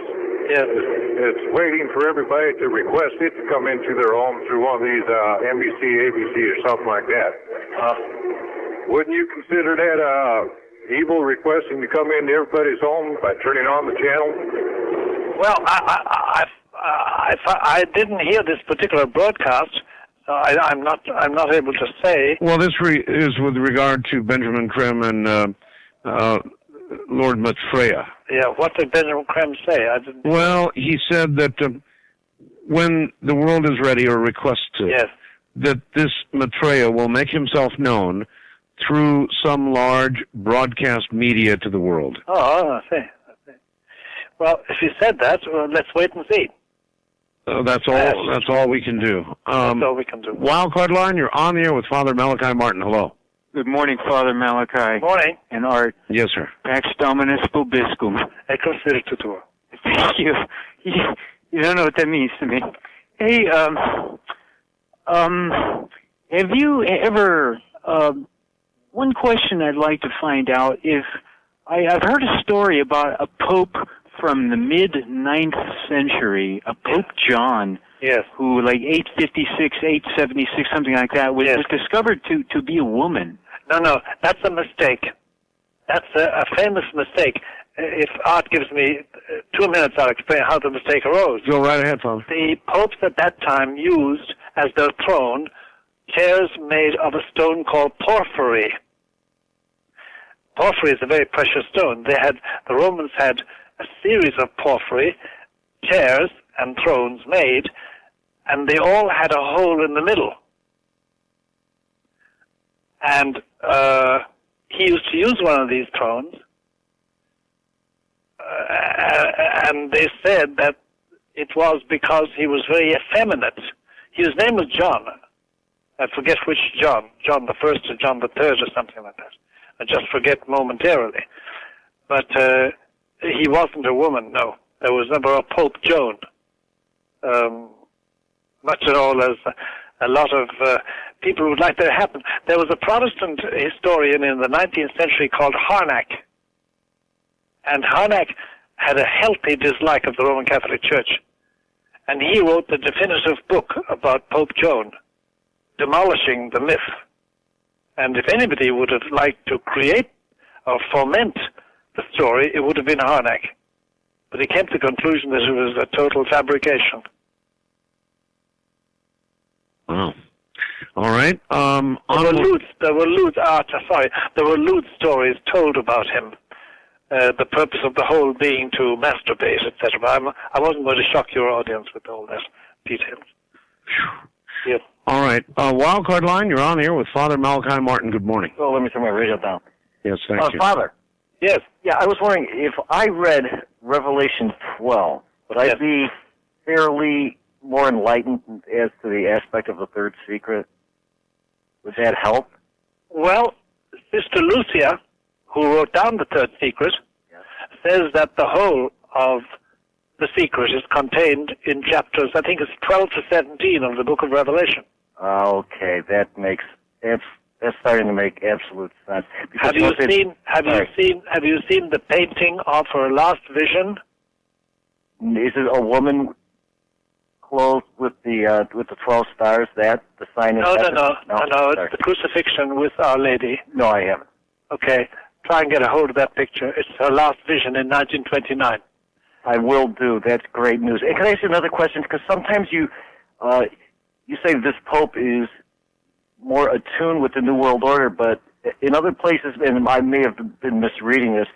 it's waiting for everybody to request it to come into their home through one of these NBC, ABC, or something like that. Wouldn't you consider that evil requesting to come into everybody's home by turning on the channel? Well, I didn't hear this particular broadcast. I'm not able to say. Well, this is with regard to Benjamin Grimm and Lord Maitreya. Yeah, what did Benjamin Grimm say? Well, he said that when the world is ready or requests it, that this Maitreya will make himself known through some large broadcast media to the world. Oh, I see. Well, if you said that, let's wait and see. That's all. That's all we can do. That's all we can do. Wildcard line, you're on the air with Father Malachi Martin. Hello. Good morning, Father Malachi. Morning. And Art. Yes, sir. Pax Dominus Vobiscum. Ecco Spiritu. Thank you. You don't know what that means to me. Hey, have you ever? One question I'd like to find out if I've heard a story about a pope from the mid-9th century, a Pope John, who, like 856, 876, something like that, was discovered to be a woman. No, that's a mistake. That's a famous mistake. If Art gives me 2 minutes, I'll explain how the mistake arose. Go right ahead, Father. The popes at that time used, as their throne, chairs made of a stone called porphyry. Porphyry is a very precious stone. The Romans had a series of porphyry chairs and thrones made, and they all had a hole in the middle. And he used to use one of these thrones, and they said that it was because he was very effeminate. His name was John. I forget which John the First or John the Third or something like that. I just forget momentarily. But he wasn't a woman, no. There was never a Pope Joan. Much at all as a lot of people would like that to happen. There was a Protestant historian in the 19th century called Harnack. And Harnack had a healthy dislike of the Roman Catholic Church. And he wrote the definitive book about Pope Joan, demolishing the myth. And if anybody would have liked to create or foment the story, it would have been Harnack. But he came to the conclusion that it was a total fabrication. Wow. All right. There were lewd stories told about him. The purpose of the whole being to masturbate, etc. I wasn't going to shock your audience with all that details. Yeah. All right. Wildcard line, you're on here with Father Malachi Martin. Good morning. Oh, let me turn my radio down. Yes, thank you. Father. Yes. Yeah, I was wondering, if I read Revelation 12, would I be fairly more enlightened as to the aspect of the third secret? Would that help? Well, Sister Lucia, who wrote down the third secret, says that the whole of the secret is contained in chapters, I think it's 12 to 17 of the book of Revelation. Okay, that's starting to make absolute sense. Have you seen the painting of her last vision? Is it a woman clothed with the 12 stars? That the sign of heaven? No. It's the crucifixion with Our Lady. No, I haven't. Okay, try and get a hold of that picture. It's her last vision in 1929. I will do. That's great news. And can I ask you another question? Because sometimes you say this Pope is more attuned with the New World Order, but in other places, and I may have been misreading this,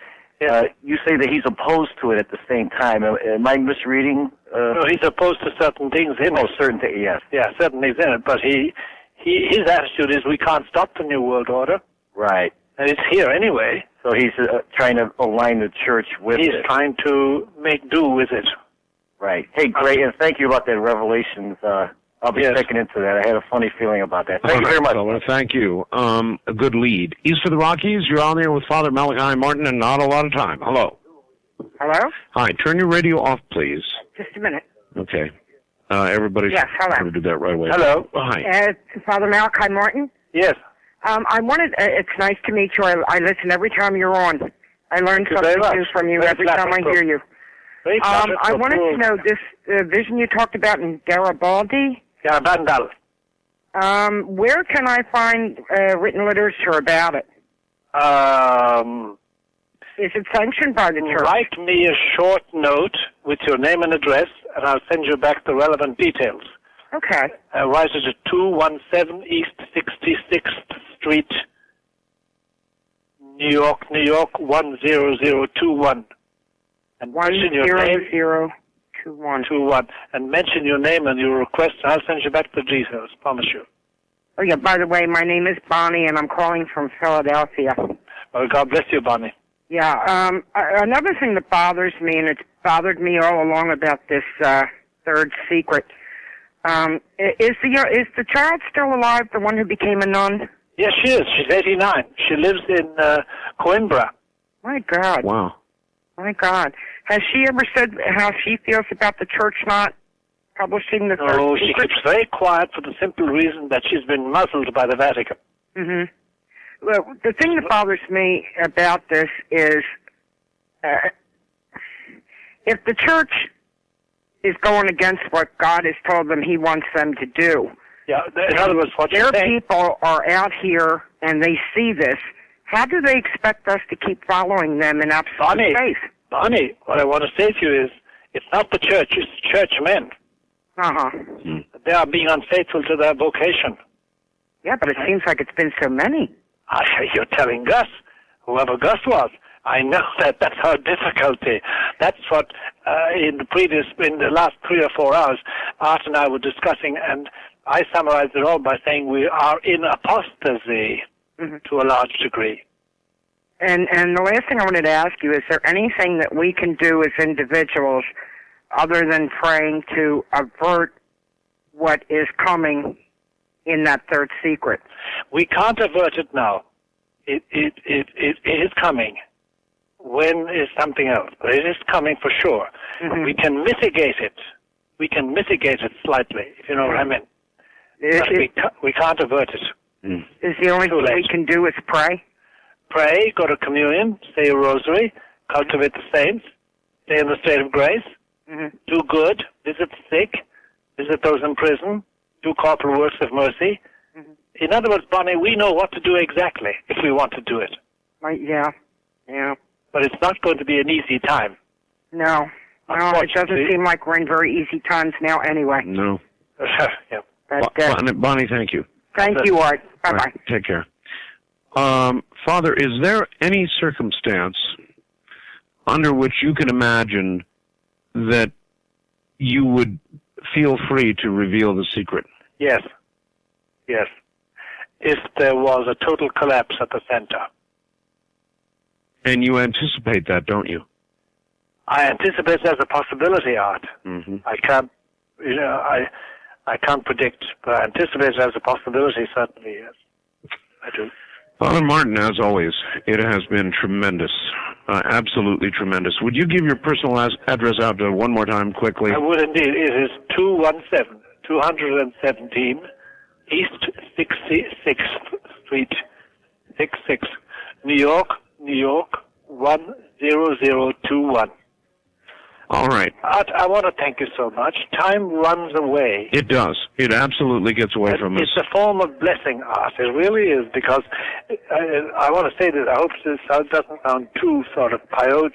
you say that he's opposed to it at the same time. Am I misreading? No, he's opposed to certain things in it. Oh, certain things, yes. Yeah, certain things in it. But his attitude is we can't stop the New World Order. Right. And it's here anyway. So he's trying to align the church with it. He's trying to make do with it. Right. Hey, great. And thank you about that Revelations. I'll be checking into that. I had a funny feeling about that. Thank you very much. Well, thank you. A good lead. East of the Rockies, you're on there with Father Malachi Martin, and not a lot of time. Hello. Hello? Hi. Turn your radio off, please. Just a minute. Okay. Everybody should try to do that right away. Hello. Hi. Father Malachi Martin? Yes. I wanted, it's nice to meet you. I listen every time you're on. I learn something new from you every time I hear you. I wanted to know this vision you talked about in Garibaldi. Garabandal. Where can I find written literature about it? Is it sanctioned by the church? Write me a short note with your name and address, and I'll send you back the relevant details. Okay. Write it at 217 East 66th Street, New York, 10021. And mention your name. 10021. And mention your name and your request, and I'll send you back the details, promise you. Oh, yeah, by the way, my name is Bonnie, and I'm calling from Philadelphia. Well, God bless you, Bonnie. Yeah, another thing that bothers me, and it's bothered me all along about this third secret, is the child still alive, the one who became a nun? Yes, she is. She's 89. She lives in Coimbra. My God. Wow. My God. Has she ever said how she feels about the church not publishing the third secret? No, she keeps very quiet for the simple reason that she's been muzzled by the Vatican. Mm-hmm. Well, the thing that bothers me about this is if the church is going against what God has told them he wants them to do. Yeah, in other words, what their people are out here and they see this. How do they expect us to keep following them in absolute faith? Bonnie, what I want to say to you is, it's not the church, it's churchmen. Uh-huh. They are being unfaithful to their vocation. Yeah, but it seems like it's been so many. You're telling Gus, whoever Gus was. I know that's our difficulty. That's what in the last 3 or 4 hours, Art and I were discussing, and I summarized it all by saying we are in apostasy to a large degree. And the last thing I wanted to ask you, is there anything that we can do as individuals other than praying to avert what is coming in that third secret? We can't avert it now. It is coming. When is something else? But it is coming for sure. We can mitigate it. We can mitigate it slightly, if you know what I mean. We can't avert it. Is the only thing we can do is pray? Pray, go to communion, say a rosary, cultivate the saints, stay in the state of grace, do good, visit the sick, visit those in prison, do corporal works of mercy. In other words, Bonnie, we know what to do exactly if we want to do it. Yeah. But it's not going to be an easy time. No, it doesn't seem like we're in very easy times now anyway. No. Yeah. But, Bonnie, thank you. Thank you, Art. Bye-bye. Right, take care. Father, is there any circumstance under which you can imagine that you would feel free to reveal the secret? Yes. Yes. If there was a total collapse at the center. And you anticipate that, don't you? I anticipate there's a possibility, Art. Mm-hmm. I can't, I can't predict, but I anticipate there's a possibility, certainly, yes. I do. Father Martin, as always, it has been tremendous, absolutely tremendous. Would you give your personal address out one more time quickly? I would indeed. It is 217 East 66th Street, 66, New York, 10021. All right. Art, I want to thank you so much. Time runs away. It does. It absolutely gets away from us. It's a form of blessing, Art. It really is, because I want to say this. I hope this doesn't sound too sort of pious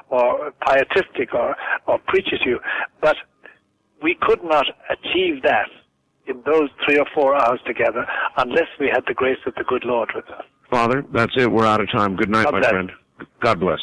or pietistic or preachy to you, but we could not achieve that in those 3 or 4 hours together unless we had the grace of the good Lord with us. Father, that's it. We're out of time. Good night, my friend. God bless.